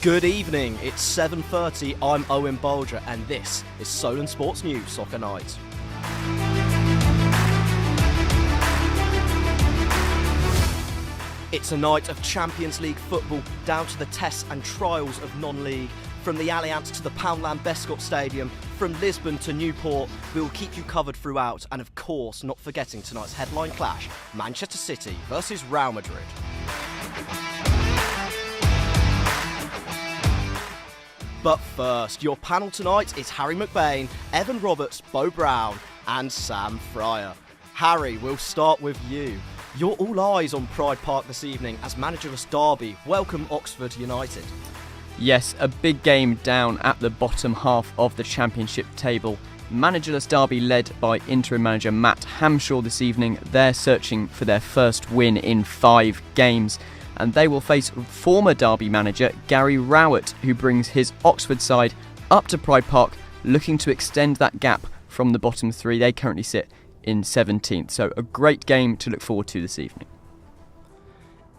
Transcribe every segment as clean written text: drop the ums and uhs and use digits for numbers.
Good evening, it's 7:30, I'm Owen Bolger and this is Solent Sports News Soccer Night. It's a night of Champions League football down to the tests and trials of non-league. From the Allianz to the Poundland Bescot Stadium, from Lisbon to Newport, we will keep you covered throughout and of course not forgetting tonight's headline clash, Manchester City versus Real Madrid. But first, your panel tonight is Harry McBain, Evan Roberts, Bo Brown and Sam Fryer. Harry, we'll start with you. You're all eyes on Pride Park this evening as managerless Derby welcome Oxford United. Yes, a big game down at the bottom half of the Championship table. Managerless Derby led by interim manager Matt Hamshaw this evening. They're searching for their first win in 5 games. And they will face former Derby manager Gary Rowett, who brings his Oxford side up to Pride Park, looking to extend that gap from the bottom 3. They currently sit in 17th, so a great game to look forward to this evening.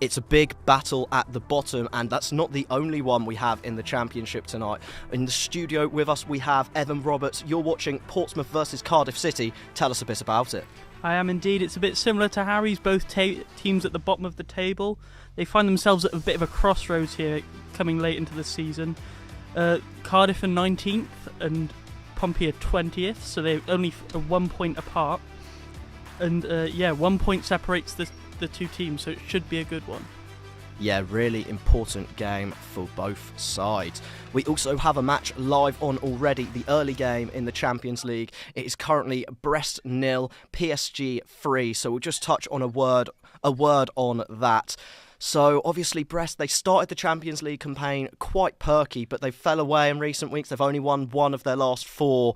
It's a big battle at the bottom, and that's not the only one we have in the Championship tonight. In the studio with us we have Evan Roberts. You're watching Portsmouth versus Cardiff City. Tell us a bit about it. I am indeed. It's a bit similar to Harry's, both teams at the bottom of the table. They find themselves at a bit of a crossroads here coming late into the season. Cardiff are 19th and Pompey are 20th, so they're only 1 point apart. And 1 point separates the two teams, so it should be a good one. Yeah, really important game for both sides. We also have a match live on already, the early game in the Champions League. It is currently Brest 0, PSG 3, so we'll just touch on a word on that. So obviously Brest, they started the Champions League campaign quite perky, but they fell away in recent weeks. They've only won 1 of their last 4.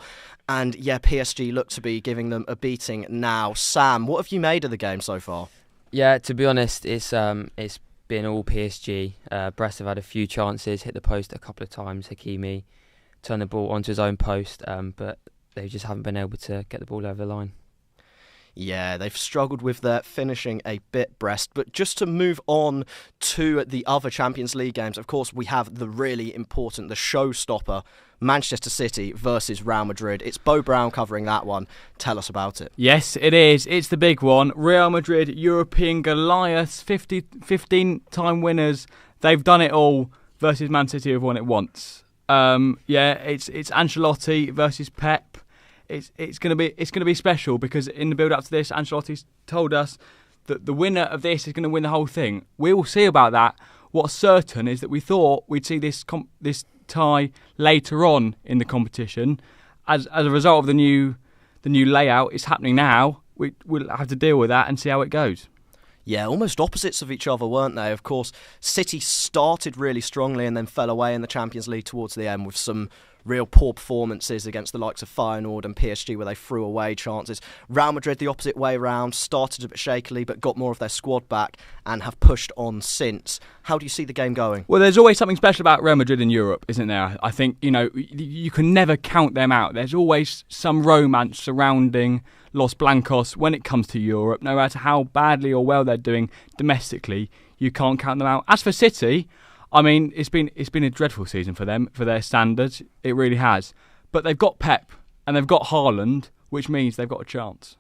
And yeah, PSG look to be giving them a beating now. Sam, what have you made of the game so far? Yeah, to be honest, it's been all PSG. Brest have had a few chances, hit the post a couple of times. Hakimi turned the ball onto his own post, but they just haven't been able to get the ball over the line. Yeah, they've struggled with their finishing a bit, Brest. But just to move on to the other Champions League games, of course, we have the really important, the showstopper, Manchester City versus Real Madrid. It's Bo Brown covering that one. Tell us about it. Yes, it is. It's the big one. Real Madrid, European Goliaths, 15-time winners. They've done it all versus Man City, who've won it once. It's Ancelotti versus Pep. It's going to be special because in the build up to this, Ancelotti's told us that the winner of this is going to win the whole thing. We will see about that. What's certain is that we thought we'd see this tie later on in the competition. As a result of the new layout, it's happening now. We'll have to deal with that and see how it goes. Yeah, almost opposites of each other, weren't they? Of course, City started really strongly and then fell away in the Champions League towards the end with some real poor performances against the likes of Feyenoord and PSG where they threw away chances. Real Madrid, the opposite way round, started a bit shakily but got more of their squad back and have pushed on since. How do you see the game going? Well, there's always something special about Real Madrid in Europe, isn't there? I think, you can never count them out. There's always some romance surrounding Los Blancos when it comes to Europe. No matter how badly or well they're doing domestically, you can't count them out. As for City, I mean, it's been a dreadful season for them, for their standards. It really has. But they've got Pep and they've got Haaland, which means they've got a chance.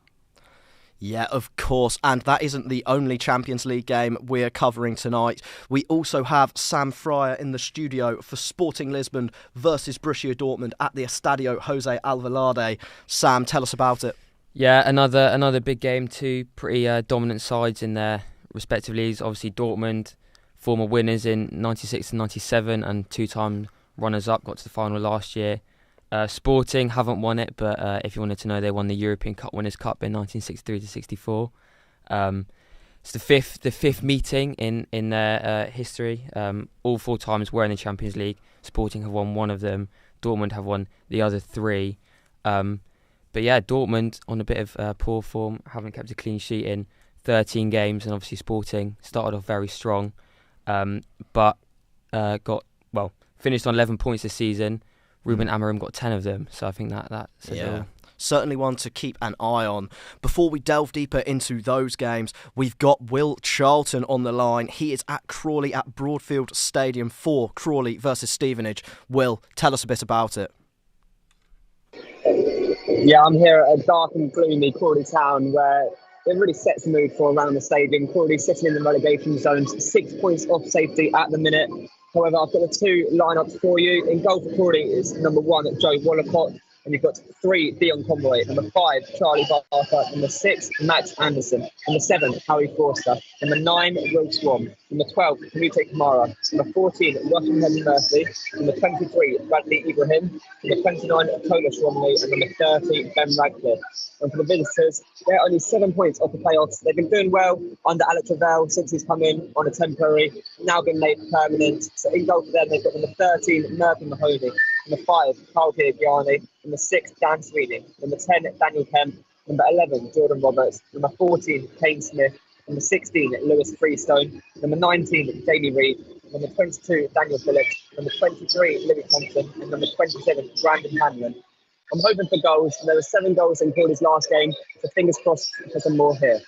Yeah, of course. And that isn't the only Champions League game we're covering tonight. We also have Sam Fryer in the studio for Sporting Lisbon versus Borussia Dortmund at the Estadio Jose Alvalade. Sam, tell us about it. Yeah, another big game. 2 pretty dominant sides in their respective leagues. Obviously Dortmund, former winners in 96 and 97 and 2-time runners-up, got to the final last year. Sporting haven't won it, but if you wanted to know, they won the European Cup Winners' Cup in 1963-64. It's the fifth meeting in their history. All 4 times were in the Champions League. Sporting have won 1 of them. Dortmund have won the other 3. But yeah, Dortmund on a bit of poor form, haven't kept a clean sheet in 13 games, and obviously Sporting started off very strong. But finished on 11 points this season. Ruben Amorim got 10 of them, so I think that says it all. certainly one to keep an eye on. Before we delve deeper into those games, we've got Will Charlton on the line. He is at Crawley at Broadfield Stadium for Crawley versus Stevenage. Will, tell us a bit about it. Yeah, I'm here at a dark and gloomy Crawley town where it really sets the mood for around the stadium. Crawley sitting in the relegation zones, 6 points off safety at the minute. However, I've got the two lineups for you. In goal for Crawley is number 1, Joe Wallacott. And you've got 3, Dion Conroy. Number 5, Charlie Barker. Number 6, Max Anderson. Number 7, Harry Forster. Number 9, Will Swan. Number 12, Kamute Kamara. Number 14, Russian Henry Murphy. Number 23, Bradley Ibrahim. Number 29, Polish Romney. And number 30, Ben Radcliffe. And for the visitors, they're only 7 points off the playoffs. They've been doing well under Alex Ravel since he's come in on a temporary, now been made permanent. So in goal for them, they've got number 13, Murphy Mahoney. Number 5, Carl Gianni. Number 6, Dan Sweeney. Number 10, Daniel Kemp. Number 11, Jordan Roberts. Number 14, Kane Smith. Number 16, Lewis Freestone. Number 19, Jamie Reid. Number 22, Daniel Phillips. Number 23, Louis Thompson. And number 27, Brandon Hanlon. I'm hoping for goals. There were 7 goals in Crawley's last game, so fingers crossed for some more here.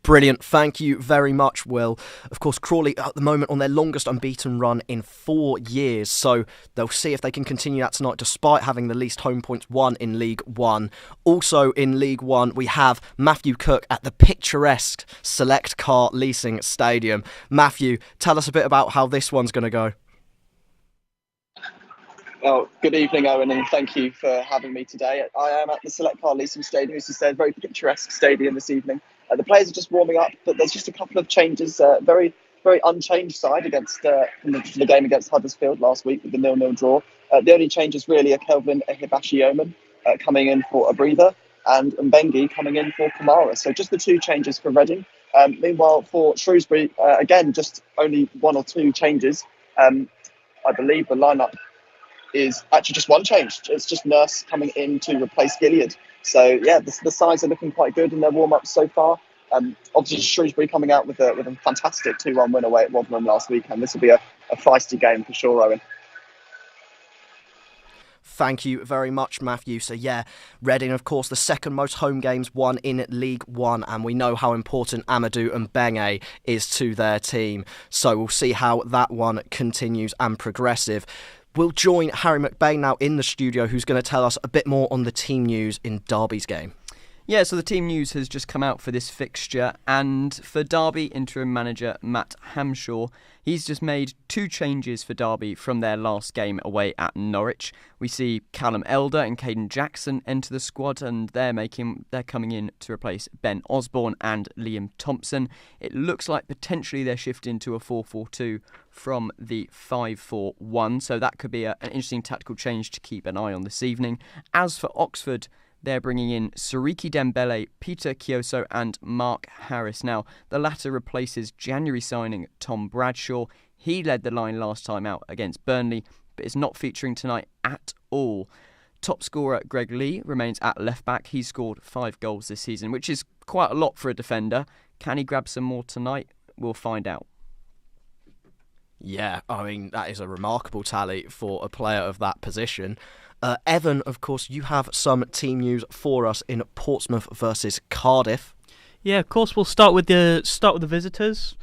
Brilliant. Thank you very much, Will. Of course, Crawley at the moment on their longest unbeaten run in 4 years, so they'll see if they can continue that tonight despite having the least home points won in League One. Also in League One, we have Matthew Cook at the picturesque Select Car Leasing Stadium. Matthew, tell us a bit about how this one's going to go. Well, good evening, Owen, and thank you for having me today. I am at the Select Car Leasing Stadium, as you said, very picturesque stadium this evening. The players are just warming up, but there's just a couple of changes. Very unchanged side against from the game against Huddersfield last week with the 0-0 draw. The only changes really are Kelvin Ehibashi-Oman coming in for a breather and Mbengi coming in for Kamara. So just the 2 changes for Reading. Meanwhile, for Shrewsbury, again, just only 1 or 2 changes. I believe the lineup is actually just 1 change. It's just Nurse coming in to replace Gilead. So, yeah, the sides are looking quite good in their warm-ups so far. Obviously, Shrewsbury coming out with a fantastic 2-1 win away at Rotherham last week, and this will be a feisty game for sure, Owen. Thank you very much, Matthew. So yeah, Reading, of course, the second most home games won in League One, and we know how important Amadou and Mbenge is to their team. So we'll see how that one continues and progressive. We'll join Harry McBain now in the studio, who's going to tell us a bit more on the team news in Derby's game. Yeah, so the team news has just come out for this fixture, and for Derby, interim manager Matt Hamshaw, he's just made 2 changes for Derby from their last game away at Norwich. We see Callum Elder and Caden Jackson enter the squad, and they're coming in to replace Ben Osborne and Liam Thompson. It looks like potentially they're shifting to a 4-4-2 from the 5-4-1, so that could be an interesting tactical change to keep an eye on this evening. As for Oxford, they're bringing in Siriki Dembele, Peter Kioso and Mark Harris. Now, the latter replaces January signing Tom Bradshaw. He led the line last time out against Burnley, but is not featuring tonight at all. Top scorer Greg Lee remains at left-back. He's scored 5 goals this season, which is quite a lot for a defender. Can he grab some more tonight? We'll find out. Yeah, I mean, that is a remarkable tally for a player of that position. Evan, of course, you have some team news for us in Portsmouth versus Cardiff. Yeah, of course, we'll start with the visitors.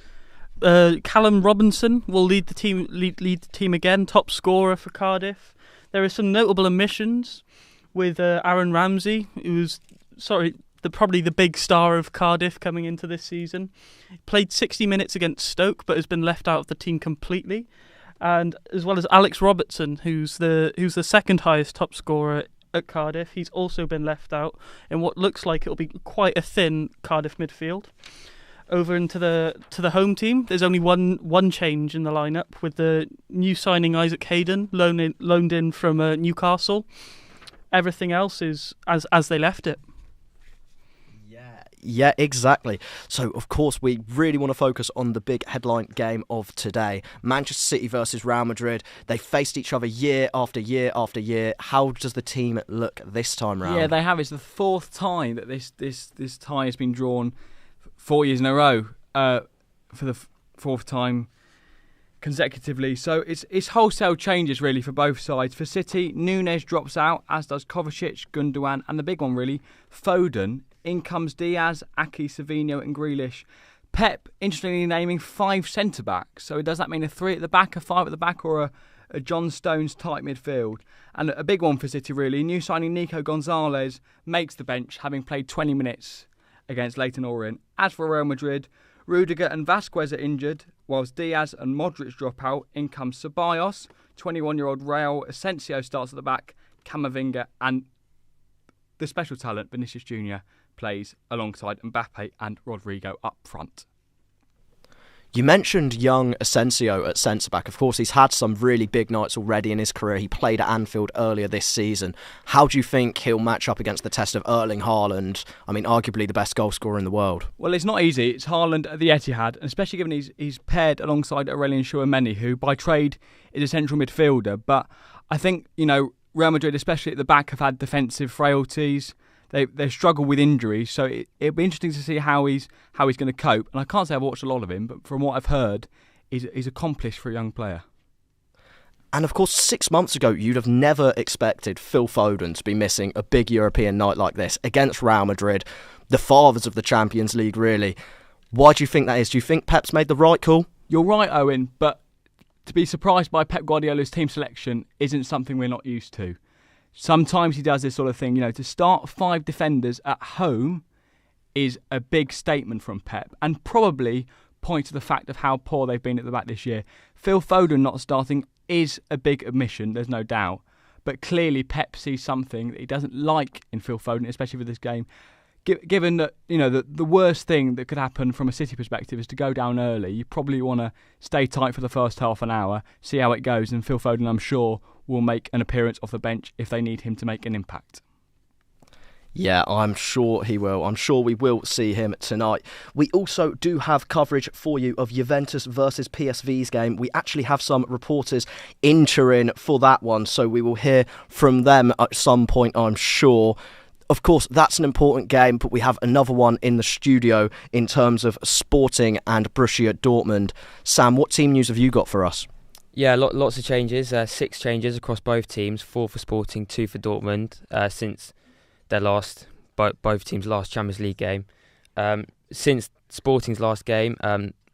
Callum Robinson will lead the team again, top scorer for Cardiff. There are some notable omissions with Aaron Ramsey, who's probably the big star of Cardiff coming into this season. He played 60 minutes against Stoke, but has been left out of the team completely. And as well as Alex Robertson, who's the second highest top scorer at Cardiff. He's also been left out in what looks like it'll be quite a thin Cardiff midfield. Over into the home team, there's only one change in the lineup, with the new signing Isaac Hayden loaned in from Newcastle. Everything else is as they left it. Yeah, exactly. So, of course, we really want to focus on the big headline game of today. Manchester City versus Real Madrid. They faced each other year after year after year. How does the team look this time round? Yeah, they have. It's the 4th time that this tie has been drawn 4 years in a row. For the 4th time consecutively. So it's wholesale changes really for both sides. For City, Núñez drops out, as does Kovacic, Gundogan, and the big one really, Foden. In comes Diaz, Aki, Savinho and Grealish. Pep, interestingly naming 5 centre-backs. So does that mean a 3 at the back, a 5 at the back, or a John Stones type midfield? And a big one for City really, new signing Nico Gonzalez makes the bench, having played 20 minutes against Leyton Orient. As for Real Madrid, Rudiger and Vasquez are injured, whilst Diaz and Modric drop out. In comes Ceballos, 21-year-old Raul Asensio starts at the back, Camavinga and the special talent Vinicius Jr. plays alongside Mbappe and Rodrigo up front. You mentioned young Asensio at centre-back. Of course, he's had some really big nights already in his career. He played at Anfield earlier this season. How do you think he'll match up against the test of Erling Haaland? I mean, arguably the best goal scorer in the world. Well, it's not easy. It's Haaland at the Etihad, and especially given he's paired alongside Aurelien Tchouameni, who by trade is a central midfielder. But I think, Real Madrid, especially at the back, have had defensive frailties. They struggle with injuries, so it'll be interesting to see how he's going to cope. And I can't say I've watched a lot of him, but from what I've heard, he's accomplished for a young player. And of course, 6 months ago, you'd have never expected Phil Foden to be missing a big European night like this against Real Madrid, the fathers of the Champions League, really. Why do you think that is? Do you think Pep's made the right call? You're right, Owen, but to be surprised by Pep Guardiola's team selection isn't something we're not used to. Sometimes he does this sort of thing, to start 5 defenders at home is a big statement from Pep and probably points to the fact of how poor they've been at the back this year. Phil Foden not starting is a big admission, there's no doubt, but clearly Pep sees something that he doesn't like in Phil Foden, especially for this game. Given that, the worst thing that could happen from a City perspective is to go down early, you probably want to stay tight for the first half an hour, see how it goes, and Phil Foden, I'm sure, will make an appearance off the bench if they need him to make an impact. Yeah, I'm sure he will. I'm sure we will see him tonight. We also do have coverage for you of Juventus versus PSV's game. We actually have some reporters in Turin for that one, so we will hear from them at some point, I'm sure. Of course, that's an important game, but we have another one in the studio in terms of Sporting and Borussia Dortmund. Sam, what team news have you got for us? Yeah, lots of changes. 6 changes across both teams. 4 for Sporting, 2 for Dortmund since their both teams' last Champions League game. Since Sporting's last game,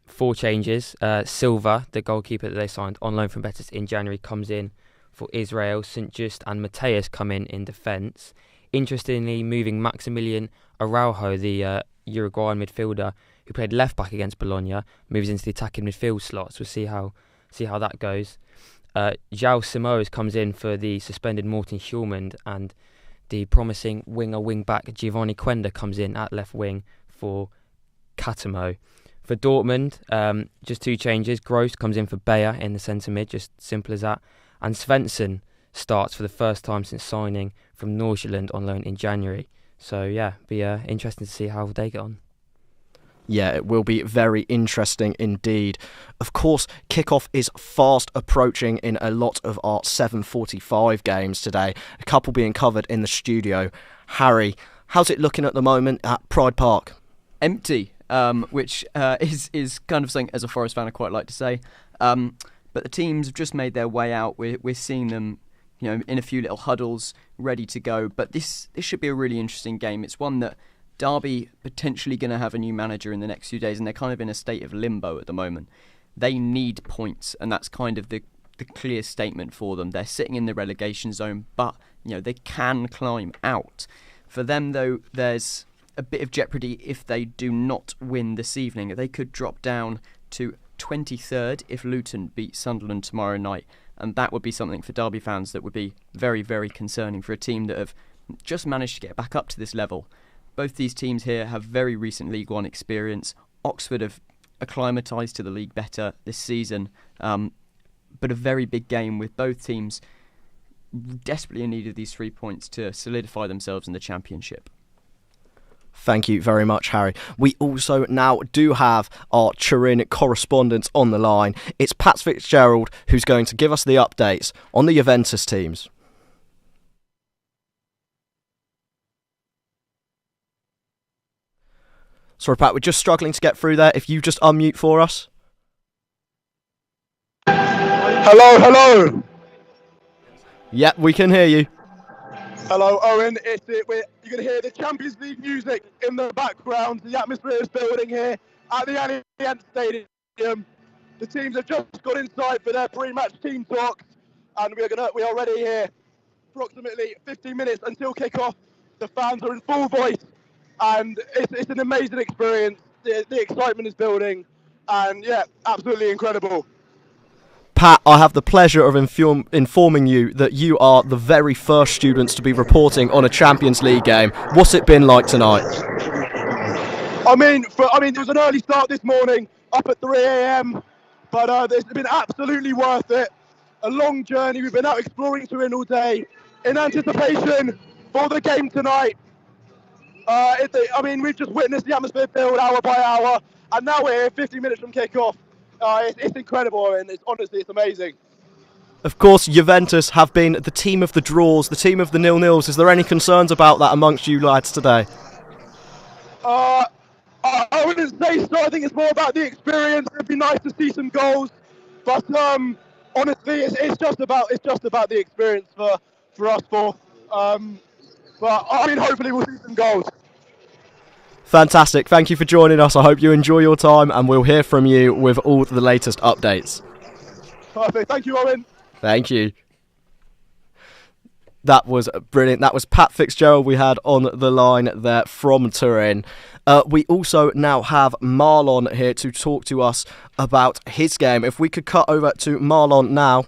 4 changes. Silva, the goalkeeper that they signed on loan from Betis in January, comes in for Israel. St Just and Mateus come in defence. Interestingly, moving Maximilian Araujo, the Uruguayan midfielder who played left back against Bologna, moves into the attacking midfield slots. We'll see how that goes. João Simões comes in for the suspended Morten Hjulmand, and the promising wing back Giovanni Quenda comes in at left wing for Catamo. For Dortmund, just 2 changes. Gross comes in for Bayer in the centre mid, just simple as that, and Svensson starts for the first time since signing from Nordsjælland on loan in January. So yeah, be interesting to see how they get on. Yeah, it will be very interesting indeed. Of course, kickoff is fast approaching in a lot of our 7:45 games today. A couple being covered in the studio. Harry, how's it looking at the moment at Pride Park? Empty, which is kind of something as a Forest fan I quite like to say. But the teams have just made their way out. We're seeing them, in a few little huddles, ready to go. But this should be a really interesting game. It's one that Derby potentially going to have a new manager in the next few days, and they're kind of in a state of limbo at the moment. They need points, and that's kind of the clear statement for them. They're sitting in the relegation zone, but they can climb out. For them, though, there's a bit of jeopardy if they do not win this evening. They could drop down to 23rd if Luton beat Sunderland tomorrow night, and that would be something for Derby fans that would be very, very concerning for a team that have just managed to get back up to this level. Both these teams here have very recent League One experience. Oxford have acclimatised to the league better this season, but a very big game with both teams desperately in need of these 3 points to solidify themselves in the Championship. Thank you very much, Harry. We also now do have our Turin correspondent on the line. It's Pat Fitzgerald who's going to give us the updates on the Juventus teams. Sorry, Pat, we're just struggling to get through there. If you just unmute for us. Hello. Yep, we can hear you. Hello, Owen. You're going to hear the Champions League music in the background. The atmosphere is building here at the Allianz Stadium. The teams have just got inside for their pre-match team talks, and we are ready here. Approximately 15 minutes until kick-off. The fans are in full voice, and it's an amazing experience. The excitement is building, and yeah, absolutely incredible. Pat, I have the pleasure of informing you that you are the very first students to be reporting on a Champions League game. What's it been like tonight? I mean, there was an early start this morning, up at 3 a.m, but it's been absolutely worth it. A long journey. We've been out exploring Turin all day in anticipation for the game tonight. We've just witnessed the atmosphere build hour by hour, and now we're here 50 minutes from kick-off. It's incredible, and it's amazing. Of course, Juventus have been the team of the draws, the team of the nil-nils. Is there any concerns about that amongst you lads today? I wouldn't say so. I think it's more about the experience. It'd be nice to see some goals, but honestly, it's just about the experience for us four. Hopefully we'll see some goals. Fantastic. Thank you for joining us. I hope you enjoy your time, and we'll hear from you with all the latest updates. Perfect. Thank you, Owen. Thank you. That was brilliant. That was Pat Fitzgerald we had on the line there from Turin. We also now have Marlon here to talk to us about his game. If we could cut over to Marlon now.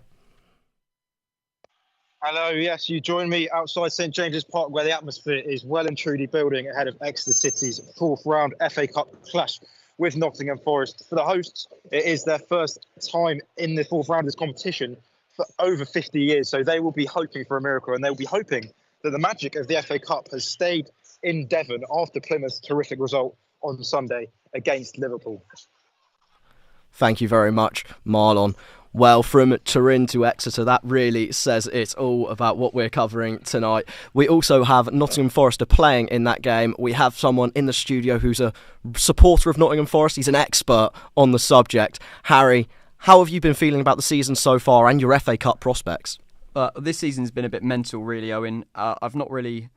Hello, yes, you join me outside St James's Park, where the atmosphere is well and truly building ahead of Exeter City's fourth round FA Cup clash with Nottingham Forest. For the hosts, it is their first time in the fourth round of this competition for over 50 years, so they will be hoping for a miracle, and they will be hoping that the magic of the FA Cup has stayed in Devon after Plymouth's terrific result on Sunday against Liverpool. Thank you very much, Marlon. Well, from Turin to Exeter, that really says it all about what we're covering tonight. We also have Nottingham Forest playing in that game. We have someone in the studio who's a supporter of Nottingham Forest. He's an expert on the subject. Harry, how have you been feeling about the season so far and your FA Cup prospects? This season's been a bit mental, really, Owen. I've not really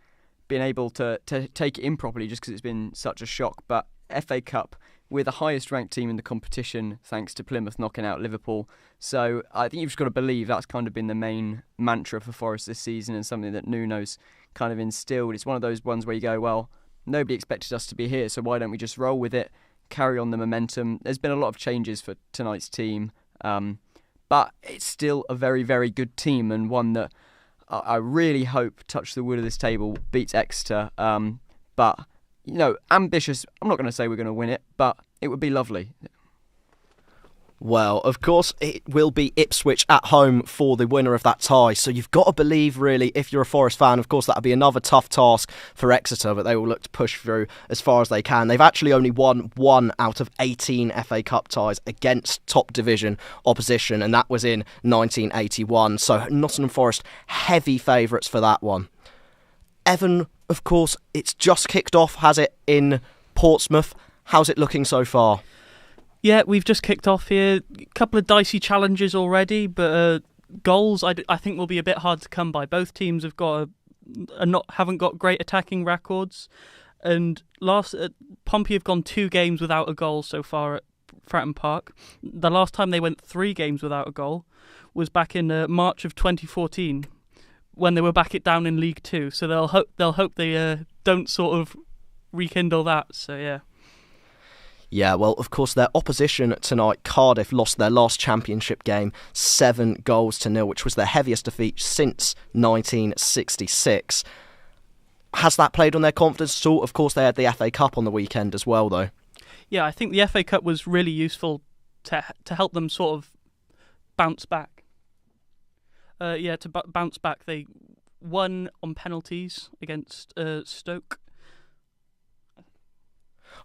been able to take it in properly just because it's been such a shock. But FA Cup, we're the highest ranked team in the competition thanks to Plymouth knocking out Liverpool. So I think you've just got to believe that's kind of been the main mantra for Forest this season, and something that Nuno's kind of instilled. It's one of those ones where you go, well, nobody expected us to be here, so why don't we just roll with it, carry on the momentum. There's been a lot of changes for tonight's team, but it's still a very, very good team, and one that I really hope, touch the wood of this table, beats Exeter. But ambitious. I'm not going to say we're going to win it, but it would be lovely. Well, of course, it will be Ipswich at home for the winner of that tie. So you've got to believe, really, if you're a Forest fan, of course, that'll be another tough task for Exeter, but they will look to push through as far as they can. They've actually only won 1 out of 18 FA Cup ties against top division opposition, and that was in 1981. So Nottingham Forest, heavy favourites for that one. Evan, of course, it's just kicked off, has it, in Portsmouth? How's it looking so far? Yeah, we've just kicked off here. A couple of dicey challenges already, but goals I think will be a bit hard to come by. Both teams have got haven't got great attacking records, and Pompey have gone 2 games without a goal so far at Fratton Park. The last time they went 3 games without a goal was back in March of 2014. When they were back down in League 2, so they'll hope they don't sort of rekindle that. So yeah. Yeah, well, of course, their opposition tonight, Cardiff, lost their last championship game 7-0, which was their heaviest defeat since 1966. Has that played on their confidence at all? Of course, they had the FA Cup on the weekend as well, though. Yeah, I think the FA Cup was really useful to help them sort of bounce back. Bounce back. They won on penalties against Stoke.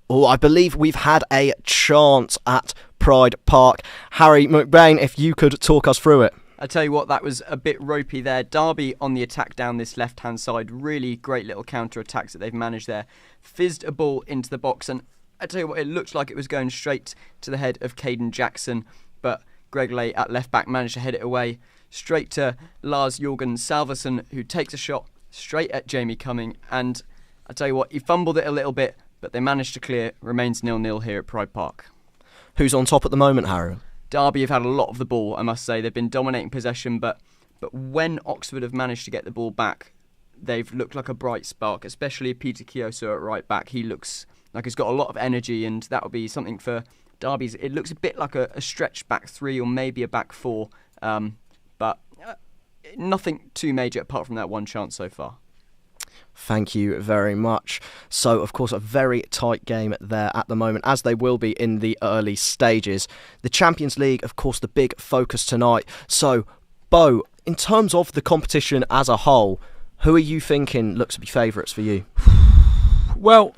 Oh, I believe we've had a chant at Pride Park. Harry McBain, if you could talk us through it. I tell you what, that was a bit ropey there. Derby on the attack down this left-hand side. Really great little counter-attacks that they've managed there. Fizzed a ball into the box, and I tell you what, it looked like it was going straight to the head of Caden Jackson. But Greg Lay at left back managed to head it away straight to Lars Jorgen Salverson, who takes a shot straight at Jamie Cumming. And I tell you what, he fumbled it a little bit, but they managed to clear. Remains 0-0 here at Pride Park. Who's on top at the moment, Harry? Derby have had a lot of the ball, I must say. They've been dominating possession, but when Oxford have managed to get the ball back, they've looked like a bright spark, especially Peter Kioso at right back. He looks like he's got a lot of energy, and that will be something for Derby's. It looks a bit like a stretched back three or maybe a back four, but nothing too major apart from that one chance so far. Thank you very much. So, of course, a very tight game there at the moment, as they will be in the early stages. The Champions League, of course, the big focus tonight. So, Bo, in terms of the competition as a whole, who are you thinking looks to be favourites for you? Well,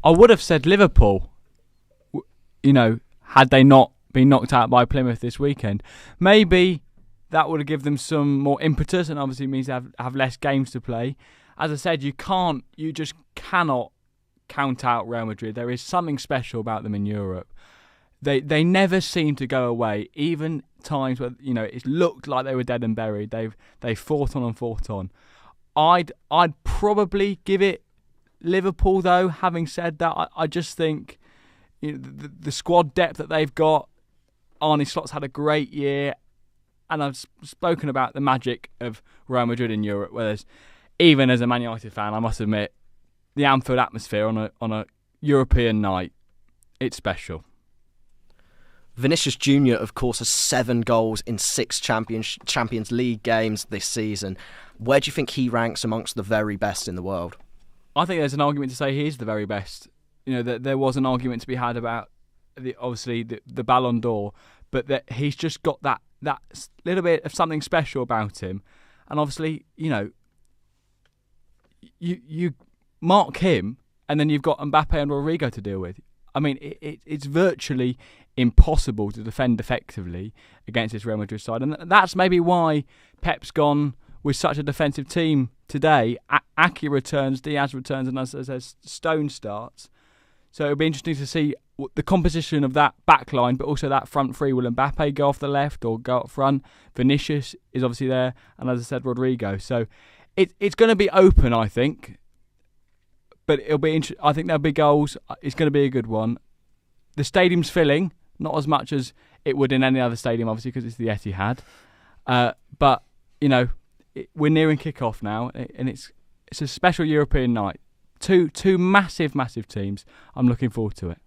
I would have said Liverpool, had they not been knocked out by Plymouth this weekend. Maybe that would have given them some more impetus, and obviously means they have less games to play. As I said, you just cannot count out Real Madrid. There is something special about them in Europe. They never seem to go away, even times where it looked like they were dead and buried. They fought on and fought on. I'd probably give it Liverpool, though. Having said that, I just think the squad depth that they've got. Arne Slot's had a great year, and I've spoken about the magic of Real Madrid in Europe, where there's, even as a Man United fan, I must admit, the Anfield atmosphere on a European night, it's special. Vinicius Jr., of course, has 7 goals in 6 Champions League games this season. Where do you think he ranks amongst the very best in the world? I think there's an argument to say he is the very best. There was an argument to be had about the Ballon d'Or, but that he's just got that little bit of something special about him. And obviously, you mark him, and then you've got Mbappe and Rodrigo to deal with. I mean, it's virtually impossible to defend effectively against this Real Madrid side, and that's maybe why Pep's gone with such a defensive team today. Aki returns, Diaz returns, and as Stone starts. So it'll be interesting to see the composition of that back line, but also that front three. Will Mbappe go off the left or go up front? Vinicius is obviously there, and as I said, Rodrigo. So it's going to be open, I think. But it'll be. I think there'll be goals. It's going to be a good one. The stadium's filling, not as much as it would in any other stadium, obviously, because it's the Etihad. But we're nearing kick-off now, and it's a special European night. Two massive teams. I'm looking forward to it.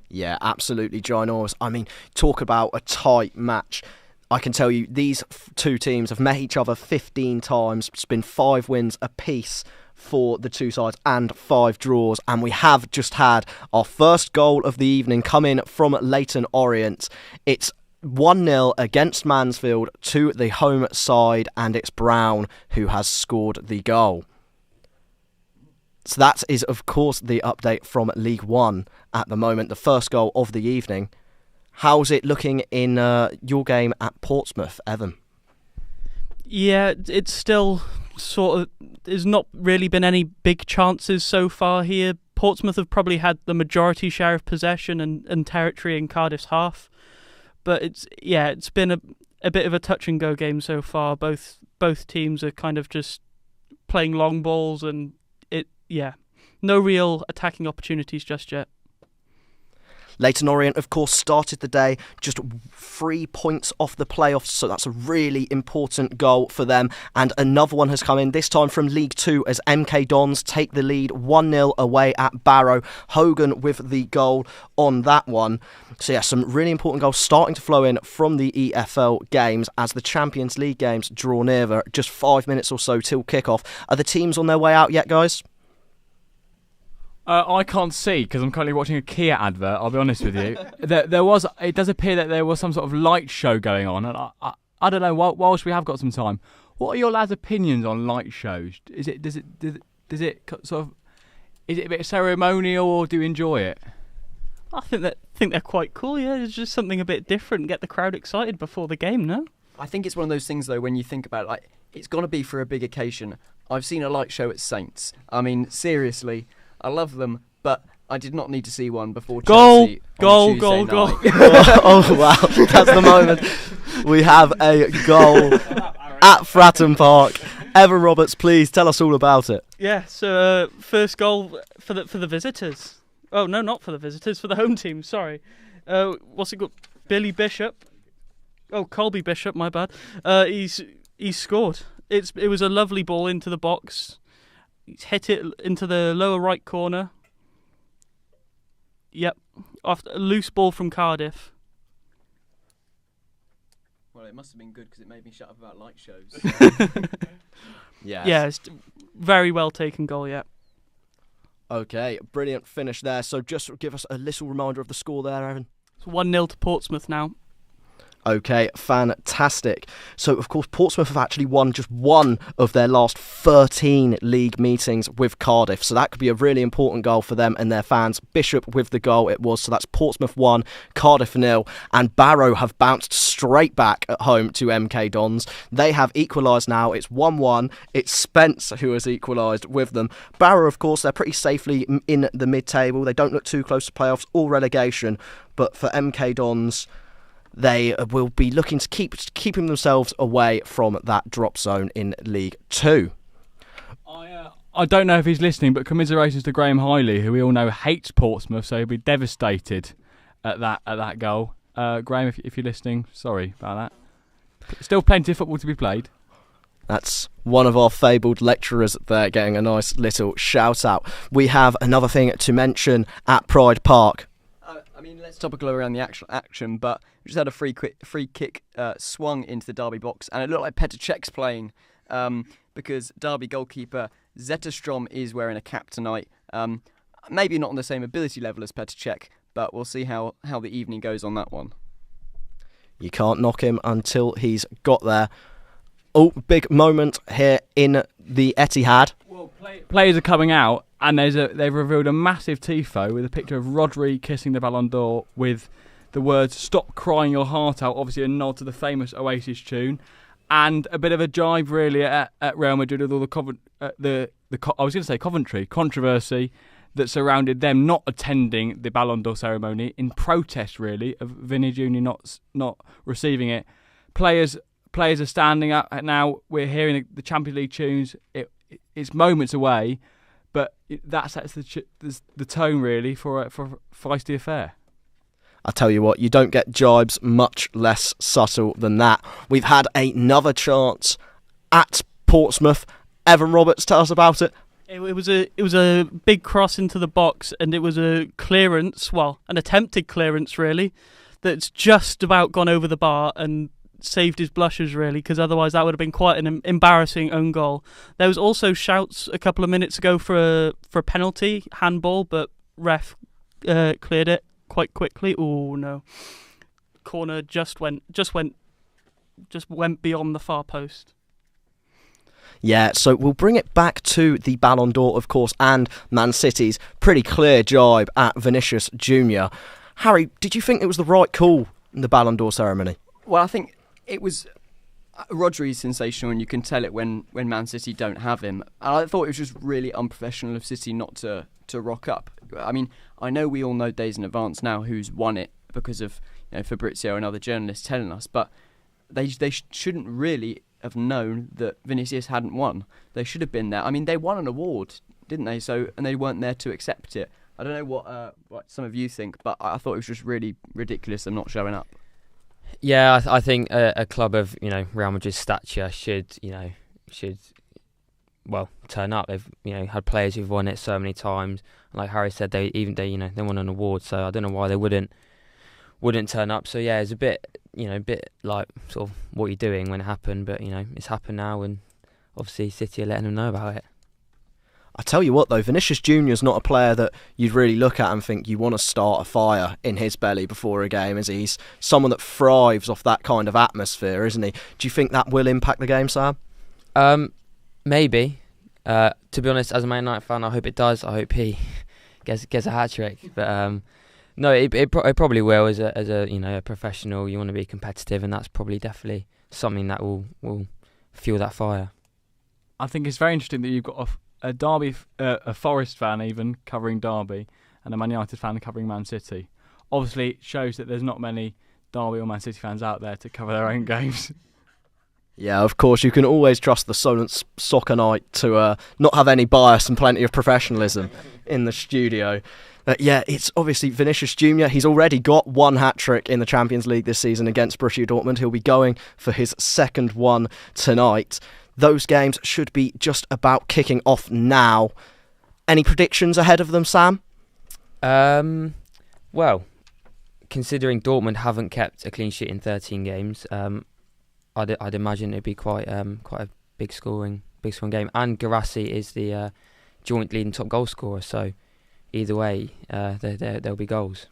Yeah, absolutely ginormous. I mean, talk about a tight match. I can tell you these two teams have met each other 15 times. It's been 5 wins apiece for the two sides and 5 draws, and we have just had our first goal of the evening come in from Leyton Orient. It's 1-0 against Mansfield to the home side, and it's Brown who has scored the goal. So that is, of course, the update from League One at the moment, the first goal of the evening. How's it looking in your game at Portsmouth, Evan? Yeah, it's still sort of... There's not really been any big chances so far here. Portsmouth have probably had the majority share of possession and territory in Cardiff's half. But it's been a bit of a touch-and-go game so far. Both teams are kind of just playing long balls, and no real attacking opportunities just yet. Leyton Orient, of course, started the day just 3 points off the playoffs, so that's a really important goal for them. And another one has come in, this time from League 2, as MK Dons take the lead 1-0 away at Barrow. Hogan with the goal on that one. So yeah, some really important goals starting to flow in from the EFL games as the Champions League games draw nearer. Just 5 minutes or so till kickoff. Are the teams on their way out yet, guys? I can't see because I'm currently watching a Kia advert. I'll be honest with you. It does appear that there was some sort of light show going on, and I don't know. Whilst we have got some time, what are your lads' opinions on light shows? Does it sort of, is it a bit ceremonial, or do you enjoy it? I think they're quite cool. Yeah, it's just something a bit different. Get the crowd excited before the game. No, I think it's one of those things though. When you think about it, like, it's got to be for a big occasion. I've seen a light show at Saints. I mean, seriously. I love them, but I did not need to see one before Goal, Chelsea goal, on Tuesday goal, night. Oh wow, that's the moment. We have a goal at Fratton Park. Evan Roberts, please tell us all about it. Yeah, so first goal for the visitors. Oh no, not for the visitors, for the home team. Sorry. What's it called? Billy Bishop. Oh, Colby Bishop. My bad. He's scored. It was a lovely ball into the box. He's hit it into the lower right corner. Yep, off a loose ball from Cardiff. Well, it must have been good because it made me shut up about light shows. Yes. Yeah, it's very well taken goal. Yeah. Okay, brilliant finish there. So just give us a little reminder of the score there, Evan. It's 1-0 to Portsmouth now. Okay, fantastic. So, of course, Portsmouth have actually won just one of their last 13 league meetings with Cardiff. So that could be a really important goal for them and their fans. Bishop with the goal it was. So that's Portsmouth 1, Cardiff 0. And Barrow have bounced straight back at home to MK Dons. They have equalised now. It's 1-1. It's Spence who has equalised with them. Barrow, of course, they're pretty safely in the mid-table. They don't look too close to playoffs or relegation. But for MK Dons, they will be looking to keeping themselves away from that drop zone in League 2. I don't know if he's listening, but commiserations to Graham Hiley, who we all know hates Portsmouth, so he'll be devastated at that goal. Graham, if you're listening, sorry about that. Still plenty of football to be played. That's one of our fabled lecturers there getting a nice little shout out. We have another thing to mention at Pride Park. Let's topical around the actual action, but we just had a free kick swung into the Derby box, and it looked like Petr Cech's playing because Derby goalkeeper Zetterstrom is wearing a cap tonight. Maybe not on the same ability level as Petr Cech, but we'll see how the evening goes on that one. You can't knock him until he's got there. Oh, big moment here in the Etihad. Well, players are coming out, and they've revealed a massive tifo with a picture of Rodri kissing the Ballon d'Or with the words "Stop crying your heart out." Obviously, a nod to the famous Oasis tune, and a bit of a jibe really at Real Madrid with all the Coventry controversy that surrounded them not attending the Ballon d'Or ceremony in protest, really, of Vinny Jr. not receiving it. Players are standing up now. We're hearing the Champions League tunes. It's moments away, but that sets the tone really for a feisty affair. I tell you what, you don't get jibes much less subtle than that. We've had another chance at Portsmouth. Evan Roberts, tell us about it. It was a big cross into the box, and it was a clearance, well, an attempted clearance really, that's just about gone over the bar and saved his blushes really, because otherwise that would have been quite an embarrassing own goal. There was also shouts a couple of minutes ago for a penalty, handball, but ref cleared it quite quickly. Oh no, corner just went beyond the far post. Yeah, so we'll bring it back to the Ballon d'Or, of course, and Man City's pretty clear jibe at Vinicius Jr. Harry, did you think it was the right call in the Ballon d'Or ceremony? Well, I think it was. Rodri's sensational, and you can tell it when Man City don't have him. And I thought it was just really unprofessional of City not to rock up. I mean, I know we all know days in advance now who's won it because of Fabrizio and other journalists telling us, but they shouldn't really have known that Vinicius hadn't won. They should have been there. I mean, they won an award, didn't they? And they weren't there to accept it. I don't know what some of you think, but I thought it was just really ridiculous them not showing up. Yeah, I think a club of Real Madrid's stature should turn up. They've had players who've won it so many times. Like Harry said, they won an award, so I don't know why they wouldn't turn up. So yeah, it's a bit like sort of what you're doing when it happened, but it's happened now, and obviously City are letting them know about it. I tell you what though, Vinicius Jr. is not a player that you'd really look at and think you want to start a fire in his belly before a game, is he? He's someone that thrives off that kind of atmosphere, isn't he? Do you think that will impact the game, Sam? Maybe. To be honest, as a Man United fan, I hope it does. I hope he gets a hat-trick. But no, it probably will. As a professional, you want to be competitive, and that's probably definitely something that will fuel that fire. I think it's very interesting that you've got a Derby, a Forest fan even covering Derby, and a Man United fan covering Man City. Obviously, it shows that there's not many Derby or Man City fans out there to cover their own games. Yeah, of course, you can always trust the Solent Soccer Night to not have any bias and plenty of professionalism in the studio. Yeah, it's obviously Vinicius Jr. He's already got one hat-trick in the Champions League this season against Borussia Dortmund. He'll be going for his second one tonight. Those games should be just about kicking off now. Any predictions ahead of them, Sam? Well, considering Dortmund haven't kept a clean sheet in 13 games, I'd imagine it'd be quite a big scoring game. And Guirassy is the joint leading top goal scorer, so either way, there'll be goals.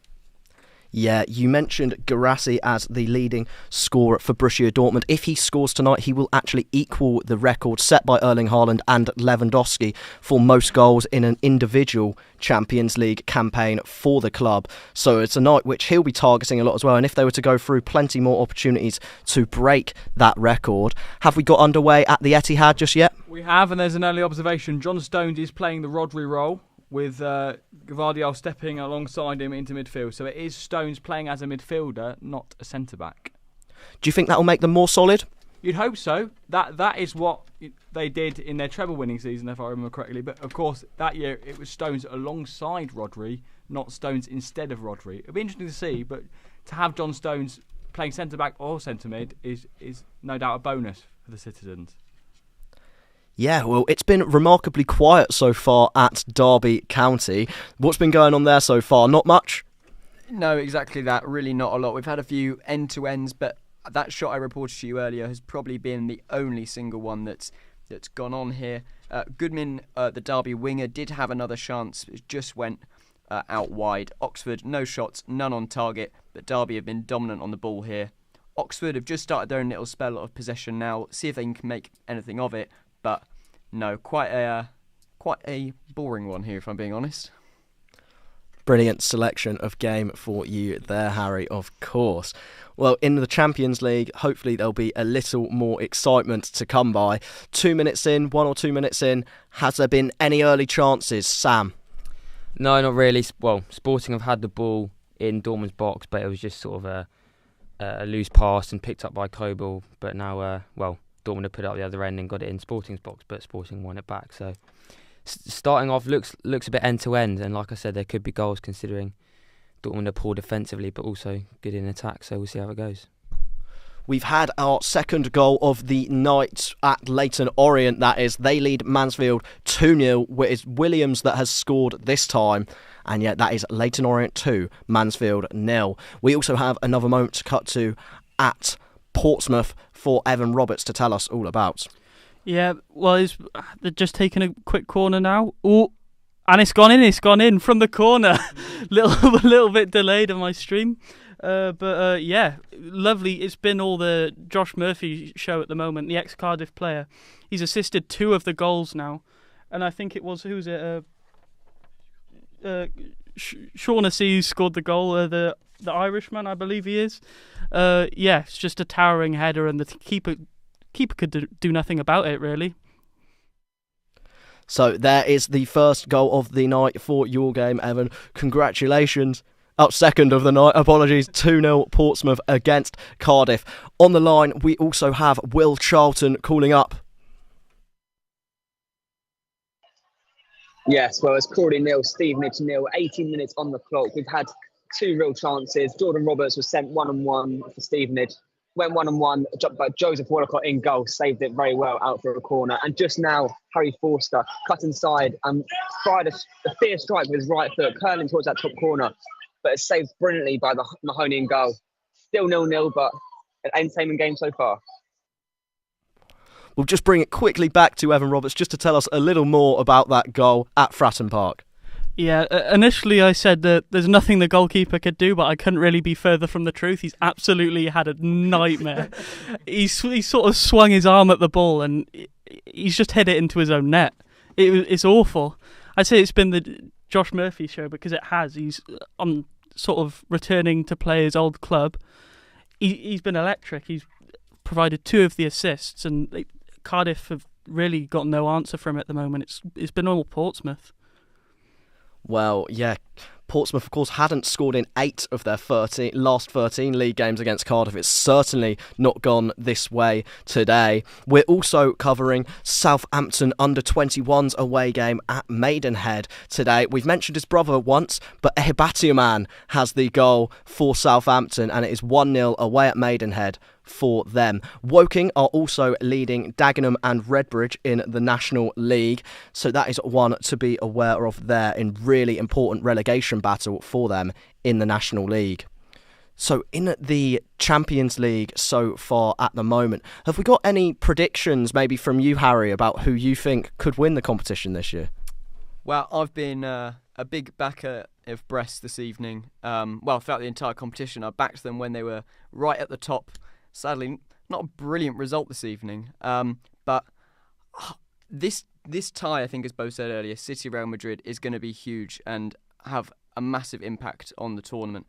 Yeah, you mentioned Guirassy as the leading scorer for Borussia Dortmund. If he scores tonight, he will actually equal the record set by Erling Haaland and Lewandowski for most goals in an individual Champions League campaign for the club. So it's a night which he'll be targeting a lot as well. And if they were to go through, plenty more opportunities to break that record. Have we got underway at the Etihad just yet? We have, and there's an early observation. John Stones is playing the Rodri role, with Gvardiol stepping alongside him into midfield. So it is Stones playing as a midfielder, not a centre-back. Do you think that will make them more solid? You'd hope so. That is what they did in their treble-winning season, if I remember correctly. But, of course, that year it was Stones alongside Rodri, not Stones instead of Rodri. It'll be interesting to see, but to have John Stones playing centre-back or centre-mid is no doubt a bonus for the citizens. Yeah, well, it's been remarkably quiet so far at Derby County. What's been going on there so far? Not much? No, exactly that. Really not a lot. We've had a few end-to-ends, but that shot I reported to you earlier has probably been the only single one that's gone on here. Goodman, the Derby winger, did have another chance. It just went out wide. Oxford, no shots, none on target, but Derby have been dominant on the ball here. Oxford have just started their own little spell of possession now. See if they can make anything of it. But no, quite a boring one here, if I'm being honest. Brilliant selection of game for you there, Harry, of course. Well, in the Champions League, hopefully there'll be a little more excitement to come by. 1 or 2 minutes in, has there been any early chances, Sam? No, not really. Well, Sporting have had the ball in Dortmund's box, but it was just sort of a loose pass and picked up by Kobel. But now, Dortmund have put it up the other end and got it in Sporting's box, but Sporting won it back. So starting off looks a bit end-to-end, and like I said, there could be goals considering Dortmund are poor defensively, but also good in attack, so we'll see how it goes. We've had our second goal of the night at Leyton Orient, that is. They lead Mansfield 2-0, where it's Williams that has scored this time. And yet that is Leyton Orient 2, Mansfield 0. We also have another moment to cut to at Portsmouth for Evan Roberts to tell us all about. Yeah, well, they're just taking a quick corner now. Oh, and it's gone in from the corner. little bit delayed on my stream. Yeah, lovely. It's been all the Josh Murphy show at the moment, the ex-Cardiff player. He's assisted 2 of the goals now. And I think it was, Shaughnessy who scored the goal, the Irishman, I believe he is. It's just a towering header, and the keeper could do nothing about it, really. So there is the first goal of the night for your game, Evan. Congratulations. Second of the night, apologies. 2-0 Portsmouth against Cardiff. On the line, we also have Will Charlton calling up. Yes, well, it's Crawley 0, Stevenage 0, 18 minutes on the clock. We've had 2 real chances. Jordan Roberts was sent 1-on-1 for Stevenage. Went 1-on-1, but Joseph Wallacott in goal, saved it very well out for a corner. And just now, Harry Forster cut inside and fired a fierce strike with his right foot, curling towards that top corner. But it's saved brilliantly by the Mahoney in goal. Still 0-0, but an entertaining game so far. We'll just bring it quickly back to Evan Roberts just to tell us a little more about that goal at Fratton Park. Yeah, initially I said that there's nothing the goalkeeper could do, but I couldn't really be further from the truth. He's absolutely had a nightmare. He sort of swung his arm at the ball and he's just hit it into his own net. It's awful. I'd say it's been the Josh Murphy show because it has. He's sort of returning to play his old club. He's been electric. He's provided 2 of the assists, and Cardiff have really got no answer from him at the moment. It's been all Portsmouth. Well, yeah, Portsmouth, of course, hadn't scored in 8 of their last 13 league games against Cardiff. It's certainly not gone this way today. We're also covering Southampton under-21s away game at Maidenhead today. We've mentioned his brother once, but Ehibatiaman has the goal for Southampton, and it is 1-0 away at Maidenhead for them. Woking are also leading Dagenham and Redbridge in the National League, so that is one to be aware of there in really important relegation battle for them in the National League. So in the Champions League so far at the moment, have we got any predictions maybe from you, Harry, about who you think could win the competition this year? Well, I've been a big backer of Brest this evening. Throughout the entire competition, I backed them when they were right at the top. Sadly, not a brilliant result this evening. But this tie, I think, as Bo said earlier, City Real Madrid is going to be huge and have a massive impact on the tournament.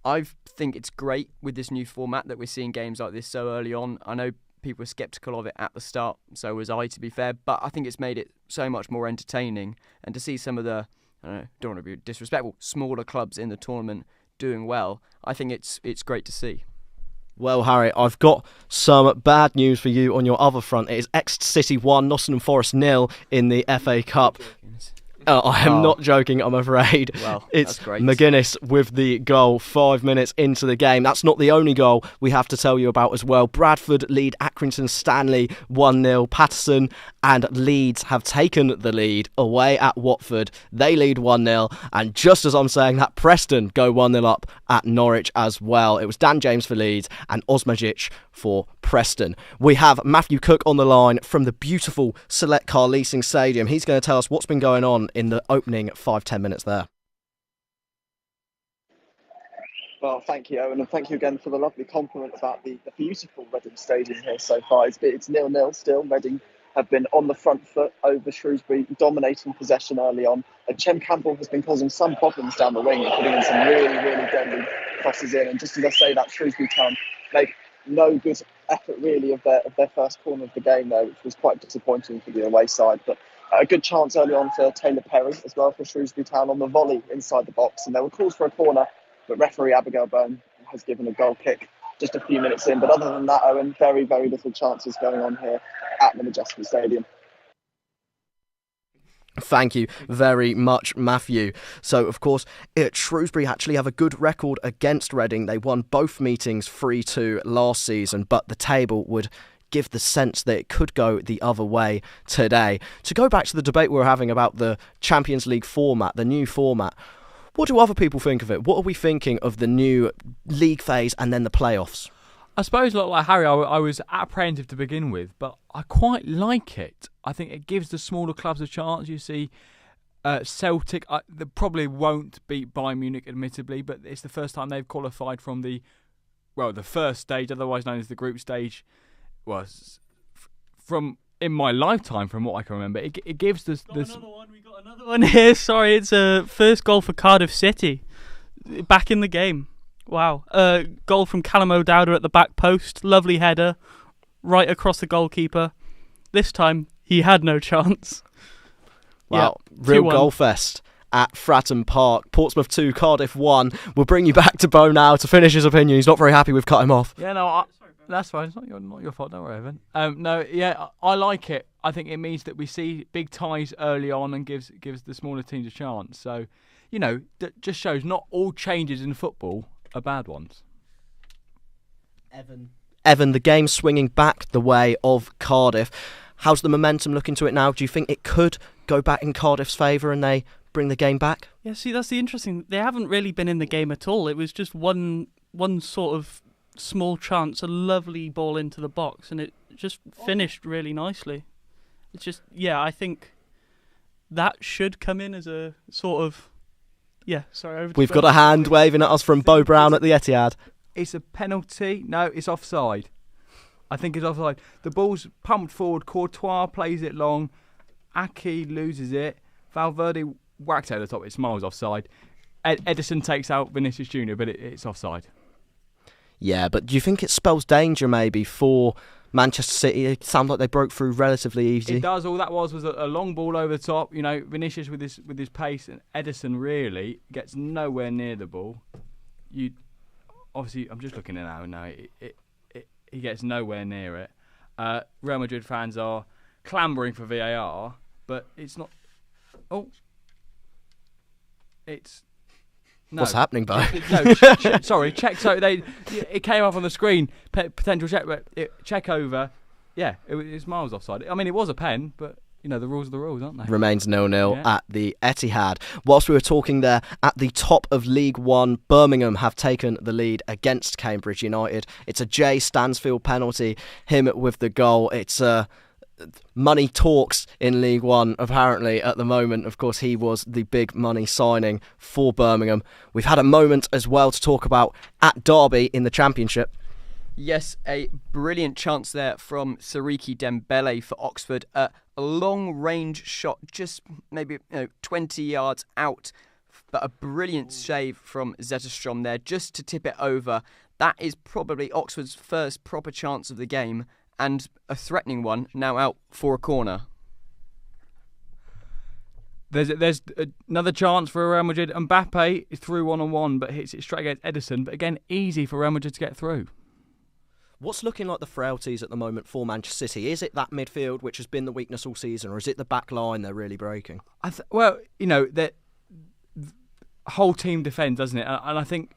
I think it's great with this new format that we're seeing games like this so early on. I know people were sceptical of it at the start, so was I, to be fair, but I think it's made it so much more entertaining. And to see some of the, don't want to be disrespectful, smaller clubs in the tournament doing well, I think it's great to see. Well, Harry, I've got some bad news for you on your other front. It is Exeter City 1, Nottingham Forest 0 in the FA Cup. I am not joking, I'm afraid. Well, it's that's great. McGuinness with the goal 5 minutes into the game. That's not the only goal we have to tell you about as well. Bradford lead Accrington Stanley 1-0. Patterson and Leeds have taken the lead away at Watford. They lead 1-0. And just as I'm saying that, Preston go 1-0 up at Norwich as well. It was Dan James for Leeds and Osmajic for Preston. We have Matthew Cook on the line from the beautiful Select Car Leasing Stadium. He's going to tell us what's been going on in the opening 5-10 minutes there. Well, thank you, Owen, and thank you again for the lovely compliment about the beautiful Reading Stadium here so far. It's 0-0 still. Reading have been on the front foot over Shrewsbury, dominating possession early on. And Chem Campbell has been causing some problems down the wing, putting in some really, really deadly crosses in. And just as I say that, Shrewsbury Town make no good effort really of their first corner of the game there, which was quite disappointing for the away side. But a good chance early on for Taylor Perry as well for Shrewsbury Town on the volley inside the box. And there were calls for a corner, but referee Abigail Byrne has given a goal kick just a few minutes in. But other than that, Owen, very, very little chances going on here at the Majestic Stadium. Thank you very much, Matthew. So, of course, Shrewsbury actually have a good record against Reading. They won both meetings 3-2 last season, but the table would give the sense that it could go the other way today. To go back to the debate we were having about the Champions League format, the new format, what do other people think of it? What are we thinking of the new league phase and then the playoffs? I suppose, like Harry, I was apprehensive to begin with, but I quite like it. I think it gives the smaller clubs a chance. You see, Celtic, they probably won't beat Bayern Munich, admittedly, but it's the first time they've qualified from the first stage, otherwise known as the group stage. Was from in my lifetime, from what I can remember. It gives this. We got another one here. Sorry, it's a first goal for Cardiff City, back in the game. Wow, goal from Callum O'Dowda at the back post. Lovely header, right across the goalkeeper. This time he had no chance. Wow, real goal fest at Fratton Park. Portsmouth 2, Cardiff 1. We'll bring you back to Bo now to finish his opinion. He's not very happy we've cut him off. Yeah, no, that's fine. It's not your fault. Don't worry, Evan. I like it. I think it means that we see big ties early on and gives the smaller teams a chance. So, that just shows not all changes in football are bad ones. Evan, the game's swinging back the way of Cardiff. How's the momentum looking to it now? Do you think it could go back in Cardiff's favour and they bring the game back? Yeah, see, that's the interesting. They haven't really been in the game at all. It was just one sort of small chance, a lovely ball into the box, and it just finished really nicely. It's just, I think that should come in as a sort of, sorry. We've got a hand waving at us from Bo Brown at the Etihad. It's a penalty. No, it's offside. I think it's offside. The ball's pumped forward. Courtois plays it long. Aki loses it. Valverde whacks it at the top. It's miles offside. Edison takes out Vinicius Jr., but it's offside. Yeah, but do you think it spells danger maybe for Manchester City? It sounds like they broke through relatively easy. It does. All that was a long ball over the top. You know, Vinicius with his pace, and Edison really gets nowhere near the ball. Obviously, I'm just looking at it now. He gets nowhere near it. Real Madrid fans are clamouring for VAR, but it's not. Oh, it's. No. What's happening, Bo? Sorry, check. So it came up on the screen. Potential check, but check over. Yeah, it's miles offside. I mean, it was a pen, but you know the rules are the rules, aren't they? Remains 0-0 at the Etihad. Whilst we were talking there, at the top of League One, Birmingham have taken the lead against Cambridge United. It's a Jay Stansfield penalty. Him with the goal. It's money talks in League One, apparently, at the moment. Of course, he was the big money signing for Birmingham. We've had a moment as well to talk about at Derby in the Championship. Yes, a brilliant chance there from Sariki Dembele for Oxford. A long-range shot, just maybe 20 yards out, but a brilliant save from Zetterstrom there, just to tip it over. That is probably Oxford's first proper chance of the game, and a threatening one now out for a corner. There's another chance for Real Madrid. Mbappe is through one-on-one, but hits it straight against Edison. But again, easy for Real Madrid to get through. What's looking like the frailties at the moment for Manchester City? Is it that midfield, which has been the weakness all season, or is it the back line they're really breaking? Well, the whole team defends, doesn't it? And I think,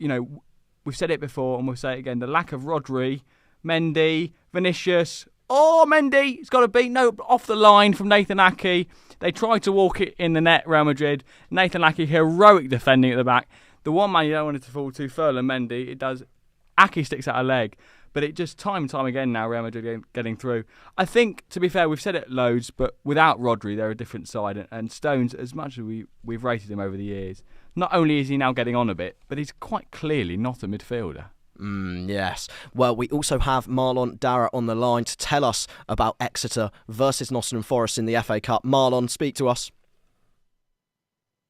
we've said it before and we'll say it again, the lack of Rodri, Mendy, Vinicius. Oh, Mendy, he's got to beat off the line from Nathan Ake. They tried to walk it in the net, Real Madrid. Nathan Ake, heroic defending at the back. The one man you don't want it to fall to, Ferland Mendy, it does. Ake sticks out a leg. But it just time and time again now, Real Madrid getting through. I think, to be fair, we've said it loads, but without Rodri, they're a different side. And Stones, as much as we've rated him over the years, not only is he now getting on a bit, but he's quite clearly not a midfielder. Yes. Well, we also have Marlon Dara on the line to tell us about Exeter versus Nottingham Forest in the FA Cup. Marlon, speak to us.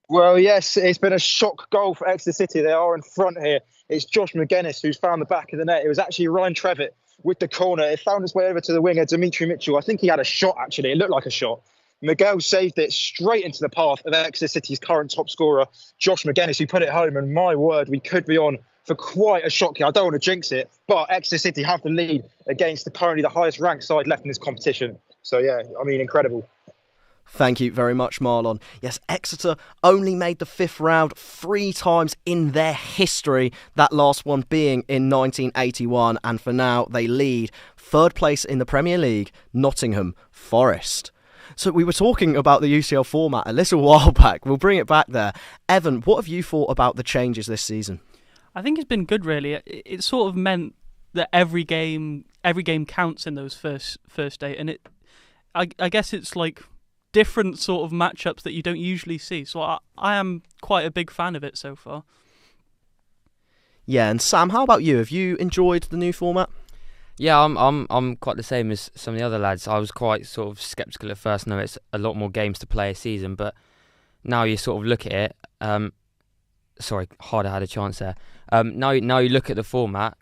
Well, yes, it's been a shock goal for Exeter City. They are in front here. It's Josh McGuinness who's found the back of the net. It was actually Ryan Trevitt with the corner. It found its way over to the winger, Dimitri Mitchell. I think he had a shot, actually. It looked like a shot. Miguel saved it straight into the path of Exeter City's current top scorer, Josh McGuinness, who put it home. And my word, we could be on for quite a shock here. I don't want to jinx it, but Exeter City have the lead against currently the highest ranked side left in this competition. So, yeah, I mean, incredible. Thank you very much, Marlon. Yes, Exeter only made the fifth round 3 times in their history, that last one being in 1981, and for now they lead third place in the Premier League, Nottingham Forest. So we were talking about the UCL format a little while back. We'll bring it back there. Evan, what have you thought about the changes this season? I think it's been good, really. It sort of meant that every game counts in those first 8, and I guess it's like different sort of matchups that you don't usually see. So I am quite a big fan of it so far. Yeah, and Sam, how about you? Have you enjoyed the new format? Yeah, I'm quite the same as some of the other lads. I was quite sort of sceptical at first. No, it's a lot more games to play a season, but now you sort of look at it. Sorry, Harder had a chance there. Now you look at the format.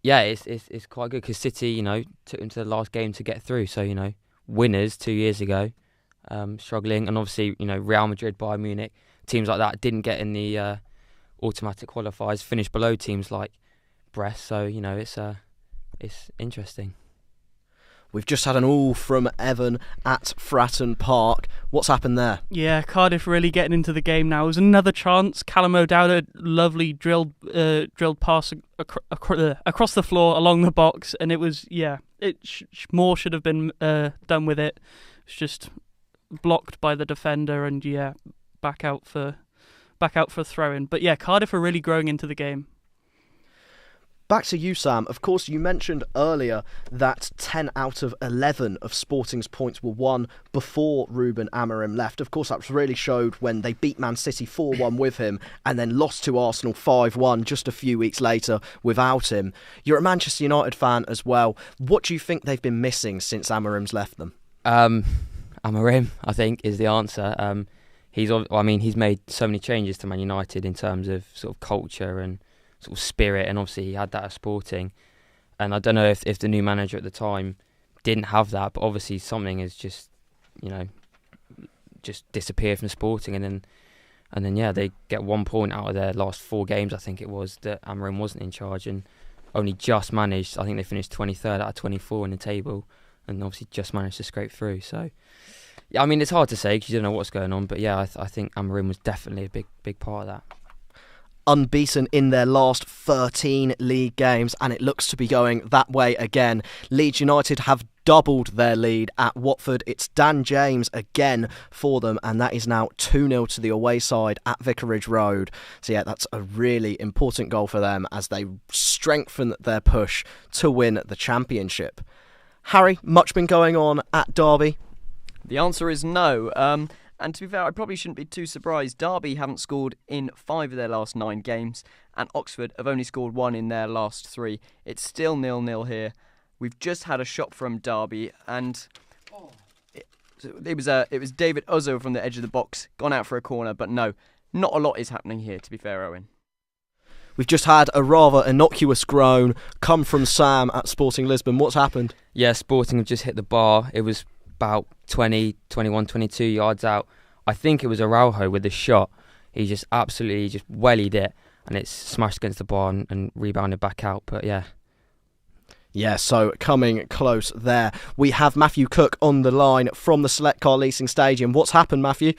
Yeah, it's quite good because City, took them to the last game to get through. So winners 2 years ago, struggling, and obviously Real Madrid, Bayern Munich, teams like that didn't get in the automatic qualifiers, finished below teams like Brest. So it's interesting. We've just had an all from Evan at Fratton Park. What's happened there? Yeah, Cardiff really getting into the game now. It was another chance. Callum O'Dowd, lovely drilled pass across the floor along the box, and it was more should have been done with it. It's just blocked by the defender, and back out for throw-in. But yeah, Cardiff are really growing into the game. Back to you, Sam. Of course, you mentioned earlier that 10 out of 11 of Sporting's points were won before Ruben Amorim left. Of course, that really showed when they beat Man City 4-1 with him and then lost to Arsenal 5-1 just a few weeks later without him. You're a Manchester United fan as well. What do you think they've been missing since Amorim's left them? Amorim, I think, is the answer. He's made so many changes to Man United in terms of sort of culture and sort of spirit, and obviously he had that at Sporting. And I don't know if the new manager at the time didn't have that, but obviously something has just disappeared from Sporting, and then they get 1 point out of their last 4 games, I think it was, that Amorim wasn't in charge, and only just managed. I think they finished 23rd out of 24 in the table, and obviously just managed to scrape through. So, yeah, I mean, it's hard to say because you don't know what's going on, but yeah, I think Amorim was definitely a big part of that. Unbeaten in their last 13 league games, and it looks to be going that way again. Leeds United have doubled their lead at Watford. It's Dan James again for them, and that is now 2-0 to the away side at Vicarage Road. So yeah, that's a really important goal for them as they strengthen their push to win the championship. Harry, much been going on at Derby? The answer is no. And to be fair, I probably shouldn't be too surprised. Derby haven't scored in 5 of their last 9 games, and Oxford have only scored 1 in their last 3. It's still 0-0 here. We've just had a shot from Derby, and it was David Uzzo from the edge of the box, gone out for a corner, but no, not a lot is happening here, to be fair, Owen. We've just had a rather innocuous groan come from Sam at Sporting Lisbon. What's happened? Yeah, Sporting have just hit the bar. It was about 20, 21, 22 yards out. I think it was Araujo with the shot. He just absolutely just wellied it, and it's smashed against the bar and rebounded back out. But yeah. Yeah, so coming close there. We have Matthew Cook on the line from the Select Car Leasing Stadium. What's happened, Matthew?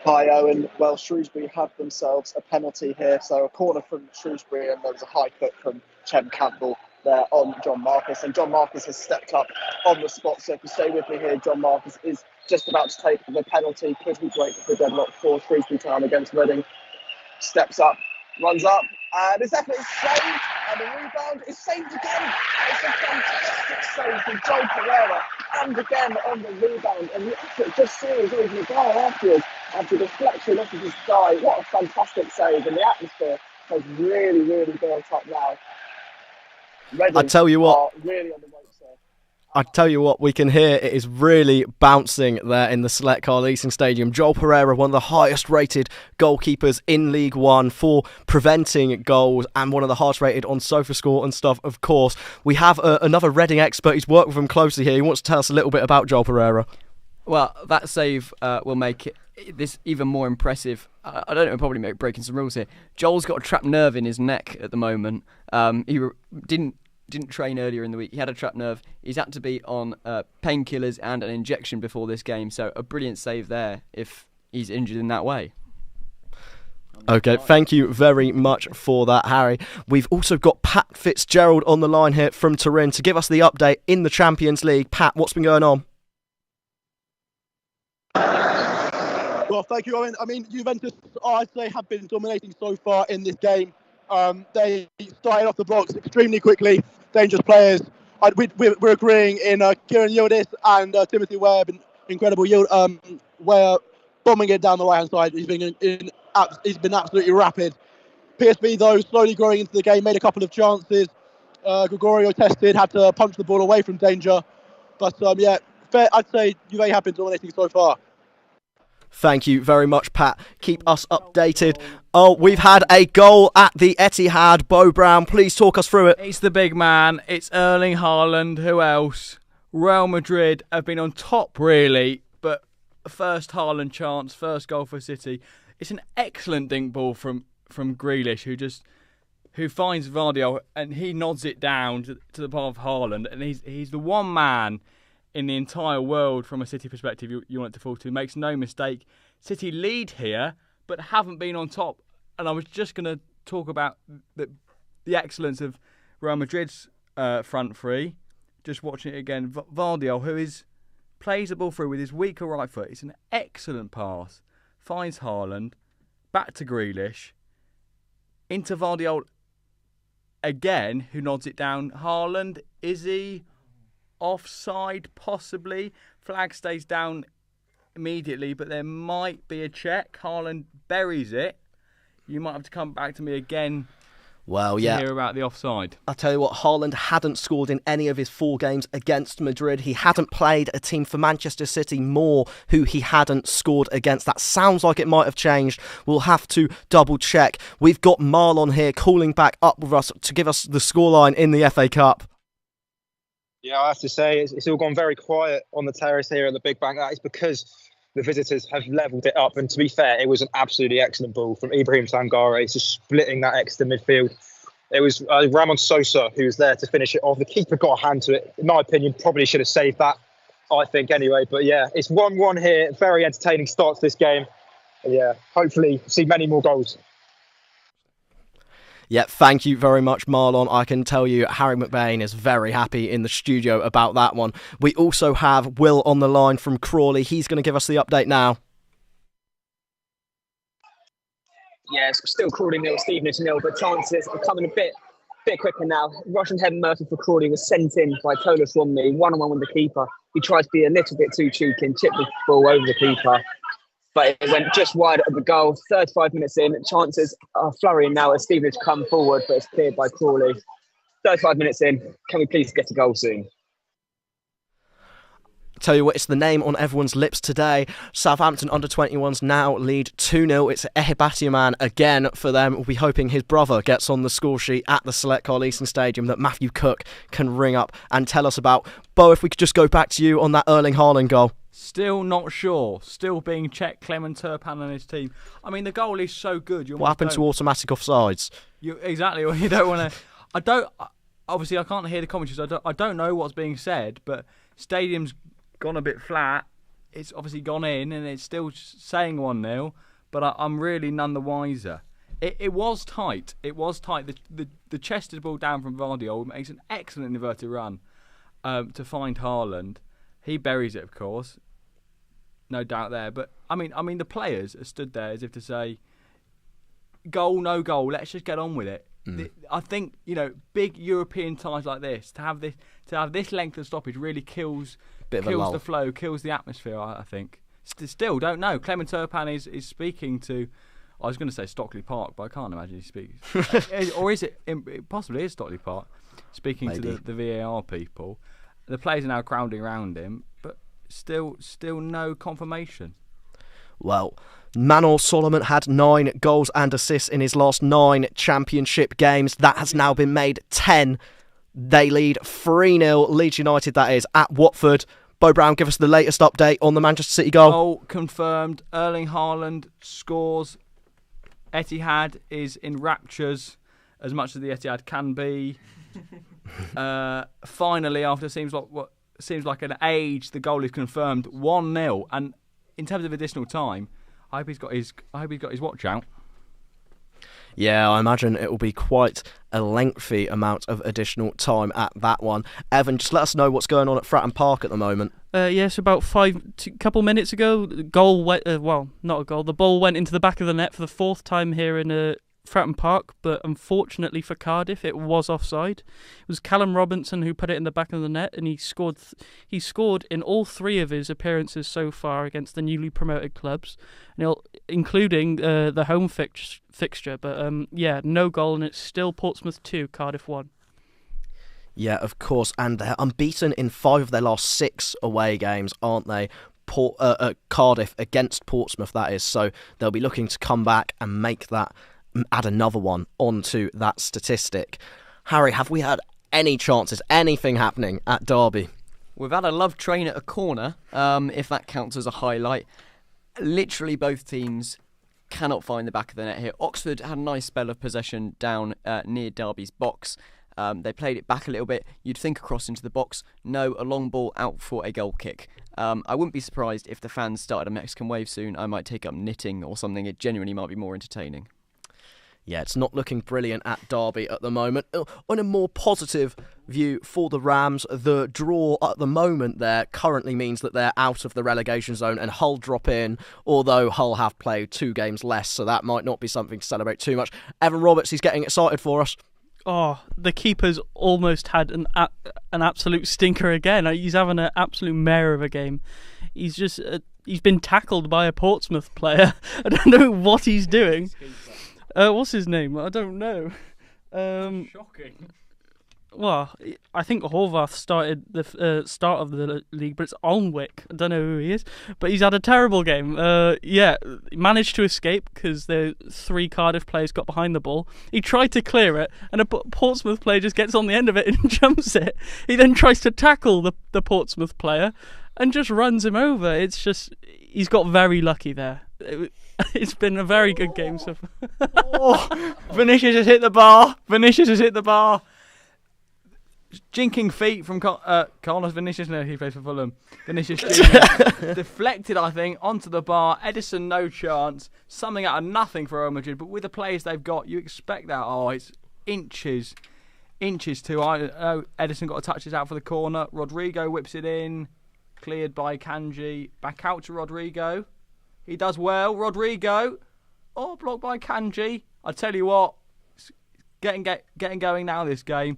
Hi, Owen. Well, Shrewsbury had themselves a penalty here. So a corner from Shrewsbury, and there was a high kick from Chem Campbell there on John Marcus. And John Marcus has stepped up on the spot. So if you stay with me here, John Marcus is just about to take the penalty. Could be great for deadlock for Shrewsbury Town against Reading. Steps up, runs up, and his effort is saved. And the rebound is saved again. It's a fantastic save from Joel Pereira. And again on the rebound. And the effort just seems over the guy afterwards. After the deflection off of his guy. What a fantastic save. And the atmosphere has really, really built up now. Reading I tell you what, really on the ropes there. I tell you what, we can hear it is really bouncing there in the Select Car Leasing Stadium. Joel Pereira, one of the highest rated goalkeepers in League One for preventing goals, and one of the highest rated on SofaScore and stuff, of course. We have another Reading expert who's worked with him closely here. He wants to tell us a little bit about Joel Pereira. Well, that save will make this even more impressive. I don't know, probably breaking some rules here. Joel's got a trapped nerve in his neck at the moment. He didn't train earlier in the week. He had a trapped nerve. He's had to be on painkillers and an injection before this game. So a brilliant save there if he's injured in that way. Okay, thank you very much for that, Harry. We've also got Pat Fitzgerald on the line here from Turin to give us the update in the Champions League. Pat, what's been going on? Well, thank you, Owen. I mean, Juventus, I'd say, have been dominating so far in this game. They started off the blocks extremely quickly. Dangerous players. We're agreeing in Kieran Yildiz and Timothy Webb. Incredible. Where bombing it down the right-hand side. He's been absolutely rapid. PSV, though, slowly growing into the game, made a couple of chances. Gregorio tested, had to punch the ball away from danger. But, fair, I'd say Juve have been dominating so far. Thank you very much, Pat. Keep us updated. Oh, we've had a goal at the Etihad. Bo Brown, please talk us through it. It's the big man. It's Erling Haaland. Who else? Real Madrid have been on top, really, but first Haaland chance, first goal for City. It's an excellent dink ball from Grealish, who finds Vardy, and he nods it down to the path of Haaland, and he's the one man in the entire world from a City perspective you want it to fall to. Makes no mistake. City lead here, but haven't been on top. And I was just going to talk about the excellence of Real Madrid's front three. Just watching it again. Vardy, who plays the ball through with his weaker right foot. It's an excellent pass. Finds Haaland. Back to Grealish. Into Vardy again, who nods it down. Haaland, is he offside, possibly? Flag stays down immediately, but there might be a check. Haaland buries it. You might have to come back to me again. Well, to yeah. hear about the offside. I'll tell you what, Haaland hadn't scored in any of his 4 games against Madrid. He hadn't played a team for Manchester City more who he hadn't scored against. That sounds like it might have changed. We'll have to double check. We've got Marlon here calling back up with us to give us the scoreline in the FA Cup. Yeah, I have to say, it's all gone very quiet on the terrace here at the Big Bank. That is because the visitors have levelled it up. And to be fair, it was an absolutely excellent ball from Ibrahim Sangare, just splitting that extra midfield. It was Ramon Sosa who was there to finish it off. The keeper got a hand to it. In my opinion, probably should have saved that, I think, anyway. But yeah, it's 1-1 here. Very entertaining start to this game. And yeah, hopefully see many more goals. Yeah, thank you very much, Marlon. I can tell you Harry McBain is very happy in the studio about that one. We also have Will on the line from Crawley. He's going to give us the update now. Yes, still Crawley 0, Stevenage 0, but chances are coming a bit quicker now. Russian head Murphy for Crawley was sent in by Tolas Romney, 1-on-1 with the keeper. He tried to be a little bit too cheeky and chipped the ball over the keeper, but it went just wide of the goal. 35 minutes in, chances are flurrying now as Stevenage come forward, but it's cleared by Crawley. 35 minutes in, can we please get a goal soon? Tell you what, it's the name on everyone's lips today. Southampton under-21s now lead 2-0. It's Ehibatiaman again for them. We'll be hoping his brother gets on the score sheet at the Select Carl-Eason Stadium that Matthew Cook can ring up and tell us about. Bo, if we could just go back to you on that Erling Haaland goal. Still not sure. Still being checked, Clement Turpin and his team. I mean, the goal is so good. What happened to automatic offsides? Exactly. Well, you don't want to... Obviously, I can't hear the commentaries. I don't know what's being said, but stadium's gone a bit flat. It's obviously gone in, and it's still saying 1-0, but I'm really none the wiser. It was tight. It was tight. The chested ball down from Vardy makes an excellent inverted run to find Haaland. He buries it, of course. No doubt there. But, I mean, the players are stood there as if to say, goal, no goal, let's just get on with it. I think, big European ties like this, to have this length of stoppage really kills the flow, kills the atmosphere, I think. Still, don't know. Clement Turpin is speaking to, I was going to say Stockley Park, but I can't imagine he speaks. Or is it possibly is Stockley Park, speaking to the VAR people. The players are now crowding around him, but still no confirmation. Well, Manor Solomon had 9 goals and assists in his last 9 championship games. That has now been made 10. They lead 3-0, Leeds United that is, at Watford. Bo Brown, give us the latest update on the Manchester City goal. Goal confirmed. Erling Haaland scores. Etihad is in raptures, as much as the Etihad can be. Finally, after seems like an age, the goal is confirmed. 1-0, and in terms of additional time, I hope he's got his watch out. Yeah, I imagine it will be quite a lengthy amount of additional time at that one. Evan, just let us know what's going on at Fratton Park at the moment. Yes, about couple minutes ago, the goal went. Not a goal. The ball went into the back of the net for the 4th time here in Fratton Park, but unfortunately for Cardiff, it was offside. It was Callum Robinson who put it in the back of the net, and he scored. He scored in all 3 of his appearances so far against the newly promoted clubs, including the home fixture. But no goal, and it's still Portsmouth 2, Cardiff 1. Yeah, of course, and they're unbeaten in 5 of their last 6 away games, aren't they? Cardiff against Portsmouth, that is. So they'll be looking to come back and add another one onto that statistic. Harry, have we had any chances, anything happening at Derby? We've had a love train at a corner, if that counts as a highlight. Literally both teams cannot find the back of the net here. Oxford had a nice spell of possession down near Derby's box. They played it back a little bit. You'd think a cross into the box. No, a long ball out for a goal kick. I wouldn't be surprised if the fans started a Mexican wave soon. I might take up knitting or something. It genuinely might be more entertaining. Yeah, it's not looking brilliant at Derby at the moment. On a more positive view for the Rams, the draw at the moment there currently means that they're out of the relegation zone and Hull drop in, although Hull have played 2 games less, so that might not be something to celebrate too much. Evan Roberts, he's getting excited for us. Oh, the keeper's almost had an absolute stinker again. He's having an absolute mare of a game. He's just he's been tackled by a Portsmouth player. I don't know what he's doing. What's his name? I don't know. Shocking. Well, I think Horvath started the start of the league, but it's Alnwick. I don't know who he is, but he's had a terrible game. He managed to escape because the 3 Cardiff players got behind the ball. He tried to clear it, and a Portsmouth player just gets on the end of it and jumps it. He then tries to tackle the Portsmouth player and just runs him over. It's just, he's got very lucky there. It's been a very good game so far. Vinicius has hit the bar. Jinking feet from Carlos Vinicius. No, he plays for Fulham. Vinicius Jr. deflected, I think, onto the bar. Edison, no chance. Something out of nothing for Real Madrid. But with the players they've got, you expect that. Oh, it's inches too. Edison got a touch this out for the corner. Rodrigo whips it in. Cleared by Kanji. Back out to Rodrigo. He does well. Rodrigo. Oh, blocked by Kanji. I tell you what, it's getting going now, this game.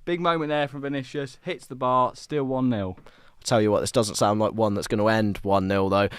Big moment there from Vinicius. Hits the bar. Still 1-0. Tell you what, this doesn't sound like one that's going to end 1-0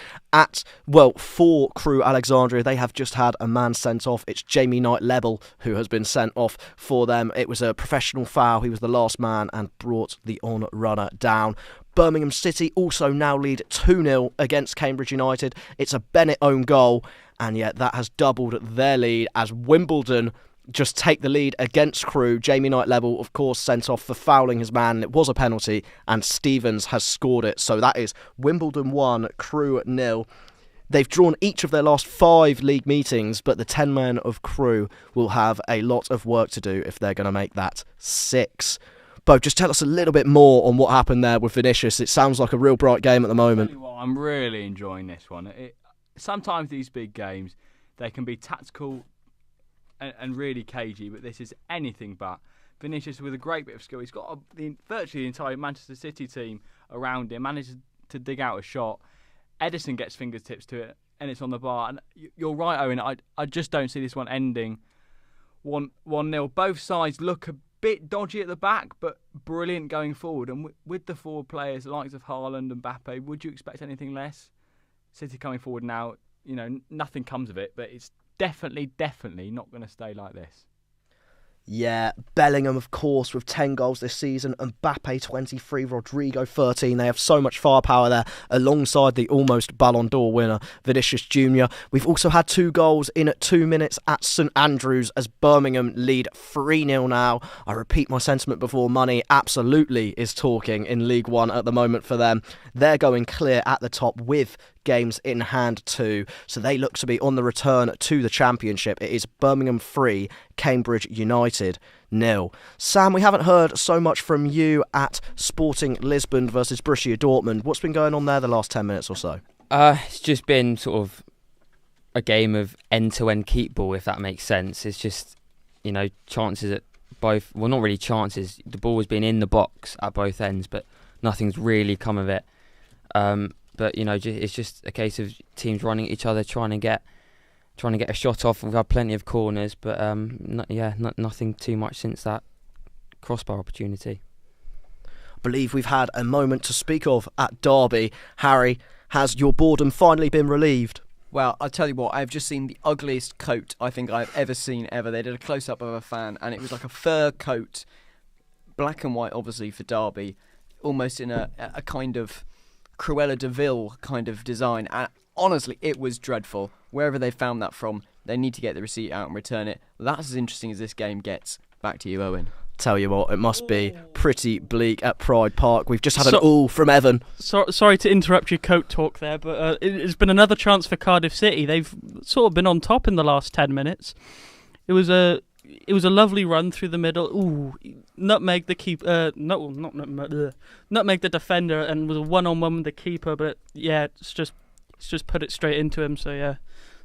though. For Crewe Alexandria, they have just had a man sent off. It's Jamie Knight-Lebel who has been sent off for them. It was a professional foul. He was the last man and brought the on-runner down. Birmingham City also now lead 2-0 against Cambridge United. It's a Bennett own goal, and yet that has doubled their lead as Wimbledon just take the lead against Crewe. Jamie Knight-Lebel, of course, sent off for fouling his man. It was a penalty, and Stevens has scored it. So that is Wimbledon 1, Crewe 0. They've drawn each of their last 5 league meetings, but the 10 men of Crewe will have a lot of work to do if they're going to make that 6. Bo, just tell us a little bit more on what happened there with Vinicius. It sounds like a real bright game at the moment. I'm really enjoying this one. Sometimes these big games, they can be tactical and really cagey, but this is anything but. Vinicius with a great bit of skill. He's got virtually the entire Manchester City team around him, manages to dig out a shot. Edison gets fingertips to it, and it's on the bar. And you're right, Owen, I just don't see this one ending 1-0. Both sides look a bit dodgy at the back, but brilliant going forward. And with the forward players, the likes of Haaland and Mbappe, would you expect anything less? City coming forward now, nothing comes of it, but it's definitely not going to stay like this. Yeah, Bellingham, of course, with 10 goals this season, and Mbappe 23, Rodrigo 13. They have so much firepower there, alongside the almost Ballon d'Or winner, Vinicius Jr. We've also had 2 goals in at 2 minutes at St Andrews as Birmingham lead 3-0 now. I repeat my sentiment before, money absolutely is talking in League One at the moment for them. They're going clear at the top with games in hand too, so they look to be on the return to the Championship. It is Birmingham 3, Cambridge United 0. Sam, we haven't heard so much from you at Sporting Lisbon versus Borussia Dortmund. What's been going on there the last 10 minutes or so? It's just been sort of a game of end-to-end keep ball, if that makes sense. It's just, chances at both, well, not really chances. The ball has been in the box at both ends, but nothing's really come of it. But it's just a case of teams running at each other, trying to get a shot off. We've had plenty of corners, but nothing too much since that crossbar opportunity. I believe we've had a moment to speak of at Derby. Harry, has your boredom finally been relieved? Well, I'll tell you what, I've just seen the ugliest coat I think I've ever seen ever. They did a close-up of a fan, and it was like a fur coat, black and white, obviously, for Derby, almost in a kind of Cruella de Vil kind of design, and honestly it was dreadful. Wherever they found that from, they need to get the receipt out and return it. That's as interesting as this game gets. Back to you, Owen. Tell you what, it must be pretty bleak at Pride Park. We've just had an all from Evan. Sorry to interrupt your coat talk there, but it's been another chance for Cardiff City. They've sort of been on top in the last 10 minutes. It was a lovely run through the middle. Ooh, nutmeg the keeper. Nutmeg the defender, and was a one-on-one with the keeper. But it's just put it straight into him. So yeah,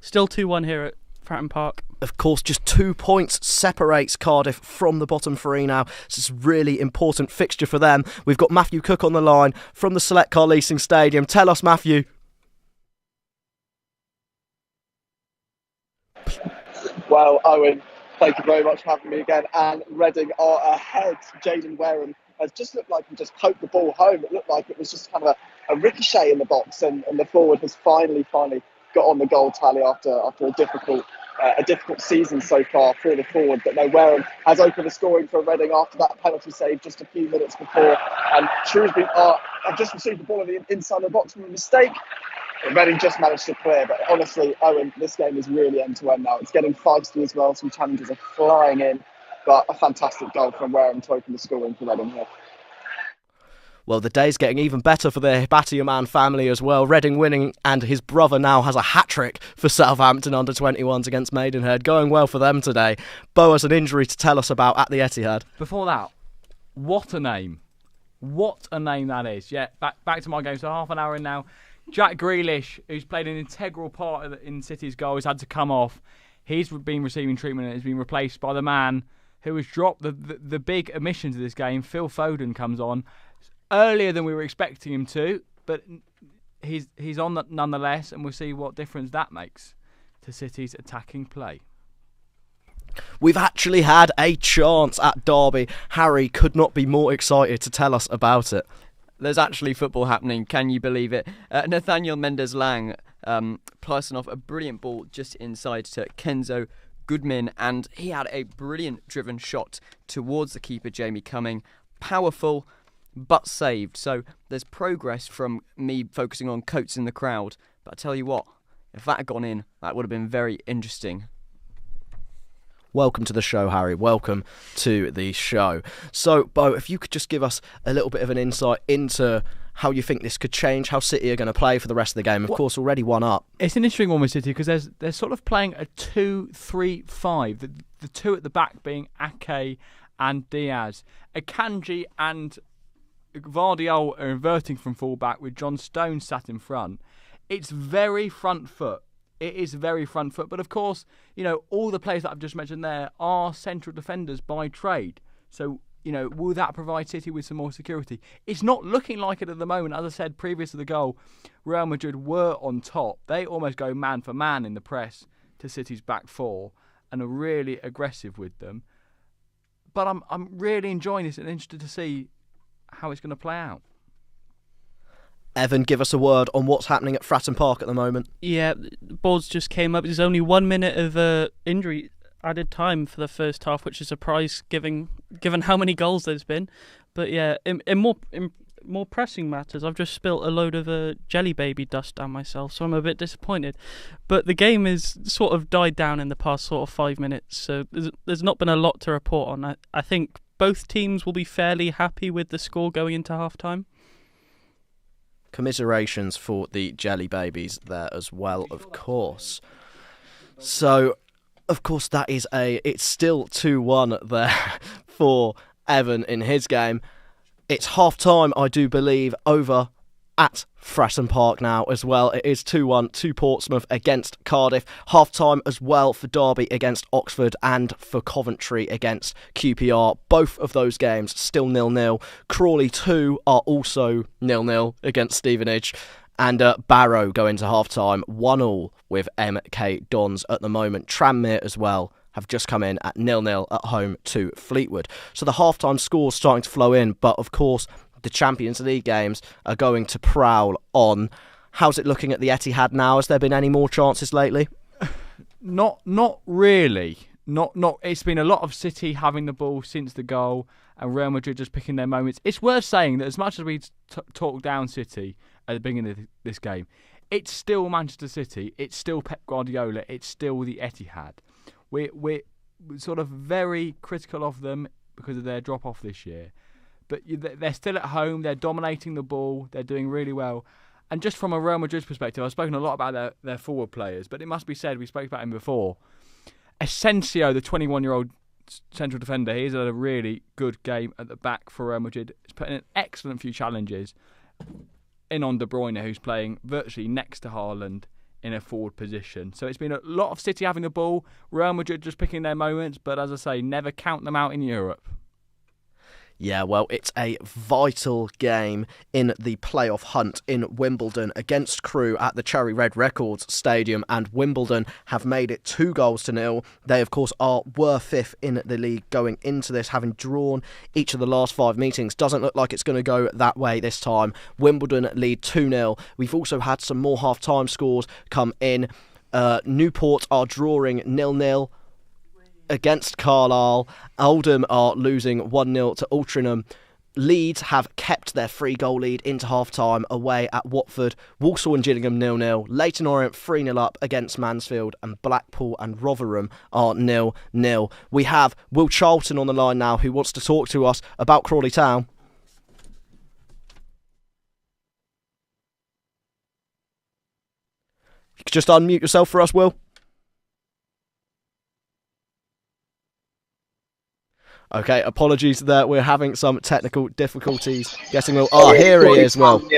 still 2-1 here at Fratton Park. Of course, just 2 points separates Cardiff from the bottom 3 now. This is a really important fixture for them. We've got Matthew Cook on the line from the Select Car Leasing Stadium. Tell us, Matthew. Well, Owen, thank you very much for having me again. And Reading are ahead. Jaden Wareham has just looked like he just poked the ball home. It looked like it was just kind of a ricochet in the box, and the forward has finally got on the goal tally after a difficult a difficult season so far for the forward. But no, Wareham has opened the scoring for Reading after that penalty save just a few minutes before. And Shrewsbury have just received the ball on the inside of the box from a mistake. Reading just managed to clear, but honestly, Owen, this game is really end-to-end now. It's getting feisty as well. Some challenges are flying in, but a fantastic goal from Wareham to open the scoring for Reading here. Well, the day's getting even better for the Hibatiaman family as well. Reading winning, and his brother now has a hat-trick for Southampton under-21s against Maidenhead. Going well for them today. Bo has an injury to tell us about at the Etihad. Before that, what a name. What a name that is. Yeah, back to my game, so half an hour in now. Jack Grealish, who's played an integral part in City's goal, has had to come off. He's been receiving treatment and has been replaced by the man who has dropped the big omission to this game. Phil Foden comes on earlier than we were expecting him to, but he's on that nonetheless, and we'll see what difference that makes to City's attacking play. We've actually had a chance at Derby. Harry could not be more excited to tell us about it. There's actually football happening, can you believe it? Nathaniel Mendes-Lang placing off a brilliant ball just inside to Kenzo Goodman, and he had a brilliant driven shot towards the keeper, Jamie Cumming. Powerful, but saved. So there's progress from me focusing on Coates in the crowd. But I tell you what, if that had gone in, that would have been very interesting. Welcome to the show, Harry. Welcome to the show. So, Bo, if you could just give us a little bit of an insight into how you think this could change, how City are going to play for the rest of the game. Of course, already 1 up. It's an interesting one with City because they're sort of playing a 2-3-5. The two at the back being Ake and Diaz. Akanji and Vardiol are inverting from full-back with John Stone sat in front. It's very front foot. It is very front foot. But of course, all the players that I've just mentioned there are central defenders by trade. So, will that provide City with some more security? It's not looking like it at the moment. As I said previous to the goal, Real Madrid were on top. They almost go man for man in the press to City's back four and are really aggressive with them. But I'm really enjoying this and interested to see how it's going to play out. Evan, give us a word on what's happening at Fratton Park at the moment. Yeah, the balls just came up. There's only 1 minute of injury added time for the first half, which is a surprise given how many goals there's been. But yeah, in more pressing matters, I've just spilt a load of jelly baby dust down myself, so I'm a bit disappointed. But the game is sort of died down in the past sort of 5 minutes, so there's not been a lot to report on. I think both teams will be fairly happy with the score going into half-time. Commiserations for the jelly babies there as well, of course. So, of course, it's still 2-1 there for Evan in his game. It's half-time, I do believe, over at Fratton Park now as well. It is 2-1 to Portsmouth against Cardiff. Half-time as well for Derby against Oxford and for Coventry against QPR. Both of those games still 0-0. Crawley 2 are also 0-0 against Stevenage. And Barrow go into half-time 1-1 with MK Dons at the moment. Tranmere as well have just come in at 0-0 at home to Fleetwood. So the half-time score's starting to flow in, but of course the Champions League games are going to prowl on. How's it looking at the Etihad now? Has there been any more chances lately? Not really. Not. It's been a lot of City having the ball since the goal and Real Madrid just picking their moments. It's worth saying that as much as we talk down City at the beginning of this game, it's still Manchester City. It's still Pep Guardiola. It's still the Etihad. We're sort of very critical of them because of their drop-off this year. But they're still at home, they're dominating the ball, they're doing really well. And just from a Real Madrid perspective, I've spoken a lot about their forward players, but it must be said, we spoke about him before. Asensio, the 21-year-old central defender, he's had a really good game at the back for Real Madrid. He's put in an excellent few challenges in on De Bruyne, who's playing virtually next to Haaland in a forward position. So it's been a lot of City having the ball, Real Madrid just picking their moments, but as I say, never count them out in Europe. Yeah, well, it's a vital game in the playoff hunt in Wimbledon against Crewe at the Cherry Red Records Stadium, and Wimbledon have made it 2-0. They, of course, were fifth in the league going into this, having drawn each of the last 5 meetings. Doesn't look like it's going to go that way this time. Wimbledon lead 2-0. We've also had some more half-time scores come in. Newport are drawing 0-0 against Carlisle. Oldham are losing 1-0 to Altrincham. Leeds have kept their 3-goal lead into half-time away at Watford. Walsall and Gillingham 0-0. Leyton Orient 3-0 up against Mansfield, and Blackpool and Rotherham are 0-0. We have Will Charlton on the line now, who wants to talk to us about Crawley Town. You could just unmute yourself for us, Will. Okay, apologies there. We're having some technical difficulties getting Will. Oh, here he is, Will. Not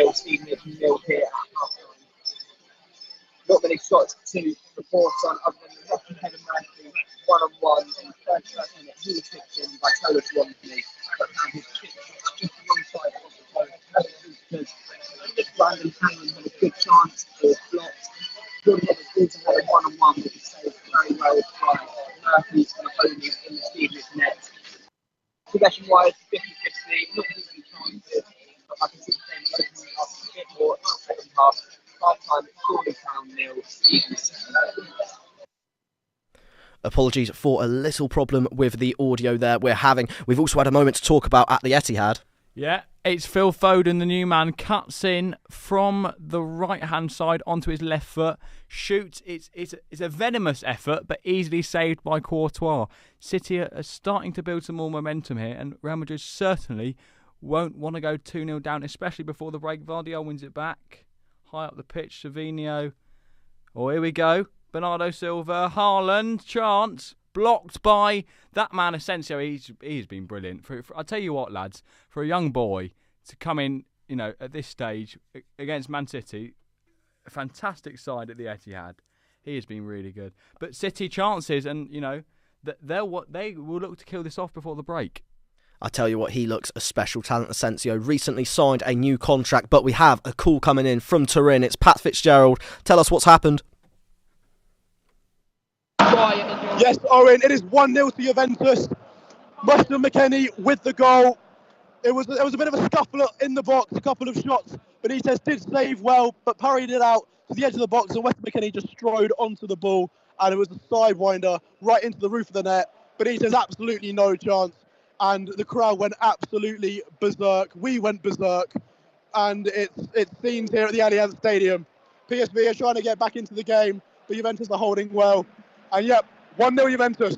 many shots to report on other than the lucky header Murphy, 1-on-1 in the 31st minute. He was kicked in by Tola Swansea, but found his kick just alongside of the post. Because Brandon Hanlon had a good chance to block. Jordan Roberts also had a 1-on-1 which was saved very well by Murphy and Mahoney in the Stevenage net. Possession-wise, 50-50, not losing chances. I can see the same opening up a bit more in the second half. Half-time, Crawley Town 0, Stevenage 0. Apologies for a little problem with the audio there we're having. We've also had a moment to talk about at the Etihad. Yeah, it's Phil Foden, the new man, cuts in from the right-hand side onto his left foot, shoots. It's a venomous effort, but easily saved by Courtois. City are starting to build some more momentum here, and Real Madrid certainly won't want to go 2-0 down, especially before the break. Vardiol wins it back. High up the pitch, Savinho. Oh, here we go. Bernardo Silva, Haaland, chance. Blocked by that man, Asensio. He's been brilliant. I'll tell you what, lads, for a young boy to come in, at this stage against Man City, a fantastic side at the Etihad. He has been really good. But City chances, and they will look to kill this off before the break. I tell you what, he looks a special talent. Asensio recently signed a new contract, but we have a call coming in from Turin. It's Pat Fitzgerald. Tell us what's happened. Yes, Owen, it is 1-0 to Juventus. Weston McKennie with the goal. There was a bit of a scuffle in the box, a couple of shots. Benitez did save well, but parried it out to the edge of the box, and Weston McKennie just strode onto the ball, and it was a sidewinder right into the roof of the net. Benitez absolutely no chance, and the crowd went absolutely berserk. We went berserk, and it's scenes here at the Allianz Stadium. PSV are trying to get back into the game, but Juventus are holding well. And yep, 1-0 Juventus.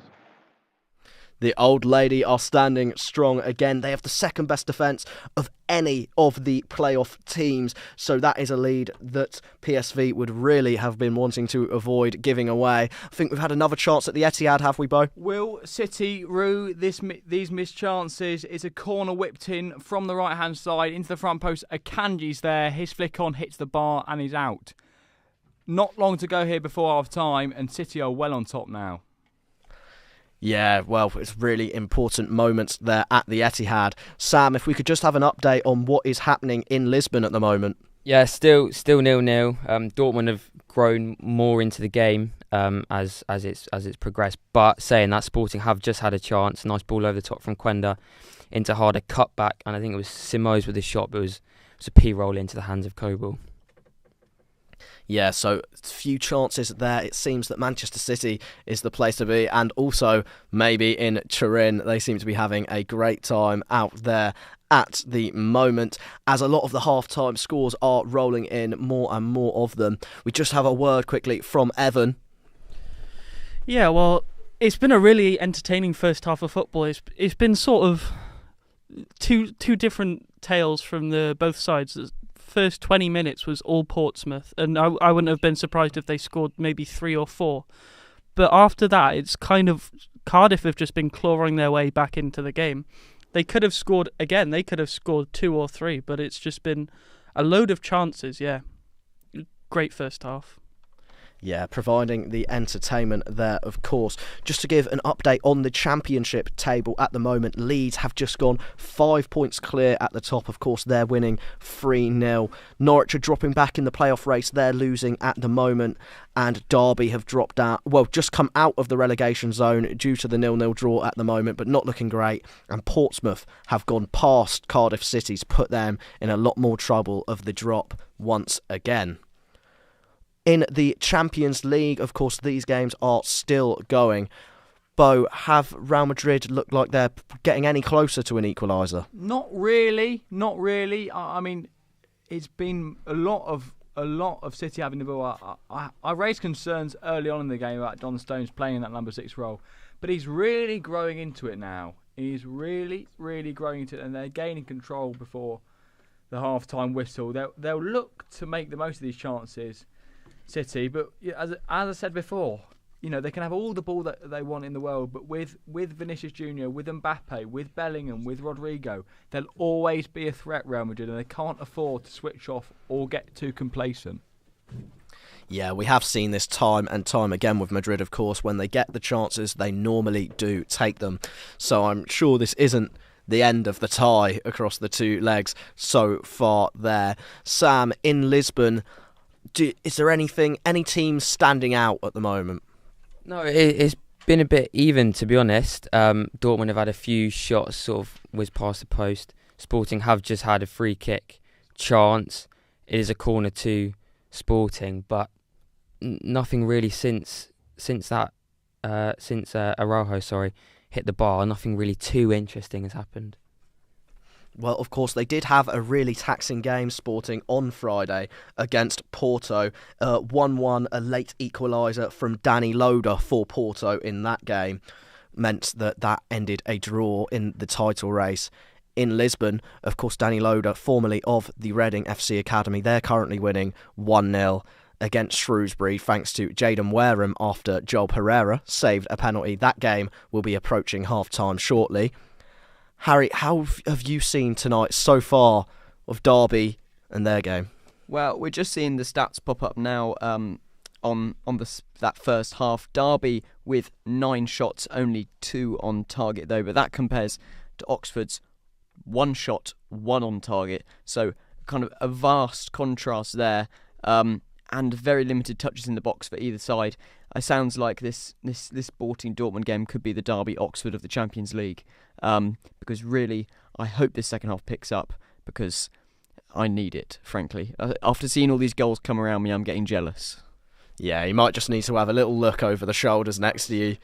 The old lady are standing strong again. They have the second best defence of any of the playoff teams. So that is a lead that PSV would really have been wanting to avoid giving away. I think we've had another chance at the Etihad, have we, Bo? Will City rue these missed chances? It's a corner whipped in from the right-hand side into the front post. Akanji's there. His flick on hits the bar and he's out. Not long to go here before half-time, and City are well on top now. Yeah, well, it's really important moments there at the Etihad. Sam, if we could just have an update on what is happening in Lisbon at the moment. Yeah, still 0-0. Dortmund have grown more into the game as it's progressed. But saying that, Sporting have just had a chance. Nice ball over the top from Quenda into Harder, cut back, and I think it was Simoes with a shot, but it was a P-roll into the hands of Kobel. Yeah, so few chances there. It seems that Manchester City is the place to be, and also maybe in Turin. They seem to be having a great time out there at the moment, as a lot of the half-time scores are rolling in, more and more of them. We just have a word quickly from Evan. Yeah, well, it's been a really entertaining first half of football. It's been sort of two different tales from both sides. First 20 minutes was all Portsmouth, and I wouldn't have been surprised if they scored maybe 3 or 4. But after that, it's kind of Cardiff have just been clawing their way back into the game. They could have scored again. They could have scored 2 or 3, but it's just been a load of chances. Yeah, great first half. Yeah, providing the entertainment there, of course. Just to give an update on the championship table at the moment, Leeds have just gone 5 points clear at the top. Of course, they're winning 3-0. Norwich are dropping back in the playoff race. They're losing at the moment. And Derby have dropped out, just come out of the relegation zone due to the 0-0 draw at the moment, but not looking great. And Portsmouth have gone past Cardiff City to put them in a lot more trouble of the drop once again. In the Champions League, of course, these games are still going. Bo, have Real Madrid looked like they're getting any closer to an equaliser? Not really. I mean, it's been a lot of City having the ball. I raised concerns early on in the game about Don Stones playing that number 6 role, but he's really growing into it now. He's really growing into it, and they're gaining control before the half-time whistle. They'll look to make the most of these chances, City, but as I said before, they can have all the ball that they want in the world, but with Vinicius Junior, with Mbappe, with Bellingham, with Rodrigo, they'll always be a threat, Real Madrid, and they can't afford to switch off or get too complacent. Yeah, we have seen this time and time again with Madrid, of course. When they get the chances, they normally do take them. So I'm sure this isn't the end of the tie across the two legs so far there. Sam, in Lisbon, is there any teams standing out at the moment? No, it's been a bit even, to be honest. Dortmund have had a few shots sort of whiz past the post. Sporting have just had a free kick chance. It is a corner to Sporting, but nothing really since Araujo hit the bar. Nothing really too interesting has happened. Well, of course, they did have a really taxing game, Sporting, on Friday against Porto. 1-1, a late equaliser from Danny Loader for Porto in that game meant that ended a draw in the title race. In Lisbon, of course, Danny Loader, formerly of the Reading FC Academy, they're currently winning 1-0 against Shrewsbury thanks to Jadon Wareham after Joel Pereira saved a penalty. That game will be approaching half-time shortly. Harry, how have you seen tonight so far of Derby and their game? Well, we're just seeing the stats pop up now on that first half. Derby with 9 shots, only 2 on target though, but that compares to Oxford's 1 shot, 1 on target. So kind of a vast contrast there, and very limited touches in the box for either side. It sounds like this Sporting Dortmund game could be the Derby Oxford of the Champions League, because really I hope this second half picks up, because I need it, frankly. After seeing all these goals come around me, I'm getting jealous. Yeah, you might just need to have a little look over the shoulders next to you.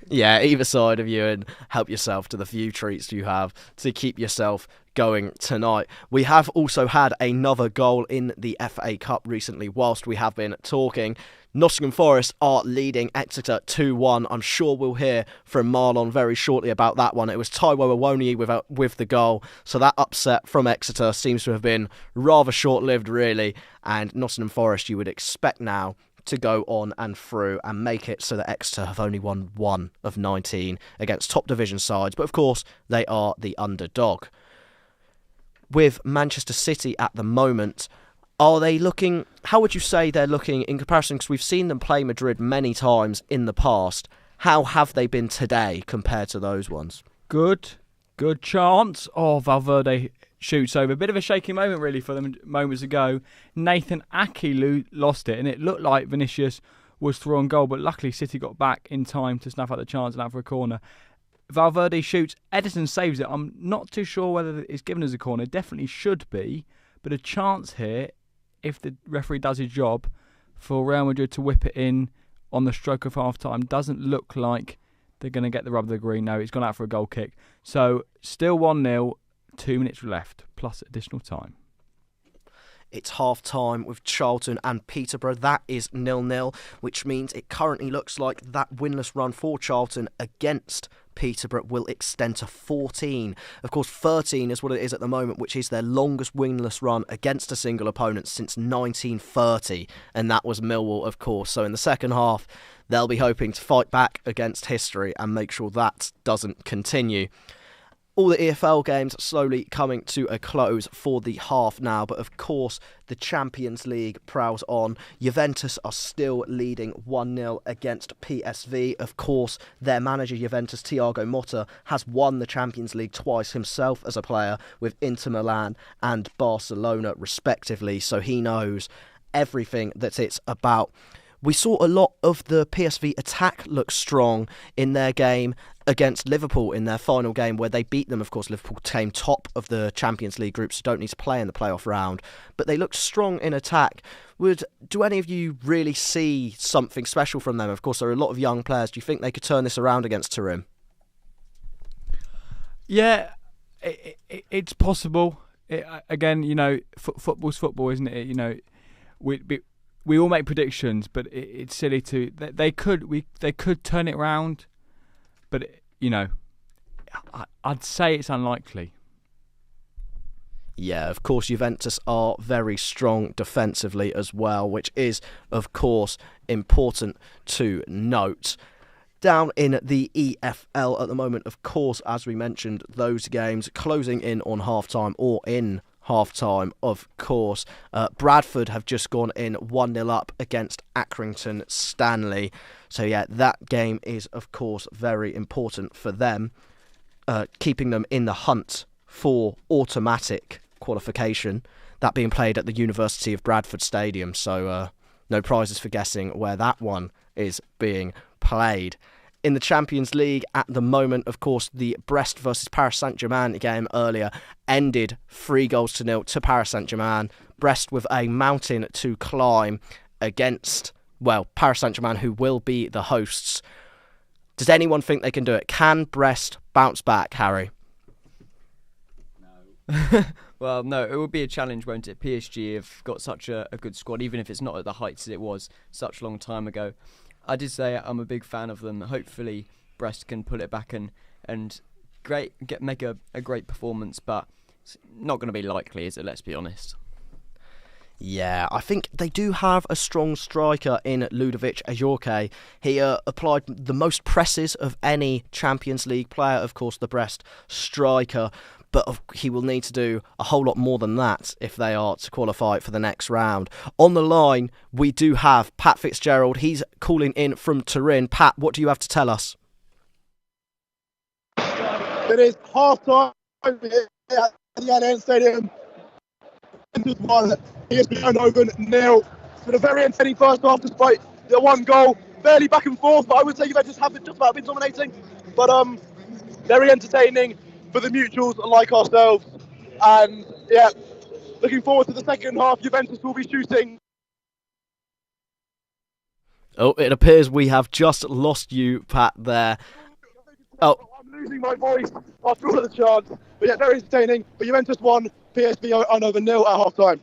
Yeah, either side of you, and help yourself to the few treats you have to keep yourself going tonight. We have also had another goal in the FA Cup recently whilst we have been talking. Nottingham Forest are leading Exeter 2-1. I'm sure we'll hear from Marlon very shortly about that one. It was Taiwo Awoniyi with the goal, so that upset from Exeter seems to have been rather short-lived, really, and Nottingham Forest, you would expect now to go on and through and make it so that Exeter have only won 1 of 19 against top division sides, but of course they are the underdog. With Manchester City at the moment, are they looking, how would you say they're looking in comparison, because we've seen them play Madrid many times in the past. How have they been today compared to those ones? Good chance. Valverde shoots over. A bit of a shaky moment really for them moments ago. Nathan Ake lost it, and it looked like Vinicius was through on goal, but luckily City got back in time to snuff out the chance and out for a corner. Valverde shoots, Edison saves it. I'm not too sure whether it's given as a corner. It definitely should be, but a chance here, if the referee does his job, for Real Madrid to whip it in on the stroke of half-time. Doesn't look like they're going to get the rub of the green. No, it's gone out for a goal kick. So still 1-0, 2 minutes left, plus additional time. It's half-time with Charlton and Peterborough. That is 0-0, which means it currently looks like that winless run for Charlton against Peterborough will extend to 14. Of course, 13 is what it is at the moment, which is their longest winless run against a single opponent since 1930, and that was Millwall, of course. So in the second half, they'll be hoping to fight back against history and make sure that doesn't continue. All the EFL games slowly coming to a close for the half now, but of course the Champions League prowls on. Juventus are still leading 1-0 against PSV. Of course, their manager Juventus, Thiago Motta, has won the Champions League twice himself as a player with Inter Milan and Barcelona respectively, so he knows everything that it's about. We saw a lot of the PSV attack look strong in their game. against Liverpool in their final game where they beat them. Of course, Liverpool came top of the Champions League group, so don't need to play in the playoff round. But they looked strong in attack. Do any of you really see something special from them? Of course, there are a lot of young players. Do you think they could turn this around against Turin? Yeah, it's possible. Again, football's football, isn't it? We all make predictions, but it's silly to. They could turn it around, but I'd say it's unlikely. Yeah, of course, Juventus are very strong defensively as well, which is, of course, important to note. Down in the EFL at the moment, of course, as we mentioned, those games closing in on half-time or in half-time, of course. Bradford have just gone in 1-0 up against Accrington Stanley. So, yeah, that game is, of course, very important for them, keeping them in the hunt for automatic qualification, that being played at the University of Bradford Stadium. So, no prizes for guessing where that one is being played. In the Champions League at the moment, of course, the Brest versus Paris Saint-Germain game earlier ended 3-0 to Paris Saint-Germain. Brest with a mountain to climb against, Paris Saint-Germain, who will be the hosts. Does anyone think they can do it? Can Brest bounce back, Harry? No. Well, no, it will be a challenge, won't it? PSG have got such a good squad, even if it's not at the heights as it was such a long time ago. I did say I'm a big fan of them. Hopefully Brest can pull it back and make a great performance, but it's not going to be likely, is it? Let's be honest. Yeah, I think they do have a strong striker in Ludovic Ajorque. He applied the most presses of any Champions League player, of course, the Brest striker. But he will need to do a whole lot more than that if they are to qualify for the next round. On the line, we do have Pat Fitzgerald. He's calling in from Turin. Pat, what do you have to tell us? It is half-time at the Allianz Stadium. PSV Eindhoven 0. It's been a very entertaining first half despite the one goal. Fairly back and forth, but I would say Juventus have just about been dominating. But very entertaining for the neutrals like ourselves, and yeah, looking forward to the second half. Juventus will be shooting. Oh, it appears we have just lost you, Pat, there. Oh, I'm losing my voice after all of the chants, but yeah, very entertaining. But Juventus won, PSV Eindhoven 0 at half time.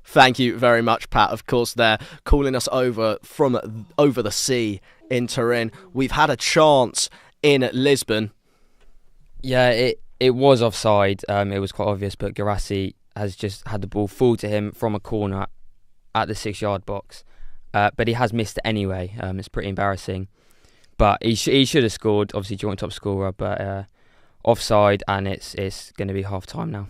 Thank you very much, Pat. Of course, they're calling us over from over the sea in Turin. We've had a chance in Lisbon. Yeah, it was offside. It was quite obvious, but Guirassy has just had the ball fall to him from a corner at the 6-yard box. But he has missed it anyway. It's pretty embarrassing. But he should have scored, obviously joint top scorer, but offside, and it's going to be half-time now.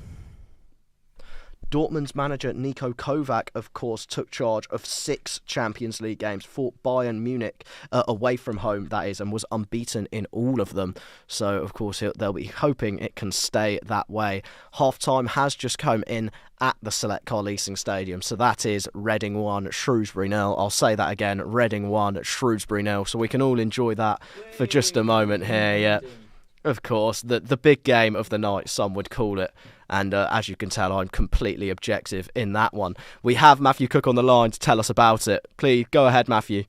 Dortmund's manager Niko Kovac, of course, took charge of 6 Champions League games for Bayern Munich, away from home, that is, and was unbeaten in all of them. So, of course, they'll be hoping it can stay that way. Half-time has just come in at the Select Car Leasing Stadium. So that is Reading 1, Shrewsbury 0. I'll say that again, Reading 1, Shrewsbury 0. So we can all enjoy that for just a moment here, yeah. Of course, the big game of the night, some would call it. And as you can tell, I'm completely objective in that one. We have Matthew Cook on the line to tell us about it. Please, go ahead, Matthew.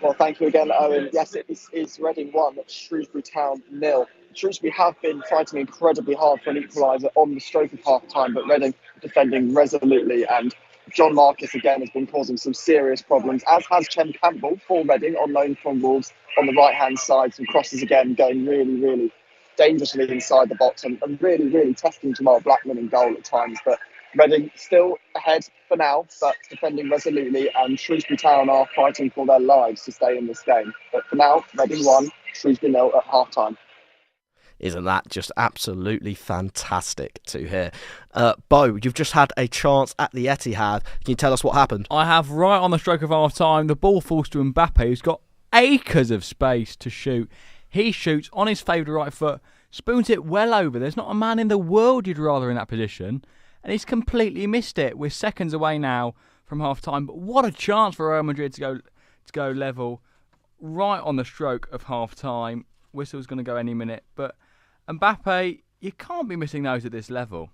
Well, thank you again, Owen. Yes, it is Reading 1, Shrewsbury Town 0. Shrewsbury have been fighting incredibly hard for an equaliser on the stroke of half-time, but Reading defending resolutely, and John Marcus again has been causing some serious problems, as has Chem Campbell for Reading on loan from Wolves on the right-hand side. Some crosses again going really, really dangerously inside the box and really, really testing Jamal Blackman in goal at times. But Reading still ahead for now, but defending resolutely, and Shrewsbury Town are fighting for their lives to stay in this game. But for now, Reading 1, Shrewsbury 0 at half-time. Isn't that just absolutely fantastic to hear? Bo, you've just had a chance at the Etihad. Can you tell us what happened? I have, right on the stroke of half-time, the ball falls to Mbappe, who's got acres of space to shoot. He shoots on his favoured right foot, spoons it well over. There's not a man in the world you'd rather in that position, and he's completely missed it. We're seconds away now from half-time, but what a chance for Real Madrid to go level right on the stroke of half-time. Whistle's going to go any minute. But Mbappe, you can't be missing those at this level.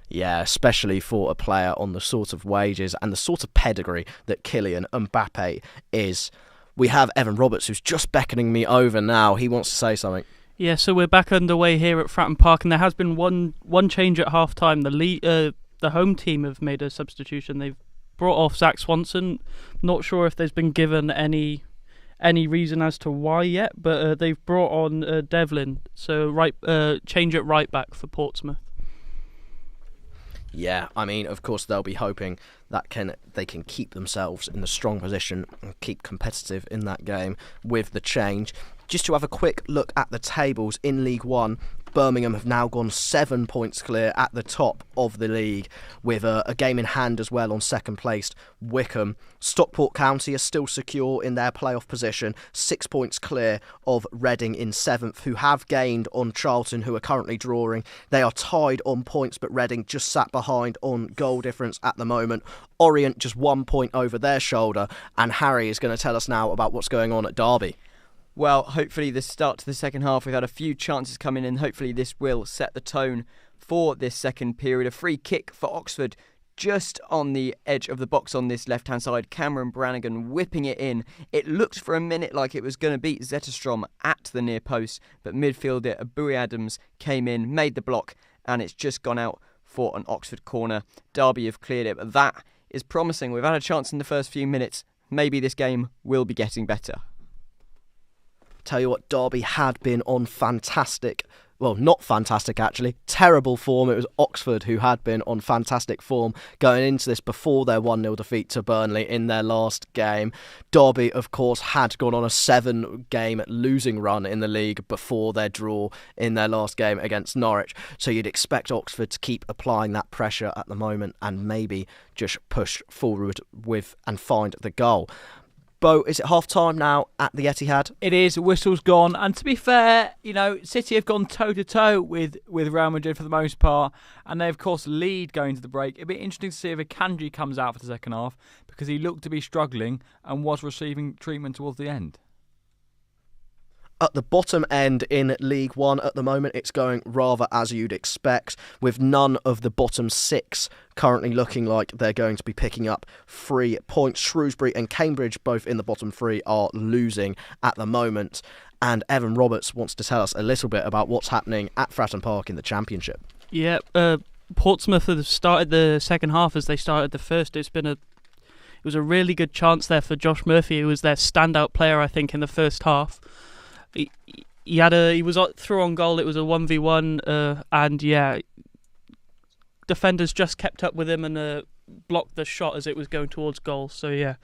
Yeah, especially for a player on the sort of wages and the sort of pedigree that Kylian Mbappe is. We have Evan Roberts, who's just beckoning me over now. He wants to say something. Yeah, so we're back underway here at Fratton Park, and there has been one change at half-time. The home team have made a substitution. They've brought off Zach Swanson. Not sure if there's been given any reason as to why yet, but they've brought on Devlin. So change at right back for Portsmouth. Yeah, I mean, of course, they'll be hoping that they can keep themselves in a strong position and keep competitive in that game with the change. Just to have a quick look at the tables in League One, Birmingham have now gone 7 points clear at the top of the league, with a game in hand as well on second placed Wickham. Stockport County are still secure in their playoff position, 6 points clear of Reading in 7th, who have gained on Charlton, who are currently drawing. They are tied on points, but Reading just sat behind on goal difference at the moment. Orient just 1 point over their shoulder, and Harry is going to tell us now about what's going on at Derby. Well, hopefully the start to the second half, we've had a few chances come in, and hopefully this will set the tone for this second period. A free kick for Oxford just on the edge of the box on this left-hand side. Cameron Brannigan whipping it in. It looked for a minute like it was going to beat Zetterstrom at the near post, but midfielder Abui Adams came in, made the block, and it's just gone out for an Oxford corner. Derby have cleared it, but that is promising. We've had a chance in the first few minutes. Maybe this game will be getting better. Tell you what, Derby had been on fantastic, well, not fantastic actually, terrible form. It was Oxford who had been on fantastic form going into this before their 1-0 defeat to Burnley in their last game. Derby, of course, had gone on a 7-game losing run in the league before their draw in their last game against Norwich. So you'd expect Oxford to keep applying that pressure at the moment and maybe just push forward with and find the goal. Bo, is it half-time now at the Etihad? It is. Whistle's gone. And to be fair, City have gone toe-to-toe with Real Madrid for the most part. And they, of course, lead going to the break. It'd be interesting to see if Akanji comes out for the second half, because he looked to be struggling and was receiving treatment towards the end. At the bottom end in League One at the moment, it's going rather as you'd expect, with none of the bottom 6 currently looking like they're going to be picking up 3 points. Shrewsbury and Cambridge, both in the bottom 3, are losing at the moment. And Evan Roberts wants to tell us a little bit about what's happening at Fratton Park in the Championship. Yeah, Portsmouth have started the second half as they started the first. It was a really good chance there for Josh Murphy, who was their standout player, I think, in the first half. He was through on goal. It was a 1v1, and yeah, defenders just kept up with him and blocked the shot as it was going towards goal. So yeah,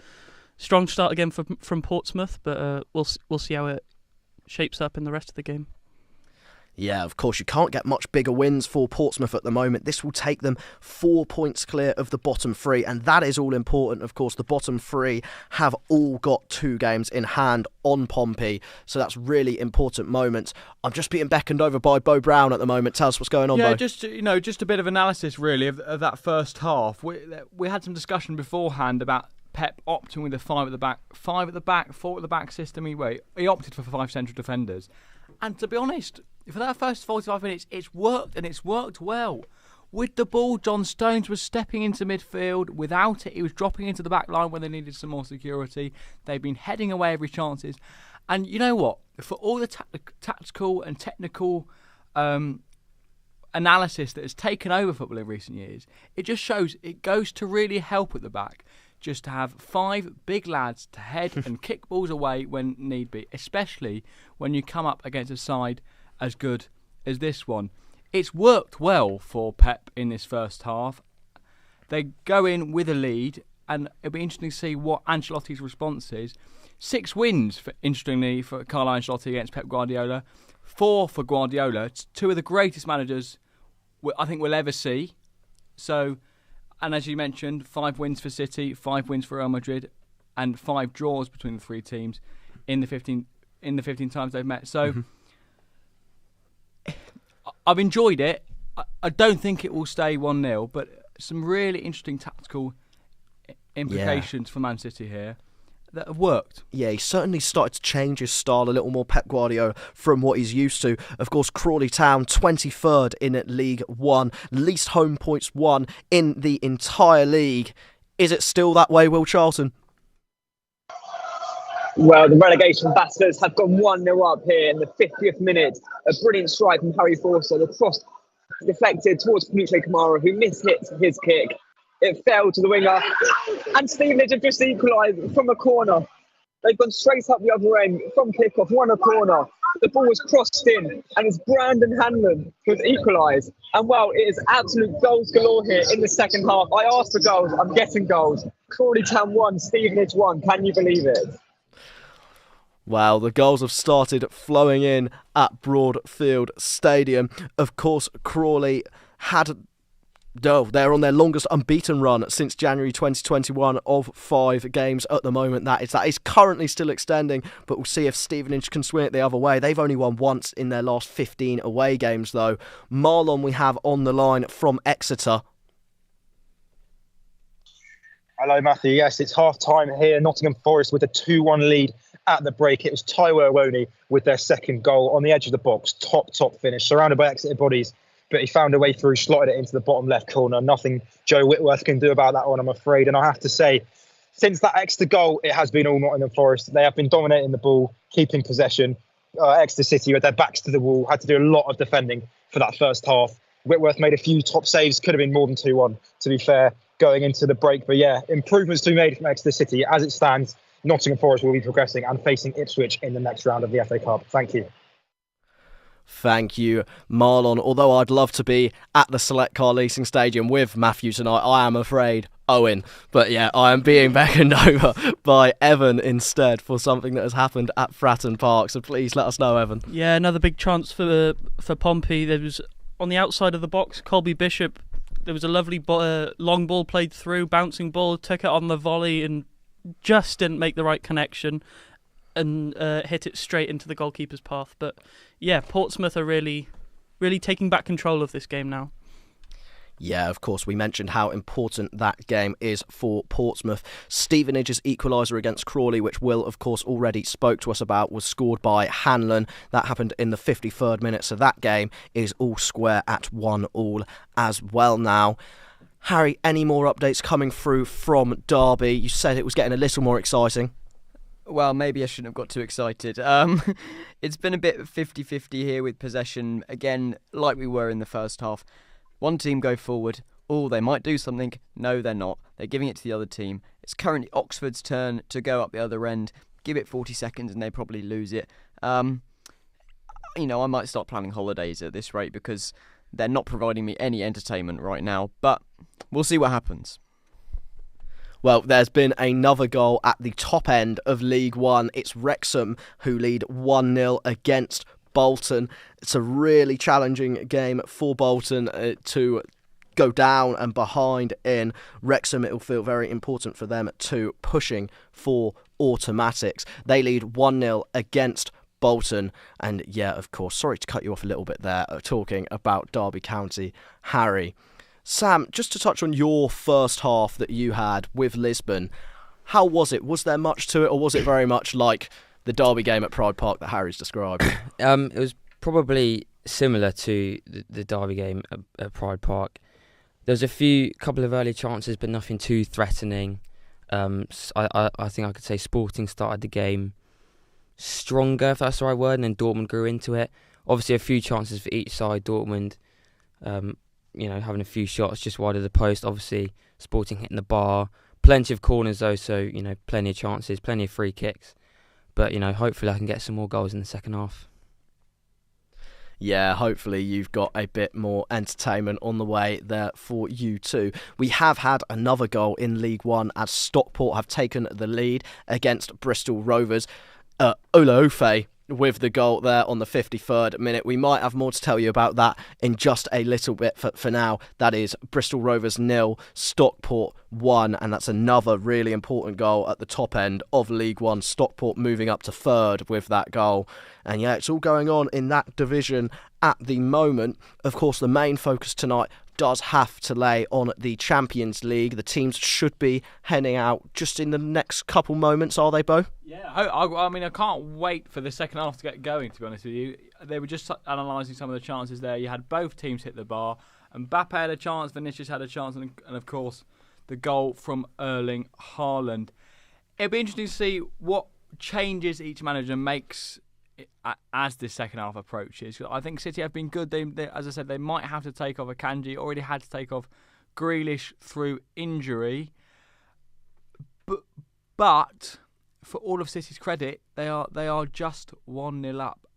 strong start again from Portsmouth, but we'll see how it shapes up in the rest of the game. Yeah, of course, you can't get much bigger wins for Portsmouth at the moment. This will take them 4 points clear of the bottom 3, and that is all important. Of course, the bottom 3 have all got 2 games in hand on Pompey, so that's really important moments. I'm just being beckoned over by Bo Brown at the moment. Tell us what's going on, Bo. Yeah, just a bit of analysis really of that first half. We had some discussion beforehand about Pep opting with a 5 at the back, 4 at the back system. He opted for 5 central defenders, and to be honest, for that first 45 minutes, it's worked, and it's worked well. With the ball, John Stones was stepping into midfield. Without it, he was dropping into the back line when they needed some more security. They've been heading away every chances. And you know what? For all the tactical and technical analysis that has taken over football in recent years, it just shows it goes to really help at the back. Just to have 5 big lads to head and kick balls away when need be, especially when you come up against a side as good as this one. It's worked well for Pep in this first half. They go in with a lead, and it'll be interesting to see what Ancelotti's response is. 6 wins, interestingly, for Carlo Ancelotti against Pep Guardiola. 4 for Guardiola. It's 2 of the greatest managers I think we'll ever see. So, and as you mentioned, 5 wins for City, 5 wins for Real Madrid, and 5 draws between the 3 teams in the 15 times they've met. So, I've enjoyed it. I don't think it will stay 1-0, but some really interesting tactical implications for Man City here. that have worked. Yeah, he certainly started to change his style a little more Pep Guardiola from what he's used to. Of course, Crawley Town, 23rd in League One, least home points won in the entire league. Is it still that way, Will Charlton? Well, the relegation battlers have gone 1-0 up here in the 50th minute. A brilliant strike from Harry Forster. The cross deflected towards Panucci Kamara, who mishit his kick. It fell to the winger. And Stevenage have just equalised from a corner. They've gone straight up the other end from kickoff, won a corner. The ball was crossed in, and it's Brandon Hanlon who's equalised. And well, it is absolute goals galore here in the second half. I asked for goals, I'm getting goals. Crawley Town 1, Stevenage 1. Can you believe it? Well, the goals have started flowing in at Broadfield Stadium. Of course, Crawley they're on their longest unbeaten run since January 2021 of 5 games at the moment. That is currently still extending, but we'll see if Stevenage can swing it the other way. They've only won once in their last 15 away games, though. Marlon we have on the line from Exeter. Hello, Matthew. Yes, it's half-time here. Nottingham Forest with a 2-1 lead at the break. It was Taiwo Awoni with their second goal on the edge of the box. Top finish, surrounded by Exeter bodies. But he found a way through, slotted it into the bottom left corner. Nothing Joe Whitworth can do about that one, I'm afraid. And I have to say, since that Exeter goal, it has been all Nottingham Forest. They have been dominating the ball, keeping possession. Exeter City, with their backs to the wall, had to do a lot of defending for that first half. Whitworth made a few top saves, could have been more than 2-1, to be fair, going into the break. But yeah, improvements to be made from Exeter City. As it stands, Nottingham Forest will be progressing and facing Ipswich in the next round of the FA Cup. Thank you. Thank you, Marlon. Although I'd love to be at the Select Car Leasing Stadium with Matthew tonight, I am afraid Owen. But yeah, I am being beckoned over by Evan instead for something that has happened at Fratton Park. So please let us know, Evan. Yeah, another big chance for Pompey. There was, on the outside of the box, Colby Bishop. There was a lovely long ball played through, bouncing ball, took it on the volley and just didn't make the right connection and hit it straight into the goalkeeper's path. But yeah, Portsmouth are really taking back control of this game now. Yeah, of course, we mentioned how important that game is for Portsmouth. Stevenage's equaliser against Crawley, which Will, of course, already spoke to us about, was scored by Hanlon. That happened in the 53rd minute, so that game is all square at 1-1 as well now. Harry, any more updates coming through from Derby? You said it was getting a little more exciting. Well, maybe I shouldn't have got too excited. It's been a bit 50-50 here with possession, again, like we were in the first half. One team go forward, they might do something. No, they're not. They're giving it to the other team. It's currently Oxford's turn to go up the other end. Give it 40 seconds and they probably lose it. I might start planning holidays at this rate because they're not providing me any entertainment right now. But we'll see what happens. Well, there's been another goal at the top end of League One. It's Wrexham who lead 1-0 against Bolton. It's a really challenging game for Bolton to go down and behind in. Wrexham, it will feel very important for them to pushing for automatics. They lead 1-0 against Bolton. And yeah, of course, sorry to cut you off a little bit there, talking about Derby County, Harry. Sam, just to touch on your first half that you had with Lisbon, how was it? Was there much to it, or was it very much like the Derby game at Pride Park that Harry's described? It was probably similar to the Derby game at Pride Park. There was a couple of early chances, but nothing too threatening. I think I could say Sporting started the game stronger, if that's the right word, and then Dortmund grew into it. Obviously, a few chances for each side. Dortmund, having a few shots just wide of the post. Obviously, Sporting hitting the bar. Plenty of corners, though, so, plenty of chances, plenty of free kicks. But, hopefully I can get some more goals in the second half. Yeah, hopefully you've got a bit more entertainment on the way there for you too. We have had another goal in League One as Stockport have taken the lead against Bristol Rovers. Ola Ofe with the goal there on the 53rd minute. We might have more to tell you about that in just a little bit. For now, that is Bristol Rovers 0, Stockport 1, and that's another really important goal at the top end of League One. Stockport moving up to 3rd with that goal. And yeah, it's all going on in that division at the moment. Of course, the main focus tonight, does have to lay on the Champions League. The teams should be heading out just in the next couple moments, are they, Bo? Yeah, I mean, I can't wait for the second half to get going, to be honest with you. They were just analysing some of the chances there. You had both teams hit the bar. Mbappe had a chance, Vinicius had a chance, and of course, the goal from Erling Haaland. It'll be interesting to see what changes each manager makes as this second half approaches. I think City have been good. They, as I said, they might have to take off Akanji. Already had to take off Grealish through injury. But for all of City's credit, they are just 1-0 up,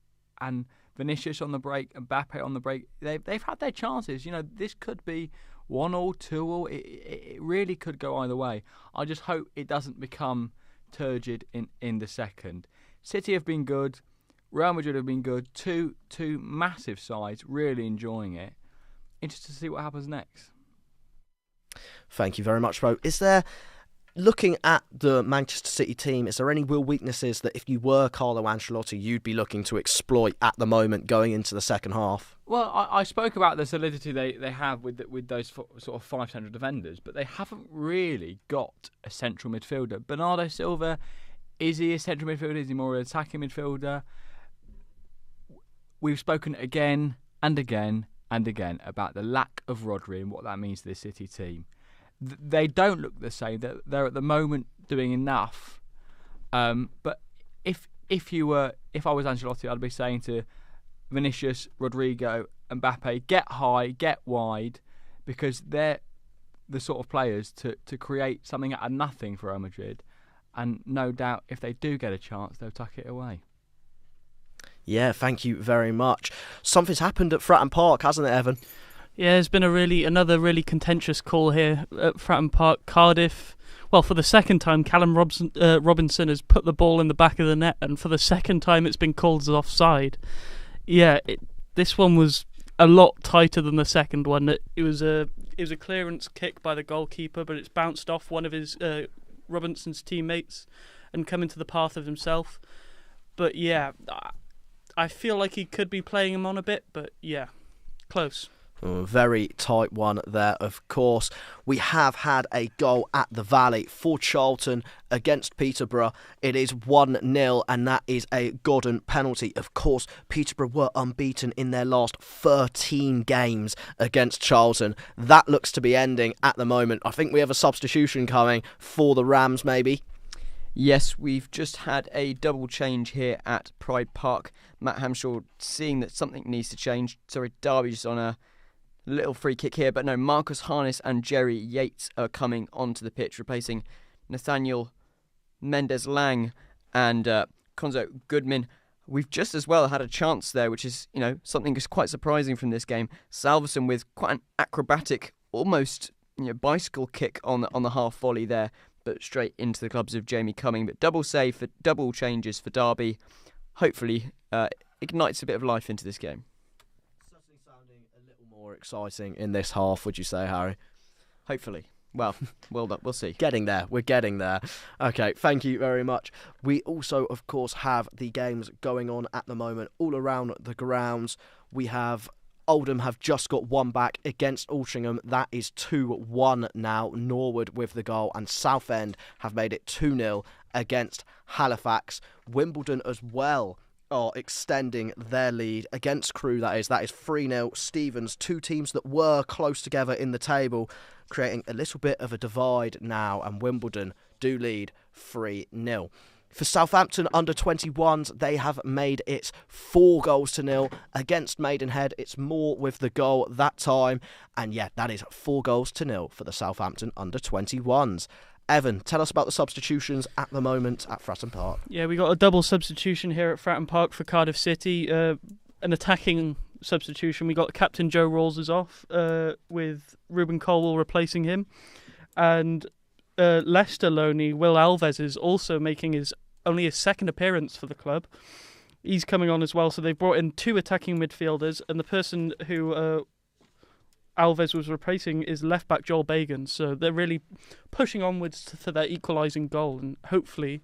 and Vinicius on the break, Mbappe on the break. They've had their chances. You know, this could be 1-1, 2-1. It really could go either way. I just hope it doesn't become turgid in the second. City have been good. Real Madrid have been good. Two massive sides, really enjoying it. Interested to see what happens next. Thank you very much, Bo. Is there, looking at the Manchester City team, is there any real weaknesses that if you were Carlo Ancelotti, you'd be looking to exploit at the moment going into the second half? Well, I spoke about the solidity they have with those sort of 5 central defenders, but they haven't really got a central midfielder. Bernardo Silva, is he a central midfielder? Is he more an attacking midfielder? We've spoken again and again and again about the lack of Rodri and what that means to the City team. They don't look the same. They're at the moment doing enough. But if I was Ancelotti, I'd be saying to Vinicius, Rodrigo, Mbappe, get high, get wide, because they're the sort of players to create something out of nothing for Real Madrid. And no doubt, if they do get a chance, they'll tuck it away. Yeah, thank you very much. Something's happened at Fratton Park, hasn't it, Evan? Yeah, there's been another really contentious call here at Fratton Park, Cardiff. Well, for the second time, Callum Robinson has put the ball in the back of the net, and for the second time, it's been called as offside. Yeah, this one was a lot tighter than the second one. It was a clearance kick by the goalkeeper, but it's bounced off one of his Robinson's teammates and come into the path of himself. But yeah, I feel like he could be playing him on a bit, but yeah, close. Very tight one there, of course. We have had a goal at the Valley for Charlton against Peterborough. It is 1-0, and that is a Godden penalty. Of course, Peterborough were unbeaten in their last 13 games against Charlton. That looks to be ending at the moment. I think we have a substitution coming for the Rams, maybe. Yes, we've just had a double change here at Pride Park. Matt Hamshaw seeing that something needs to change. Sorry, Derby's on a little free kick here, but no, Marcus Harness and Jerry Yates are coming onto the pitch, replacing Nathaniel Mendes-Lang and Konzo Goodman. We've just as well had a chance there, which is, something that's quite surprising from this game. Salverson with quite an acrobatic, almost bicycle kick on the half volley there, but straight into the clubs of Jamie Cumming. But double save for double changes for Derby. Hopefully ignites a bit of life into this game. Certainly sounding a little more exciting in this half, would you say, Harry? Hopefully. Well, we'll see. We're getting there. Okay, thank you very much. We also, of course, have the games going on at the moment all around the grounds. We have Oldham have just got one back against Altrincham. That is 2-1 now. Norwood with the goal, and Southend have made it 2-0 against Halifax. Wimbledon as well are extending their lead against Crewe. That is 3-0. Stevens, two teams that were close together in the table, creating a little bit of a divide now, and Wimbledon do lead 3-0. For Southampton under-21s, they have made it 4-0 against Maidenhead. It's Moore with the goal that time. And yeah, that is 4-0 for the Southampton under-21s. Evan, tell us about the substitutions at the moment at Fratton Park. Yeah, we got a double substitution here at Fratton Park for Cardiff City. An attacking substitution. We got Captain Joe Rawls is off with Ruben Colwell replacing him. And Leicester loanee Will Alves is also making only his second appearance for the club. He's coming on as well, so they've brought in two attacking midfielders, and the person who Alves was replacing is left-back Joel Bagan, so they're really pushing onwards to their equalising goal and hopefully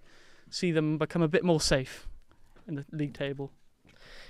see them become a bit more safe in the league table.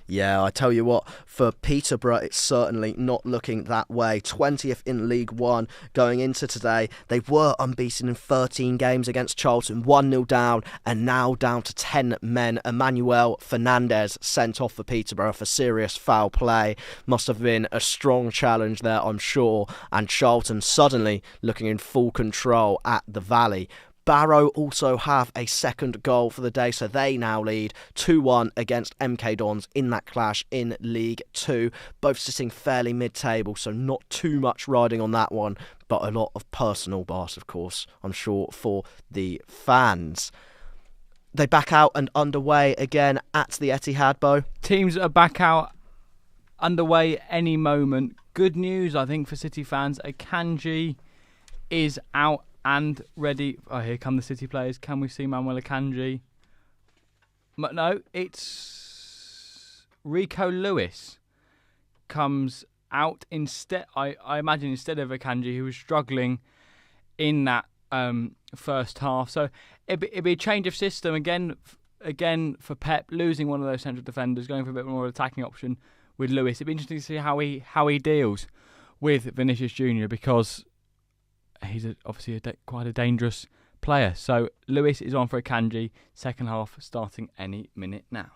Yeah, I tell you what, for Peterborough, it's certainly not looking that way. 20th in League One going into today. They were unbeaten in 13 games against Charlton, 1-0 down, and now down to 10 men. Emmanuel Fernandez sent off for Peterborough for serious foul play. Must have been a strong challenge there, I'm sure. And Charlton suddenly looking in full control at the Valley. Barrow also have a second goal for the day, so they now lead 2-1 against MK Dons in that clash in League 2. Both sitting fairly mid-table, so not too much riding on that one, but a lot of personal bias, of course, I'm sure, for the fans. They back out and underway again at the Etihad, Bo. Teams are back out underway any moment. Good news, I think, for City fans. Akanji is out and ready. Oh, here come the City players. Can we see Manuel Akanji? No, it's Rico Lewis comes out instead. I imagine instead of Akanji, who was struggling in that first half. So it'd be a change of system again for Pep, losing one of those central defenders, going for a bit more attacking option with Lewis. It'd be interesting to see how he deals with Vinicius Junior, because he's obviously quite a dangerous player. So Lewis is on for Akanji, second half starting any minute now.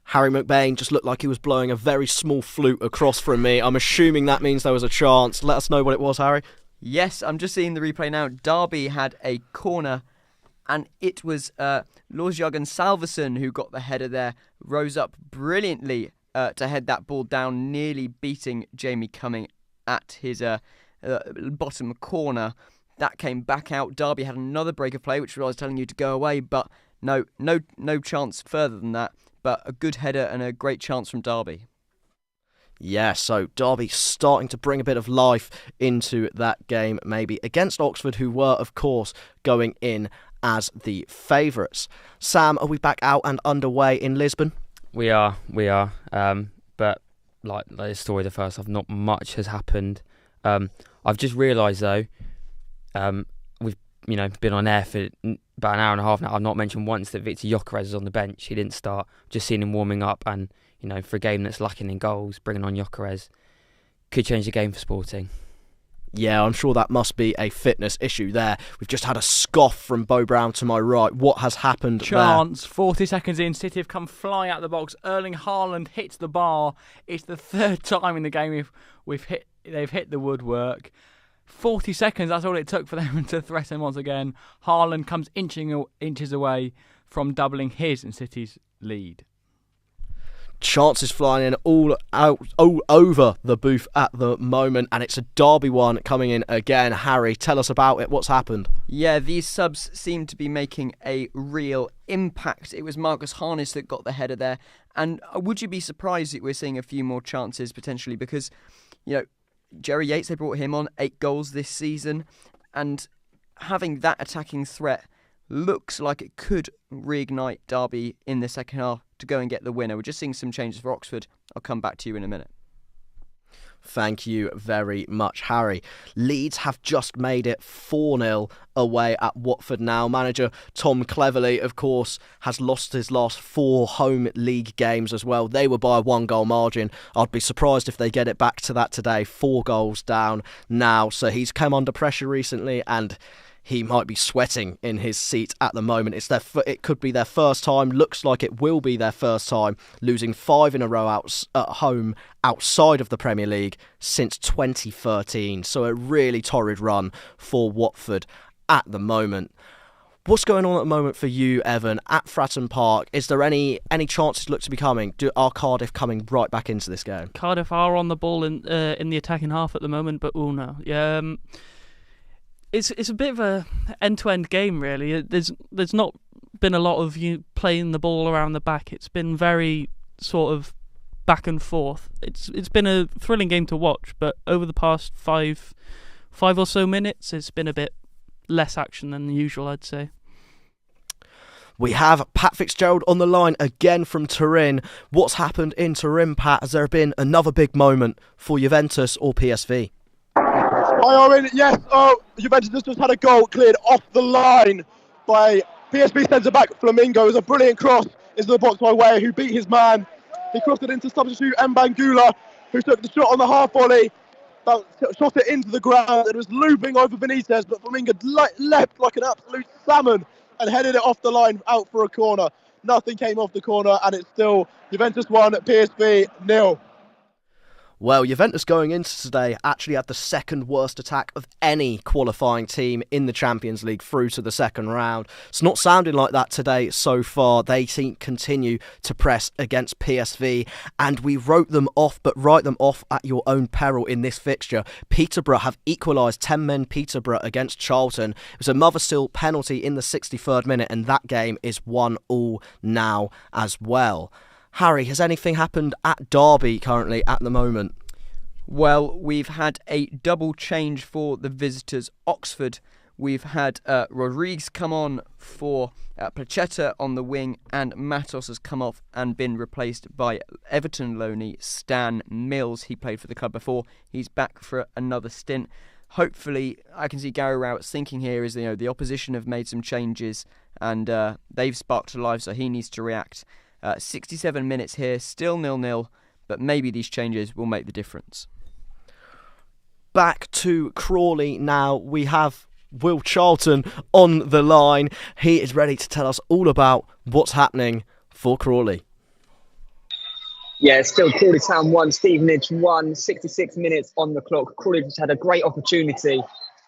Harry McBain just looked like he was blowing a very small flute across from me. I'm assuming that means there was a chance. Let us know what it was, Harry. Yes, I'm just seeing the replay now. Derby had a corner, and it was Lars-Jørgen Salverson who got the header there. Rose up brilliantly to head that ball down, nearly beating Jamie Cumming at his bottom corner. That came back out. Derby had another break of play, which I was telling you to go away, but no chance further than that. But a good header and a great chance from Derby. Yeah, so Derby starting to bring a bit of life into that game, maybe, against Oxford, who were, of course, going in as the favourites. Sam, are we back out and underway in Lisbon? We are. But like the story of the first half, not much has happened. I've just realised though, we've been on air for about an hour and a half now. I've not mentioned once that Victor Gyökeres is on the bench. He didn't start. Just seen him warming up, and for a game that's lacking in goals, bringing on Gyökeres could change the game for Sporting. Yeah, I'm sure that must be a fitness issue there. We've just had a scoff from Bo Brown to my right. What has happened Chance, there? 40 seconds in, City have come flying out of the box. Erling Haaland hits the bar. It's the third time in the game they've hit the woodwork. 40 seconds, that's all it took for them to threaten once again. Haaland comes inches away from doubling his and City's lead. Chances flying in all over the booth at the moment, and it's a Derby one coming in again. Harry, tell us about it. What's happened? Yeah, these subs seem to be making a real impact. It was Marcus Harness that got the header there, and would you be surprised that we're seeing a few more chances potentially, because Jerry Yates, they brought him on, 8 goals this season, and having that attacking threat looks like it could reignite Derby in the second half to go and get the winner. We're just seeing some changes for Oxford. I'll come back to you in a minute. Thank you very much, Harry. Leeds have just made it 4-0 away at Watford now. Manager Tom Cleverley, of course, has lost his last 4 home league games as well. They were by a 1-goal margin. I'd be surprised if they get it back to that today. 4 goals down now. So he's come under pressure recently, and he might be sweating in his seat at the moment. It could be their first time. Looks like it will be their first time losing 5 in a row at home outside of the Premier League since 2013. So a really torrid run for Watford at the moment. What's going on at the moment for you, Evan, at Fratton Park? Is there any chances look to be coming? Are Cardiff coming right back into this game? Cardiff are on the ball in the attacking half at the moment, but no. Yeah. It's a bit of a end-to-end game, really. There's not been a lot of you playing the ball around the back. It's been very sort of back and forth. It's been a thrilling game to watch, but over the past five or so minutes, it's been a bit less action than usual, I'd say. We have Pat Fitzgerald on the line again from Turin. What's happened in Turin, Pat? Has there been another big moment for Juventus or PSV? Hi Owen, yes, Juventus just had a goal cleared off the line by PSV centre-back Flamingo. It was a brilliant cross into the box by Weah, who beat his man He crossed it into substitute Mbangula, who took the shot on the half volley, shot it into the ground. It was looping over Benitez, but Flamingo leapt like an absolute salmon and headed it off the line out for a corner. Nothing came off the corner, and it's still Juventus 1, PSV 0. Well, Juventus going into today actually had the second worst attack of any qualifying team in the Champions League through to the second round. It's not sounding like that today so far. They continue to press against PSV, and we wrote them off, but write them off at your own peril in this fixture. Peterborough have equalised 10-men Peterborough against Charlton. It was a Mothersill penalty in the 63rd minute, and that game is 1-1 now as well. Harry, has anything happened at Derby currently at the moment? Well, we've had a double change for the visitors. Oxford, we've had Rodriguez come on for Placheta on the wing, and Matos has come off and been replaced by Everton loanee Stan Mills. He played for the club before. He's back for another stint. Hopefully, I can see Gary Rowett's thinking here is, the opposition have made some changes and they've sparked to life, so he needs to react. 67 minutes here, still 0-0, but maybe these changes will make the difference. Back to Crawley now. We have Will Charlton on the line. He is ready to tell us all about what's happening for Crawley. Yeah, still Crawley Town 1, Stevenage 1, 66 minutes on the clock. Crawley just had a great opportunity.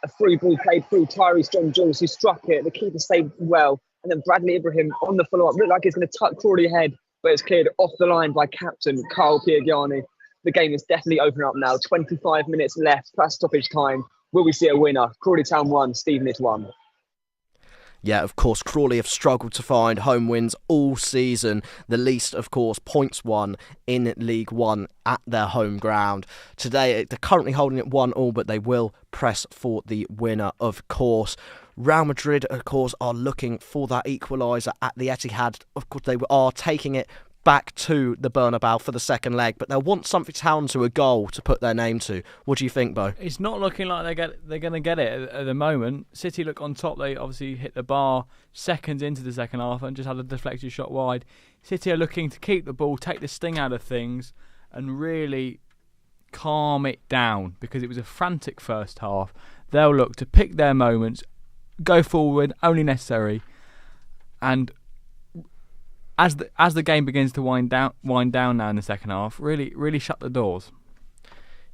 A free ball played through Tyrese John Jules, who struck it. The keeper saved well. And then Bradley Ibrahim on the follow-up looked like he's going to tuck Crawley ahead, but it's cleared off the line by captain Carl Piergiani. The game is definitely opening up now. 25 minutes left, plus stoppage time. Will we see a winner? Crawley Town 1, Stevenage 1. Yeah, of course, Crawley have struggled to find home wins all season. The least, of course, points won in League One at their home ground. Today, they're currently holding it 1-1, but they will press for the winner, of course. Real Madrid, of course, are looking for that equaliser at the Etihad. Of course, they are taking it back to the Bernabeu for the second leg, but they'll want something down to a goal to put their name to. What do you think, Bo? It's not looking like they're going to get it at the moment. City look on top. They obviously hit the bar seconds into the second half and just had a deflected shot wide. City are looking to keep the ball, take the sting out of things, and really calm it down because it was a frantic first half. They'll look to pick their moments, go forward, only necessary, and as the game begins to wind down now in the second half, really shut the doors.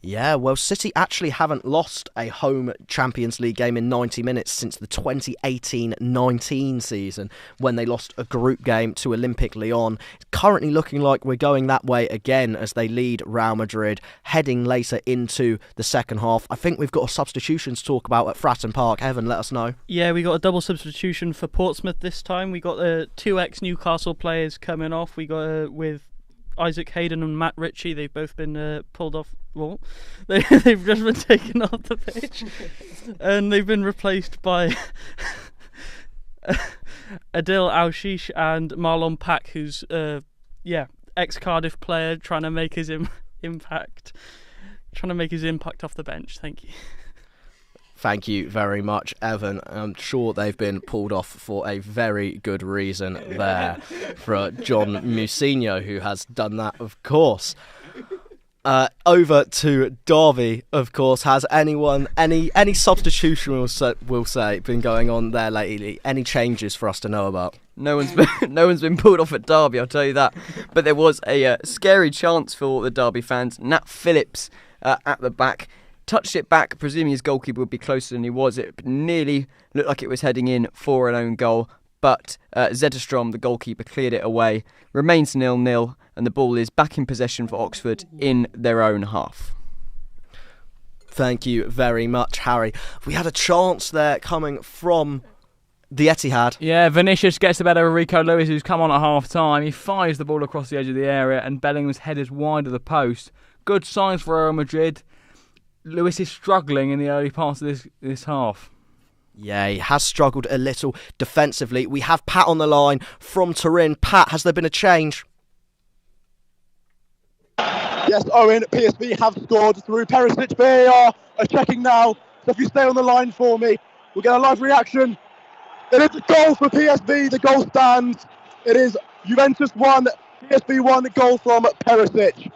Yeah, well, City actually haven't lost a home Champions League game in 90 minutes since the 2018-19 season, when they lost a group game to Olympique Lyon. It's currently looking like we're going that way again as they lead Real Madrid, heading later into the second half. I think we've got a substitution to talk about at Fratton Park. Evan, let us know. Yeah, we got a double substitution for Portsmouth this time. We got two ex-Newcastle players coming off. We got with Isaac Hayden and Matt Ritchie. They've both been pulled off. Well, they've just been taken off the pitch, and they've been replaced by Adil Al-Shish and Marlon Pack, who's ex-Cardiff player trying to make his impact off the bench. Thank you. Thank you very much, Evan. I'm sure they've been pulled off for a very good reason there for John Musinho, who has done that, of course. Over to Derby, of course. Has any substitution we'll say been going on there lately? Any changes for us to know about? No one's been pulled off at Derby, I'll tell you that. But there was a scary chance for the Derby fans. Nat Phillips at the back touched it back, presuming his goalkeeper would be closer than he was. It nearly looked like it was heading in for an own goal, but Zetterstrom, the goalkeeper, cleared it away. Remains 0-0, and the ball is back in possession for Oxford in their own half. Thank you very much, Harry. We had a chance there coming from the Etihad. Yeah, Vinicius gets the better of Rico Lewis, who's come on at half-time. He fires the ball across the edge of the area, and Bellingham's head is wide of the post. Good signs for Real Madrid. Lewis is struggling in the early parts of this half. Yeah, he has struggled a little defensively. We have Pat on the line from Turin. Pat, has there been a change? Yes, Owen, PSV have scored through Perisic. VAR are checking now. So if you stay on the line for me, we'll get a live reaction. It is a goal for PSV. The goal stands. It is Juventus 1, PSV 1, goal from Perisic.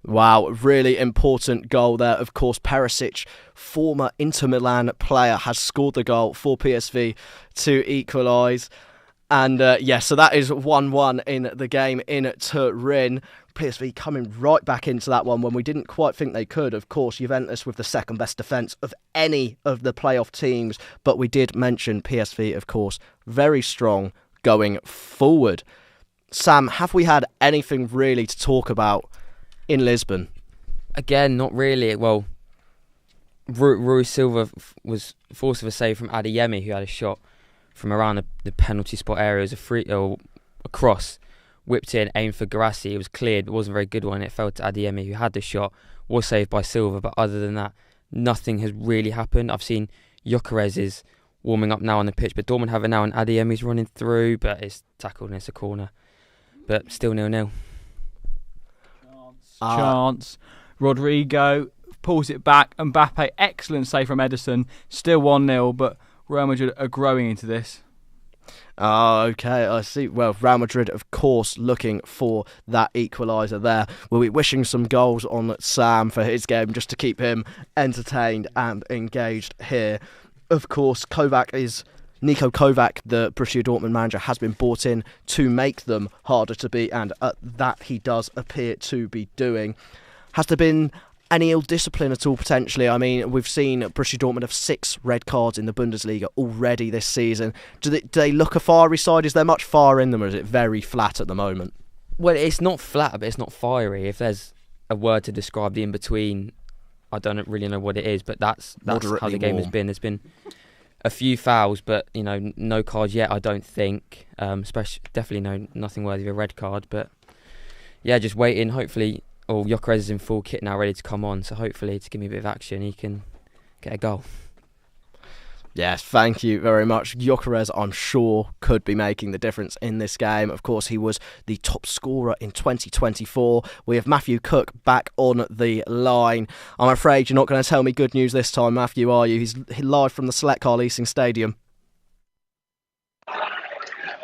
Wow, really important goal there. Of course, Perisic, former Inter Milan player, has scored the goal for PSV to equalise. And so that is 1-1 in the game in Turin. PSV coming right back into that one when we didn't quite think they could. Of course, Juventus with the second best defence of any of the playoff teams. But we did mention PSV, of course, very strong going forward. Sam, have we had anything really to talk about in Lisbon? Again, not really. Well, Rui Silva was forced of a save from Adeyemi, who had a shot from around the penalty spot area as a free or a cross, whipped in, aimed for Guirassy. It was cleared, but it wasn't a very good one. It fell to Adeyemi, who had the shot, was saved by Silva, but other than that, nothing has really happened. I've seen Gyökeres is warming up now on the pitch, but Dortmund have it now, and Adeyemi's running through, but it's tackled and it's a corner. But still 0-0. Chance. Rodrigo pulls it back. Mbappe, excellent save from Ederson. Still 1-0, but Real Madrid are growing into this. Oh, okay, I see. Well, Real Madrid, of course, looking for that equaliser there. We'll be wishing some goals on Sam for his game just to keep him entertained and engaged here. Of course, Niko Kovac, the Borussia Dortmund manager, has been brought in to make them harder to beat, and that he does appear to be doing. Has there been any ill discipline at all, potentially? I mean, we've seen Borussia Dortmund have 6 red cards in the Bundesliga already this season. Do they look a fiery side? Is there much fire in them, or is it very flat at the moment? Well, it's not flat, but it's not fiery. If there's a word to describe the in-between, I don't really know what it is, but that's how the game has been. There's been a few fouls, but no cards yet, I don't think. Definitely nothing worthy of a red card. But yeah, just waiting. Hopefully, Gyökeres is in full kit now, ready to come on. So hopefully, to give me a bit of action, he can get a goal. Yes, thank you very much. Gyökeres, I'm sure, could be making the difference in this game. Of course, he was the top scorer in 2024. We have Matthew Cook back on the line. I'm afraid you're not going to tell me good news this time, Matthew, are you? He's live from the Select Car Leasing Stadium.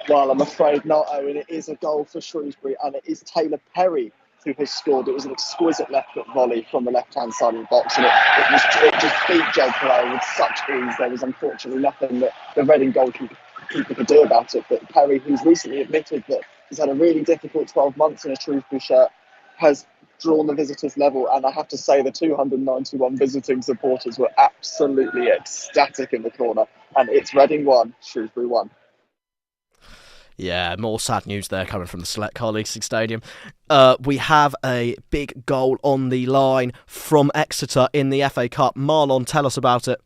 Well, I'm afraid not, Owen. It is a goal for Shrewsbury, and it is Taylor Perry who has scored. It was an exquisite left foot volley from the left-hand side of the box, and it just beat Joe Perret with such ease. There was unfortunately nothing that the Reading goalkeeper could do about it. But Perry, who's recently admitted that he's had a really difficult 12 months in a Shrewsbury shirt, has drawn the visitors level, and I have to say the 291 visiting supporters were absolutely ecstatic in the corner. And it's Reading 1, Shrewsbury 1. Yeah, more sad news there coming from the Select Car Leasing Stadium. We have a big goal on the line from Exeter in the FA Cup. Marlon, tell us about it.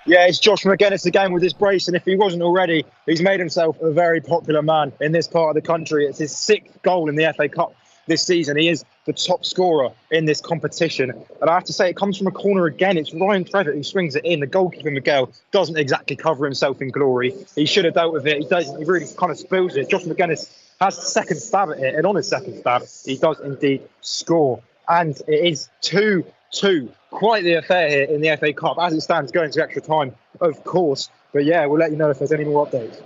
Yeah, it's Josh McGuinness again with his brace, and if he wasn't already, he's made himself a very popular man in this part of the country. It's his 6th goal in the FA Cup this season. He is the top scorer in this competition, and I have to say it comes from a corner again. It's Ryan Trevitt who swings it in. The goalkeeper Miguel doesn't exactly cover himself in glory. He should have dealt with it. He doesn't. He really kind of spills it. Josh McGuinness has the second stab at it, and on his second stab he does indeed score, and it is 2-2. Quite the affair here in the FA Cup as it stands, going to extra time, of course. But yeah, we'll let you know if there's any more updates.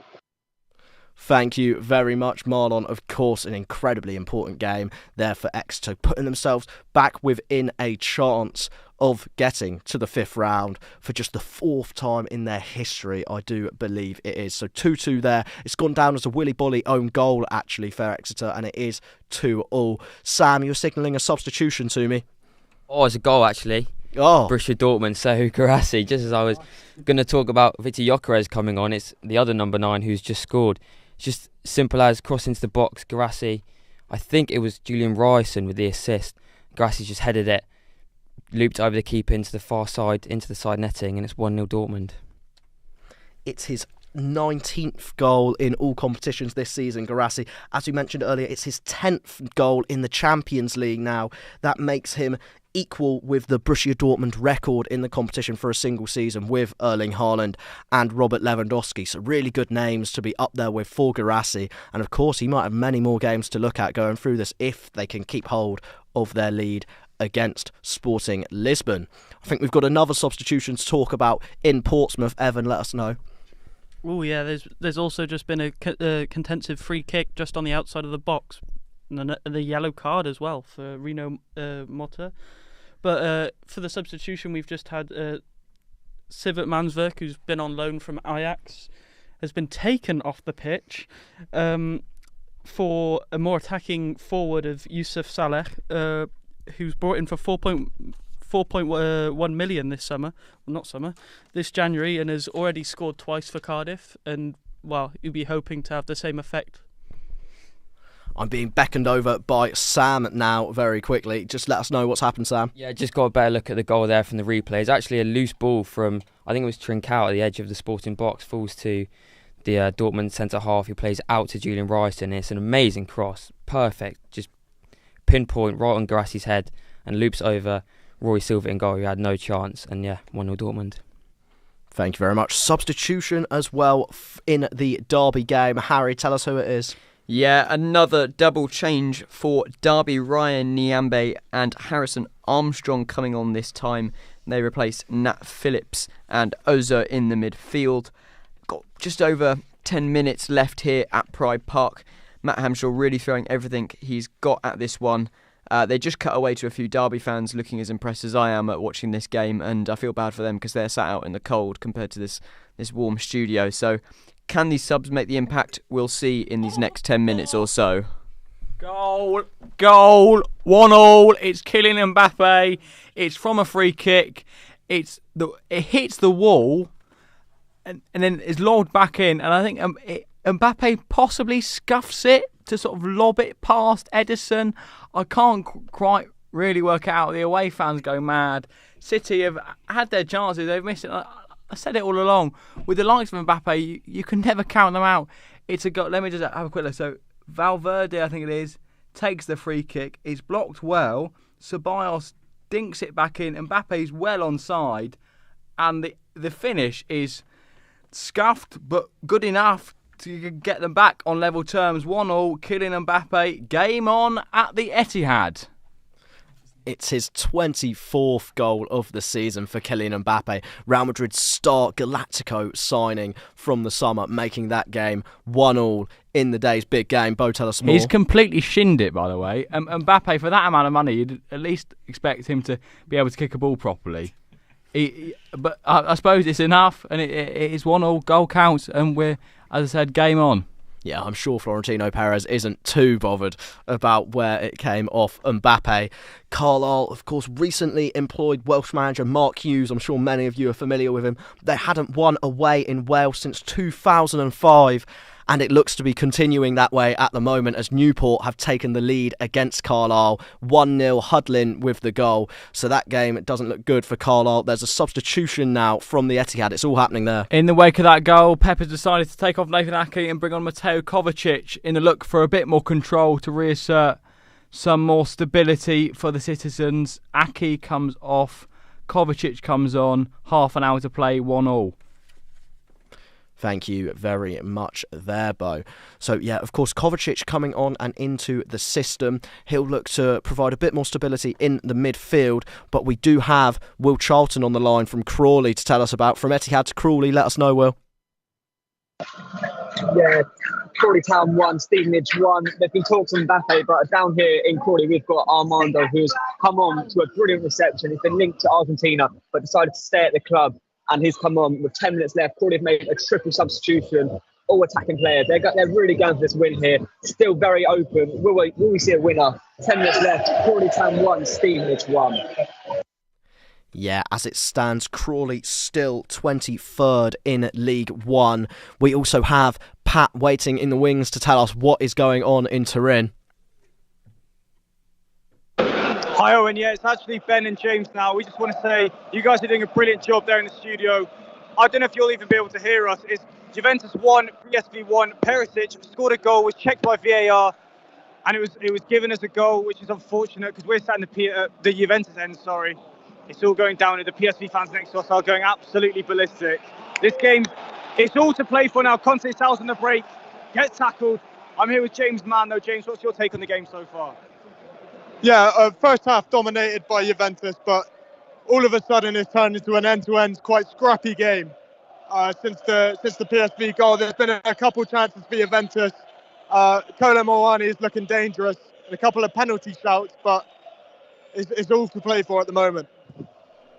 Thank you very much, Marlon. Of course, an incredibly important game there for Exeter, putting themselves back within a chance of getting to the 5th round for just the 4th time in their history, I do believe it is. So 2-2 there. It's gone down as a Willy Bolly own goal, actually, for Exeter, and it is 2-2. Sam, you're signalling a substitution to me. Oh, it's a goal, actually. Oh. Borussia Dortmund, so Guirassy. Just as I was going to talk about Victor Gyökeres coming on, it's the other number 9 who's just scored. It's just simple as cross into the box. Guirassy, I think it was Julian Ryerson with the assist. Guirassy just headed it, looped over the keeper into the far side, into the side netting, and it's 1-0 Dortmund. It's his 19th goal in all competitions this season, Guirassy. As we mentioned earlier, it's his 10th goal in the Champions League now. That makes him equal with the Borussia Dortmund record in the competition for a single season with Erling Haaland and Robert Lewandowski. So really good names to be up there with for Guirassy. And of course, he might have many more games to look at going through this if they can keep hold of their lead against Sporting Lisbon. I think we've got another substitution to talk about in Portsmouth. Evan, let us know. Oh yeah, there's also just been a contented free kick just on the outside of the box, and the yellow card as well for Rino Motta. But for the substitution, we've just had Sivert Mansverk, who's been on loan from Ajax, has been taken off the pitch for a more attacking forward of Yusuf Saleh, who's brought in for 4.1 million this January, and has already scored twice for Cardiff, and well, you'll be hoping to have the same effect. I'm being beckoned over by Sam now very quickly. Just let us know what's happened, Sam. Yeah, just got a better look at the goal there from the replay. It's actually a loose ball from, I think it was Trincao at the edge of the Sporting box, falls to the Dortmund centre-half, who plays out to Julian Rice, and it's an amazing cross. Perfect, just pinpoint right on Grassi's head, and loops over Roy Silva in goal, who had no chance, and yeah, 1-0 Dortmund. Thank you very much. Substitution as well in the Derby game. Harry, tell us who it is. Yeah, another double change for Derby. Ryan Nyambe and Harrison Armstrong coming on this time. They replace Nat Phillips and Oza in the midfield. Got just over 10 minutes left here at Pride Park. Matt Hamshaw really throwing everything he's got at this one. They just cut away to a few Derby fans looking as impressed as I am at watching this game, and I feel bad for them because they're sat out in the cold compared to this warm studio. So can these subs make the impact? We'll see in these next 10 minutes or so. Goal, 1-1. It's Kylian Mbappe. It's from a free kick. It hits the wall and then is lobbed back in. And I think Mbappe possibly scuffs it to sort of lob it past Edison. I can't quite really work it out. The away fans go mad. City have had their chances. They've missed it. I said it all along. With the likes of Mbappe, you can never count them out. It's a goal. Let me just have a quick look. So Valverde, I think it is, takes the free kick. It's blocked well. Ceballos dinks it back in. Mbappe's well onside. And the finish is scuffed, but good enough to get them back on level terms. 1-0, Kylian Mbappe. Game on at the Etihad. It's his 24th goal of the season for Kylian Mbappe. Real Madrid's star Galactico signing from the summer, making that game 1-1 in the day's big game. Bo, tell us more. He's completely shinned it, by the way. Mbappe, for that amount of money, you'd at least expect him to be able to kick a ball properly. But I suppose it's enough, and it is 1-1, goal counts, and we're, as I said, game on. Yeah, I'm sure Florentino Perez isn't too bothered about where it came off Mbappe. Carlisle, of course, recently employed Welsh manager Mark Hughes. I'm sure many of you are familiar with him. They hadn't won away in Wales since 2005. And it looks to be continuing that way at the moment as Newport have taken the lead against Carlisle. 1-0, Hudlin with the goal. So that game, it doesn't look good for Carlisle. There's a substitution now from the Etihad. It's all happening there. In the wake of that goal, Pep has decided to take off Nathan Ake and bring on Mateo Kovacic in a look for a bit more control to reassert some more stability for the citizens. Ake comes off, Kovacic comes on, half an hour to play, 1-1. Thank you very much there, Bo. So, yeah, of course, Kovacic coming on and into the system. He'll look to provide a bit more stability in the midfield. But we do have Will Charlton on the line from Crawley to tell us about. From Etihad to Crawley, let us know, Will. Yeah, Crawley Town 1, Stevenage 1. There's been talks on Mbappe, but down here in Crawley, we've got Armando, who's come on to a brilliant reception. He's been linked to Argentina, but decided to stay at the club. And he's come on with 10 minutes left. Crawley have made a triple substitution, all attacking players. They're really going for this win here. Still very open. Will we see a winner? 10 minutes left. Crawley Town 1, Stevenage 1. Yeah, as it stands, Crawley still 23rd in League One. We also have Pat waiting in the wings to tell us what is going on in Turin. Hi Owen, yeah, it's actually Ben and James now. We just want to say you guys are doing a brilliant job there in the studio. I don't know if you'll even be able to hear us. It's Juventus 1, PSV 1. Perisic scored a goal, was checked by VAR, and it was given as a goal, which is unfortunate because we're sat in the Juventus end, sorry. It's all going down, and the PSV fans next to us are going absolutely ballistic. This game, it's all to play for now. Conte Sal's on the break, gets tackled. I'm here with James Mann though. James, what's your take on the game so far? Yeah, first half dominated by Juventus, but all of a sudden it's turned into an end-to-end, quite scrappy game. since the PSV goal. There's been a couple chances for Juventus. Kolo Muani is looking dangerous, and a couple of penalty shouts, but it's all to play for at the moment.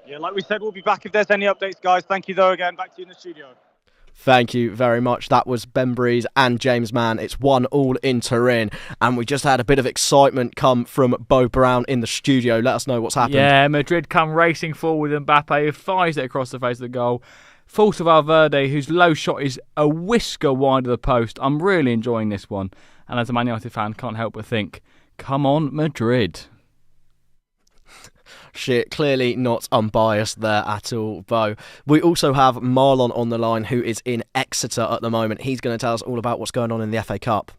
Yeah, like we said, we'll be back if there's any updates, guys. Thank you, though, again. Back to you in the studio. Thank you very much. That was Ben Breeze and James Mann. It's 1-1 in Turin, and we just had a bit of excitement come from Bo Brown in the studio. Let us know what's happened. Yeah, Madrid come racing forward, and Mbappe fires it across the face of the goal. Falls to Valverde, whose low shot is a whisker wide of the post. I'm really enjoying this one, and as a Man United fan, can't help but think, come on, Madrid. Shit, clearly not unbiased there at all, Bo. We also have Marlon on the line, who is in Exeter at the moment. He's going to tell us all about what's going on in the FA Cup.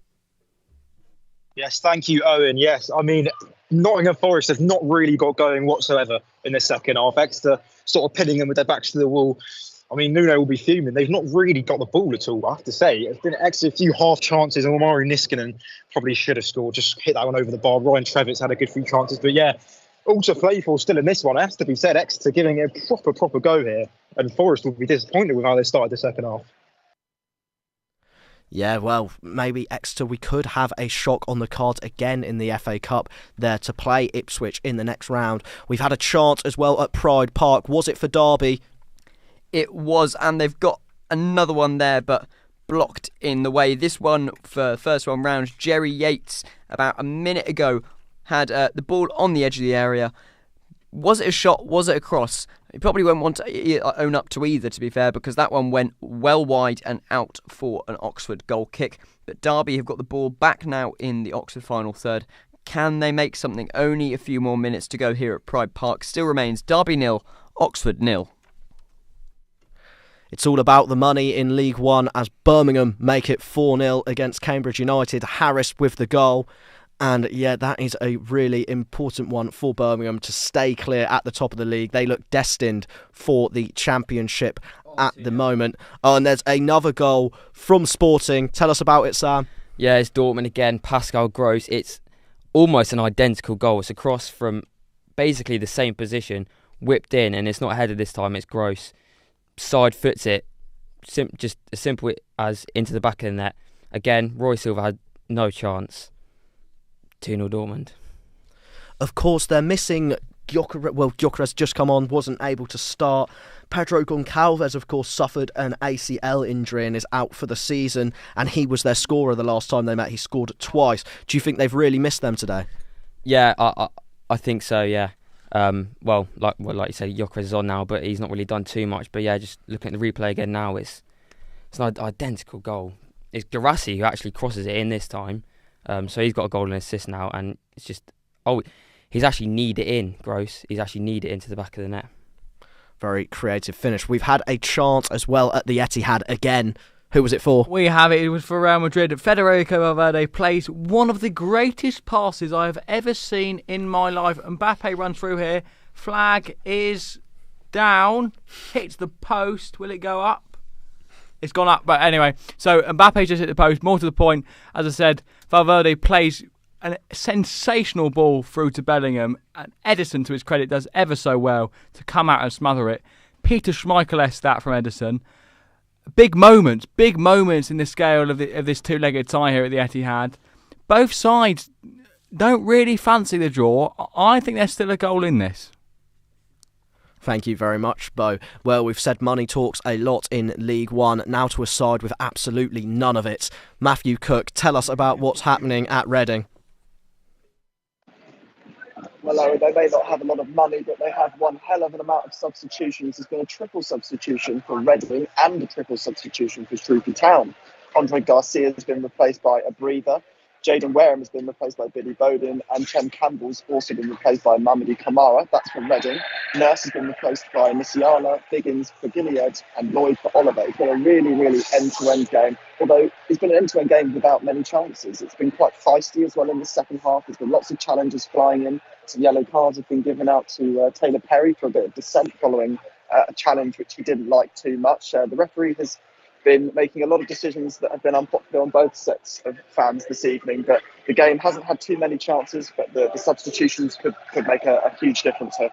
Yes, thank you, Owen. Yes, I mean, Nottingham Forest have not really got going whatsoever in the second half. Exeter sort of pinning them with their backs to the wall. I mean, Nuno will be fuming. They've not really got the ball at all, I have to say. It's been Exeter a few half chances, and Omari Niskanen probably should have scored. Just hit that one over the bar. Ryan Trevitz had a good few chances, but yeah, all to play for still in this one. It has to be said, Exeter giving it a proper go here, and Forest will be disappointed with how they started the second half. Yeah, well, maybe Exeter, we could have a shock on the cards again in the FA Cup there to play Ipswich in the next round. We've had a chant as well at Pride Park. Was it for Derby? It was, and they've got another one there, but blocked in the way. This one, for first one round, Jerry Yates, about a minute ago, had the ball on the edge of the area. Was it a shot? Was it a cross? He probably won't want to own up to either, to be fair, because that one went well wide and out for an Oxford goal kick. But Derby have got the ball back now in the Oxford final third. Can they make something? Only a few more minutes to go here at Pride Park. Still remains Derby 0, Oxford 0. It's all about the money in League One as Birmingham make it 4-0 against Cambridge United. Harris with the goal. And yeah, that is a really important one for Birmingham to stay clear at the top of the league. They look destined for the championship at the moment. Oh, and there's another goal from Sporting. Tell us about it, Sam. Yeah, it's Dortmund again. Pascal Gross. It's almost an identical goal. It's a cross from basically the same position, whipped in, and it's not headed this time. It's Gross. Side foots it. Just as simple as into the back of the net. Again, Roy Silva had no chance. 2-0 Dortmund. Of course, they're missing Gyökeres. Well, Gyökeres just come on, wasn't able to start. Pedro Goncalves, of course, suffered an ACL injury and is out for the season, and he was their scorer the last time they met. He scored twice. Do you think they've really missed them today? Yeah, I think so, yeah. Well, like you said, Gyökeres is on now, but he's not really done too much. But yeah, just looking at the replay again now, it's an identical goal. It's Garassi who actually crosses it in this time. So he's got a goal and assist now, and it's just, he's actually kneed it in, Gross. He's actually kneed it into the back of the net. Very creative finish. We've had a chant as well at the Etihad again. Who was it for? We have it. It was for Real Madrid. Federico Valverde plays one of the greatest passes I have ever seen in my life. Mbappe runs through here. Flag is down. Hits the post. Will it go up? It's gone up, but anyway. So Mbappe just hit the post. More to the point, as I said, Valverde plays a sensational ball through to Bellingham, and Ederson, to his credit, does ever so well to come out and smother it. Peter Schmeichel-esque that from Ederson. Big moments in the scale of this two-legged tie here at the Etihad. Both sides don't really fancy the draw. I think there's still a goal in this. Thank you very much, Bo. Well, we've said money talks a lot in League One. Now to a side with absolutely none of it. Matthew Cook, tell us about what's happening at Reading. Well, they may not have a lot of money, but they have one hell of an amount of substitutions. There's been a triple substitution for Reading and a triple substitution for Shrewsbury Town. Andre Garcia has been replaced by a breather. Jaden Wareham has been replaced by Billy Bowden, and Chem Campbell's also been replaced by Mamadou Kamara. That's from Reading. Nurse has been replaced by Misiala, Biggins for Gilead, and Lloyd for Oliver. It's been a really, really end-to-end game. Although it's been an end-to-end game without many chances. It's been quite feisty as well in the second half. There's been lots of challenges flying in. Some yellow cards have been given out to Taylor Perry for a bit of dissent following a challenge which he didn't like too much. The referee has been making a lot of decisions that have been unpopular on both sets of fans this evening, but the game hasn't had too many chances, but the substitutions could make a huge difference here.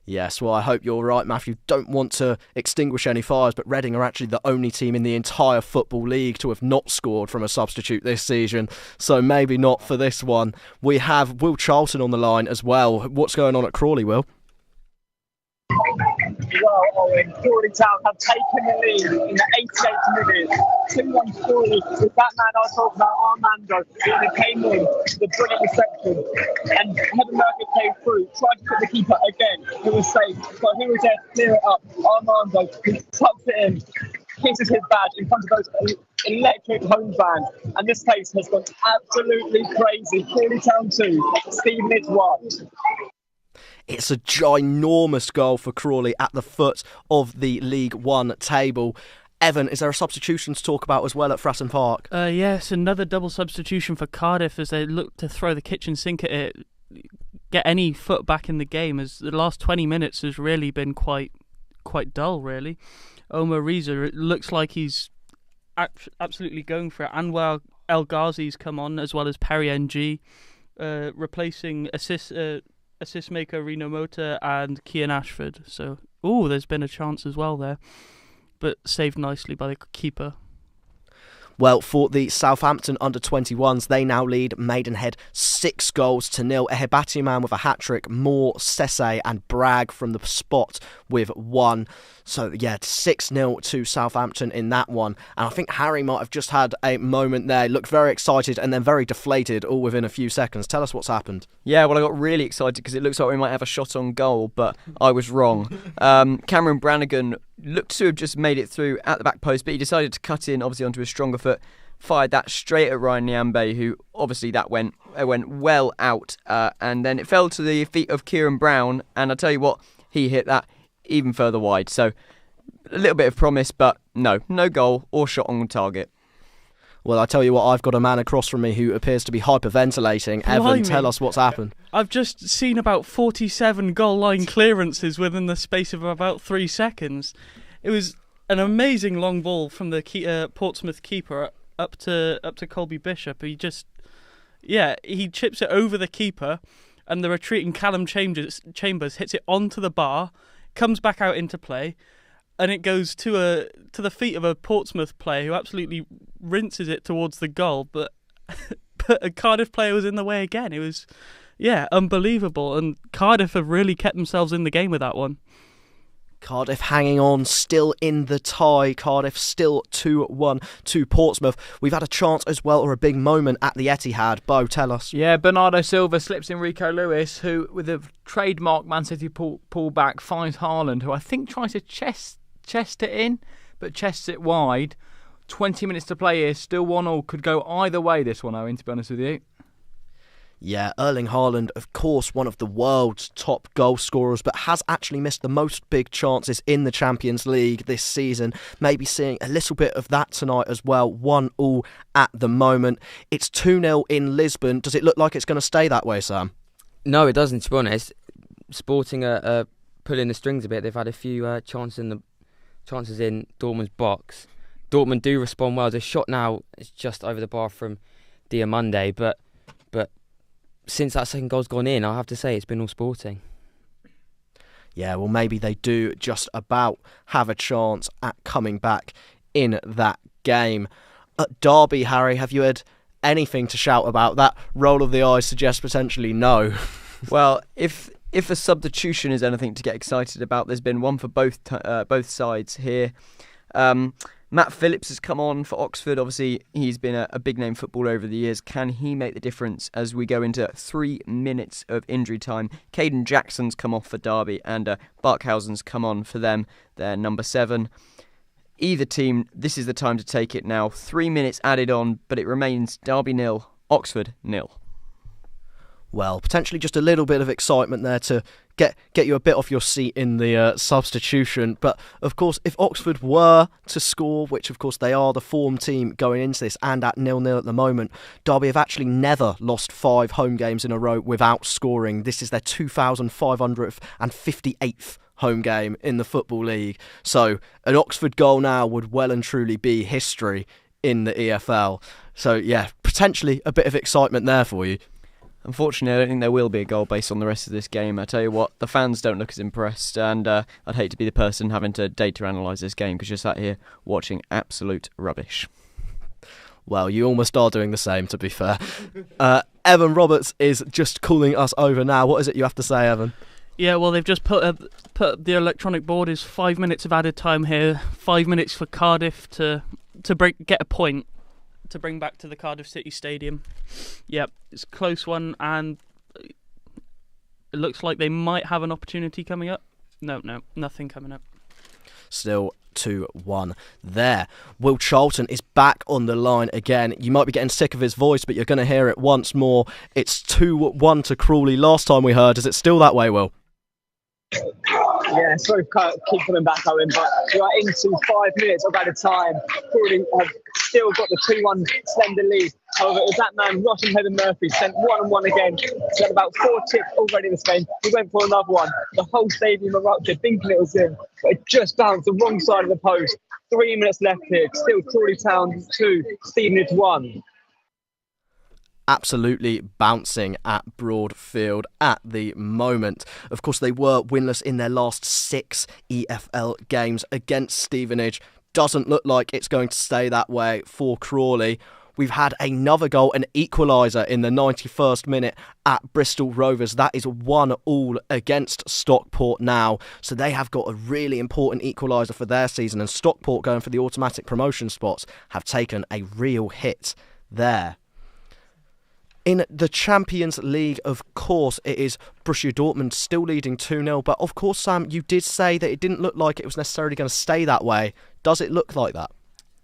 Yes, well, I hope you're right, Matthew. Don't want to extinguish any fires, but Reading are actually the only team in the entire Football League to have not scored from a substitute this season, so maybe not for this one. We have Will Charlton on the line as well. What's going on at Crawley, Will? Well, Owen, Crawley Town have taken the lead in the 88th minute. 2-1 Crawley with that man I was talking about, Armando, who came in, the brilliant reception. And Heather Murphy came through, tried to put the keeper again, who was safe. But who was there to clear it up? Armando, who tucks it in, kisses his badge in front of those electric home fans. And this place has gone absolutely crazy. Crawley Town 2, Stevenage 1. It's a ginormous goal for Crawley at the foot of the League One table. Evan, is there a substitution to talk about as well at Fratton Park? Yes, another double substitution for Cardiff as they look to throw the kitchen sink at it, get any foot back in the game, as the last 20 minutes has really been quite dull, really. Omar Reza, it looks like he's absolutely going for it. Anwar El Ghazi's come on, as well as Perry NG, replacing assist maker Reno Mota and Kian Ashford. So, there's been a chance as well there, but saved nicely by the keeper. Well, for the Southampton under-21s, they now lead Maidenhead 6-0. Ehebatiman with a hat-trick, Moore, Sese and Bragg from the spot with 1. So, yeah, 6-0 to Southampton in that one. And I think Harry might have just had a moment there. Looked very excited and then very deflated all within a few seconds. Tell us what's happened. Yeah, well, I got really excited because it looks like we might have a shot on goal, but I was wrong. Cameron Brannigan looked to have just made it through at the back post, but he decided to cut in, obviously, onto his stronger foot. Fired that straight at Ryan Nyambe, who obviously that went well out, and then it fell to the feet of Kieran Brown, and I tell you what, he hit that even further wide. So a little bit of promise, but no goal or shot on target. Well, I tell you what, I've got a man across from me who appears to be hyperventilating. Evan, tell us what's happened. I've just seen about 47 goal line clearances within the space of about 3 seconds. It was an amazing long ball from the Portsmouth keeper up to Colby Bishop. He chips it over the keeper, and the retreating Callum Chambers hits it onto the bar, comes back out into play, and it goes to the feet of a Portsmouth player who absolutely rinses it towards the goal, but a Cardiff player was in the way again. It was, unbelievable, and Cardiff have really kept themselves in the game with that one. Cardiff hanging on, still in the tie. Cardiff still 2-1 to Portsmouth. We've had a chance as well, or a big moment at the Etihad. Bo, tell us. Yeah, Bernardo Silva slips in Rico Lewis, who, with a trademark Man City pull back, finds Haaland, who I think tries to chest it in, but chests it wide. 20 minutes to play here, still 1-1. Could go either way, this one, Owen, to be honest with you. Yeah, Erling Haaland, of course, one of the world's top goal scorers, but has actually missed the most big chances in the Champions League this season. Maybe seeing a little bit of that tonight as well. 1-1 at the moment. It's 2-0 in Lisbon. Does it look like it's going to stay that way, Sam? No, it doesn't, to be honest. Sporting are pulling the strings a bit. They've had a few chances in Dortmund's box. Dortmund do respond well. The shot now is just over the bar from Diamande, but since that second goal's gone in, I'll have to say it's been all Sporting. Yeah, well, maybe they do just about have a chance at coming back in that game. At Derby, Harry, have you had anything to shout about? That roll of the eyes suggests potentially no. Well, if a substitution is anything to get excited about, there's been one for both sides here. Matt Phillips has come on for Oxford. Obviously, he's been a big-name footballer over the years. Can he make the difference as we go into 3 minutes of injury time? Caden Jackson's come off for Derby, and Barkhausen's come on for them. They're number 7. Either team, this is the time to take it now. 3 minutes added on, but it remains Derby 0, Oxford 0. Well, potentially just a little bit of excitement there to get you a bit off your seat in the substitution. But, of course, if Oxford were to score, which, of course, they are the form team going into this and at 0-0 at the moment, Derby have actually never lost 5 home games in a row without scoring. This is their 2,558th home game in the Football League. So an Oxford goal now would well and truly be history in the EFL. So, yeah, potentially a bit of excitement there for you. Unfortunately, I don't think there will be a goal based on the rest of this game. I tell you what, the fans don't look as impressed, and I'd hate to be the person having to data analyse this game because you're sat here watching absolute rubbish. Well, you almost are doing the same, to be fair. Evan Roberts is just calling us over now. What is it you have to say, Evan? Yeah, well, they've just put the electronic board is 5 minutes of added time here, 5 minutes for Cardiff to get a point to bring back to the Cardiff City Stadium. Yep, it's a close one, and it looks like they might have an opportunity coming up. No, nothing coming up. Still 2-1 there. Will Charlton is back on the line again. You might be getting sick of his voice, but you're going to hear it once more. It's 2-1 to Crawley. Last time we heard, is it still that way, Will? Yeah, sorry to keep coming back, Owen, but we are into 5 minutes of added time. Crawley have still got the 2-1 slender lead. However, it was that man, Russian Heather Murphy, sent 1-1 again. He had about 4 chips already in this game. He went for another one. The whole stadium erupted, thinking it was him, but it just bounced the wrong side of the post. 3 minutes left here. Still Crawley Town 2, Stevenage 1. Absolutely bouncing at Broadfield at the moment. Of course, they were winless in their last 6 EFL games against Stevenage. Doesn't look like it's going to stay that way for Crawley. We've had another goal, an equaliser in the 91st minute at Bristol Rovers. That is 1-1 against Stockport now. So they have got a really important equaliser for their season. And Stockport, going for the automatic promotion spots, have taken a real hit there. In the Champions League, of course, it is Borussia Dortmund still leading 2-0. But of course, Sam, you did say that it didn't look like it was necessarily going to stay that way. Does it look like that?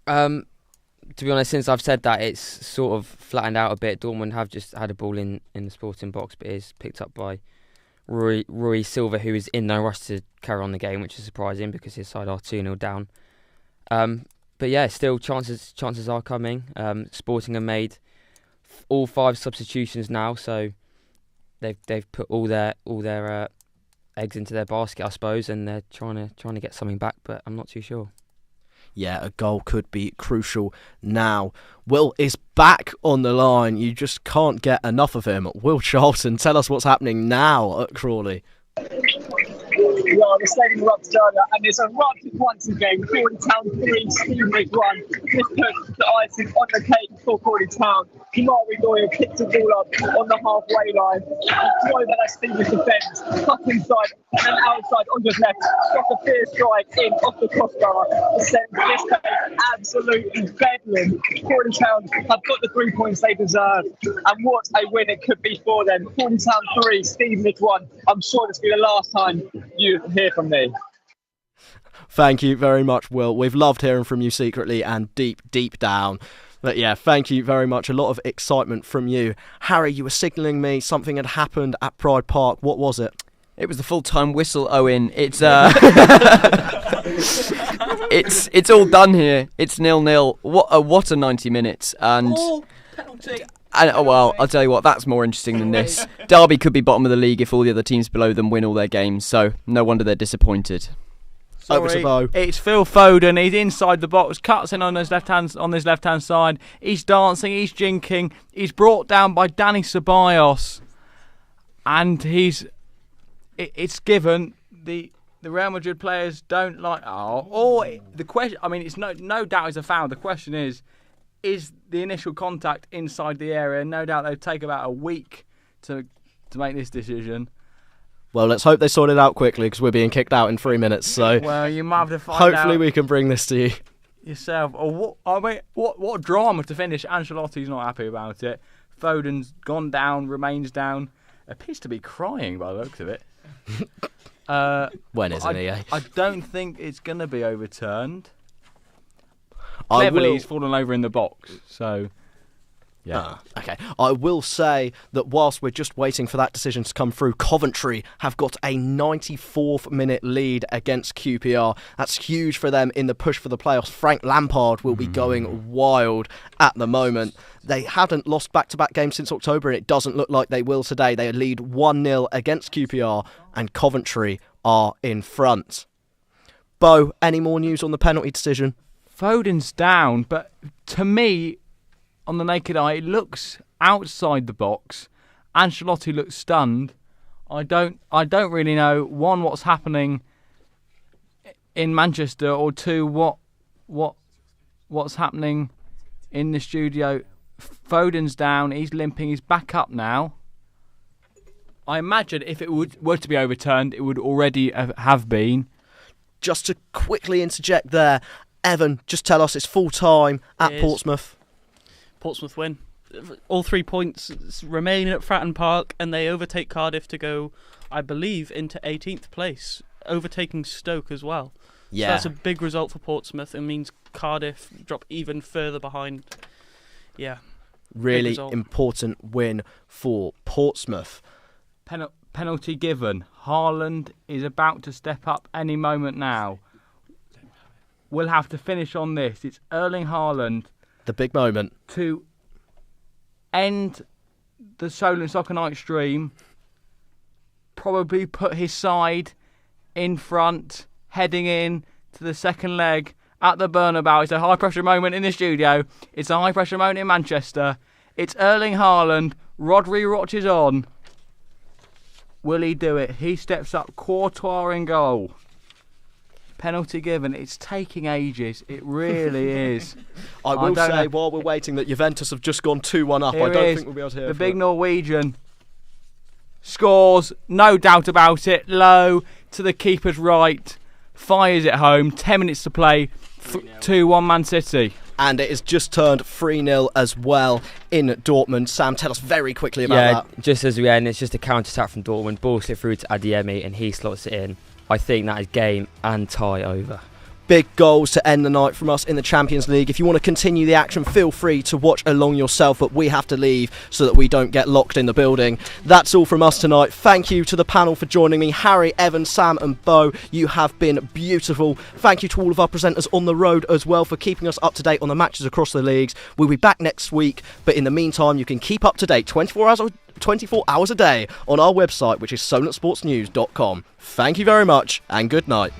To be honest, since I've said that, it's sort of flattened out a bit. Dortmund have just had a ball in the Sporting box, but it is picked up by Rui Silva, who is in no rush to carry on the game, which is surprising because his side are 2-0 down. But yeah, still chances are coming. Sporting have made all 5 substitutions now, so they've put all their eggs into their basket, I suppose, and they're trying to get something back, but I'm not too sure. Yeah, a goal could be crucial now. Will is back on the line. You just can't get enough of him. Will Charlton, tell us what's happening now at Crawley. Well, the stadium erupted earlier, and it's erupted once again. Crawley Town 3, Stevenage 1. This puts the icing on the cake for Crawley Town. Kamari Lawyer kicked the ball up on the halfway line. He drove at Stevenage defence, cut inside, and then outside on his left. Got a fierce strike in off the crossbar. The send this game absolutely bedlam. Crawley Town have got the 3 points they deserve, and what a win it could be for them. Crawley Town 3, Stevenage 1. I'm sure this will be the last time you hear from me. Thank you very much, Will. We've loved hearing from you secretly and deep down. But yeah, thank you very much. A lot of excitement from you. Harry, you were signalling me something had happened at Pride Park. What was it? It was the full-time whistle, Owen. It's it's all done here. It's 0-0. What a 90 minutes. And Penalty. well, I'll tell you what, that's more interesting than this. Derby could be bottom of the league if all the other teams below them win all their games, so no wonder they're disappointed. Over to Bo. It's Phil Foden. He's inside the box, cuts in on his left hand side. He's dancing, he's jinking. He's brought down by Danny Ceballos, and it's given. The Real Madrid players don't like. The question. I mean, it's no doubt it's a foul. The question is the initial contact inside the area? No doubt they'll take about a week to make this decision. Well, let's hope they sort it out quickly because we're being kicked out in 3 minutes. So well, you might have to find out. Hopefully we can bring this to you yourself. Or what drama to finish? Ancelotti's not happy about it. Foden's gone down, remains down. Appears to be crying by the looks of it. When isn't he? I don't think it's going to be overturned. Cleverly, he's fallen over in the box. So. Yeah. Okay. I will say that whilst we're just waiting for that decision to come through, Coventry have got a 94th minute lead against QPR. That's huge for them in the push for the playoffs. Frank Lampard will be going wild at the moment. They hadn't lost back-to-back games since October, and it doesn't look like they will today. They lead 1-0 against QPR, and Coventry are in front. Bo, any more news on the penalty decision? Foden's down, but to me, on the naked eye, it looks outside the box, Ancelotti looks stunned. I don't really know, one, what's happening in Manchester, or two, what's happening in the studio. Foden's down, he's limping, he's back up now. I imagine if it were to be overturned, it would already have been. Just to quickly interject there, Evan, just tell us it's full time at Portsmouth. Portsmouth win. All 3 points remain at Fratton Park, and they overtake Cardiff to go, I believe, into 18th place, overtaking Stoke as well. Yeah. So that's a big result for Portsmouth. It means Cardiff drop even further behind. Yeah. Really important win for Portsmouth. Penalty given. Haaland is about to step up any moment now. We'll have to finish on this. It's Erling Haaland. The big moment. To end the Solent Soccer Night stream. Probably put his side in front, heading in to the second leg at the Bernabeu. It's a high pressure moment in the studio. It's a high pressure moment in Manchester. It's Erling Haaland. Rodri watches on. Will he do it? He steps up. Courtois in goal. Penalty given. It's taking ages. It really is. I will say, while we're waiting, that Juventus have just gone 2-1 up. I don't think we'll be able to hear the big Norwegian scores, no doubt about it. Low to the keeper's right. Fires it home. 10 minutes to play. 2-1 Man City. And it has just turned 3-0 as well in Dortmund. Sam, tell us very quickly about that. Yeah, just as we end, it's just a counter-attack from Dortmund. Ball slipped through to Adeyemi and he slots it in. I think that is game and tie over. Big goals to end the night from us in the Champions League. If you want to continue the action, feel free to watch along yourself, but we have to leave so that we don't get locked in the building. That's all from us tonight. Thank you to the panel for joining me. Harry, Evan, Sam and Bo, you have been beautiful. Thank you to all of our presenters on the road as well for keeping us up to date on the matches across the leagues. We'll be back next week, but in the meantime, you can keep up to date 24 hours a day on our website, which is solentsportsnews.com. Thank you very much and good night.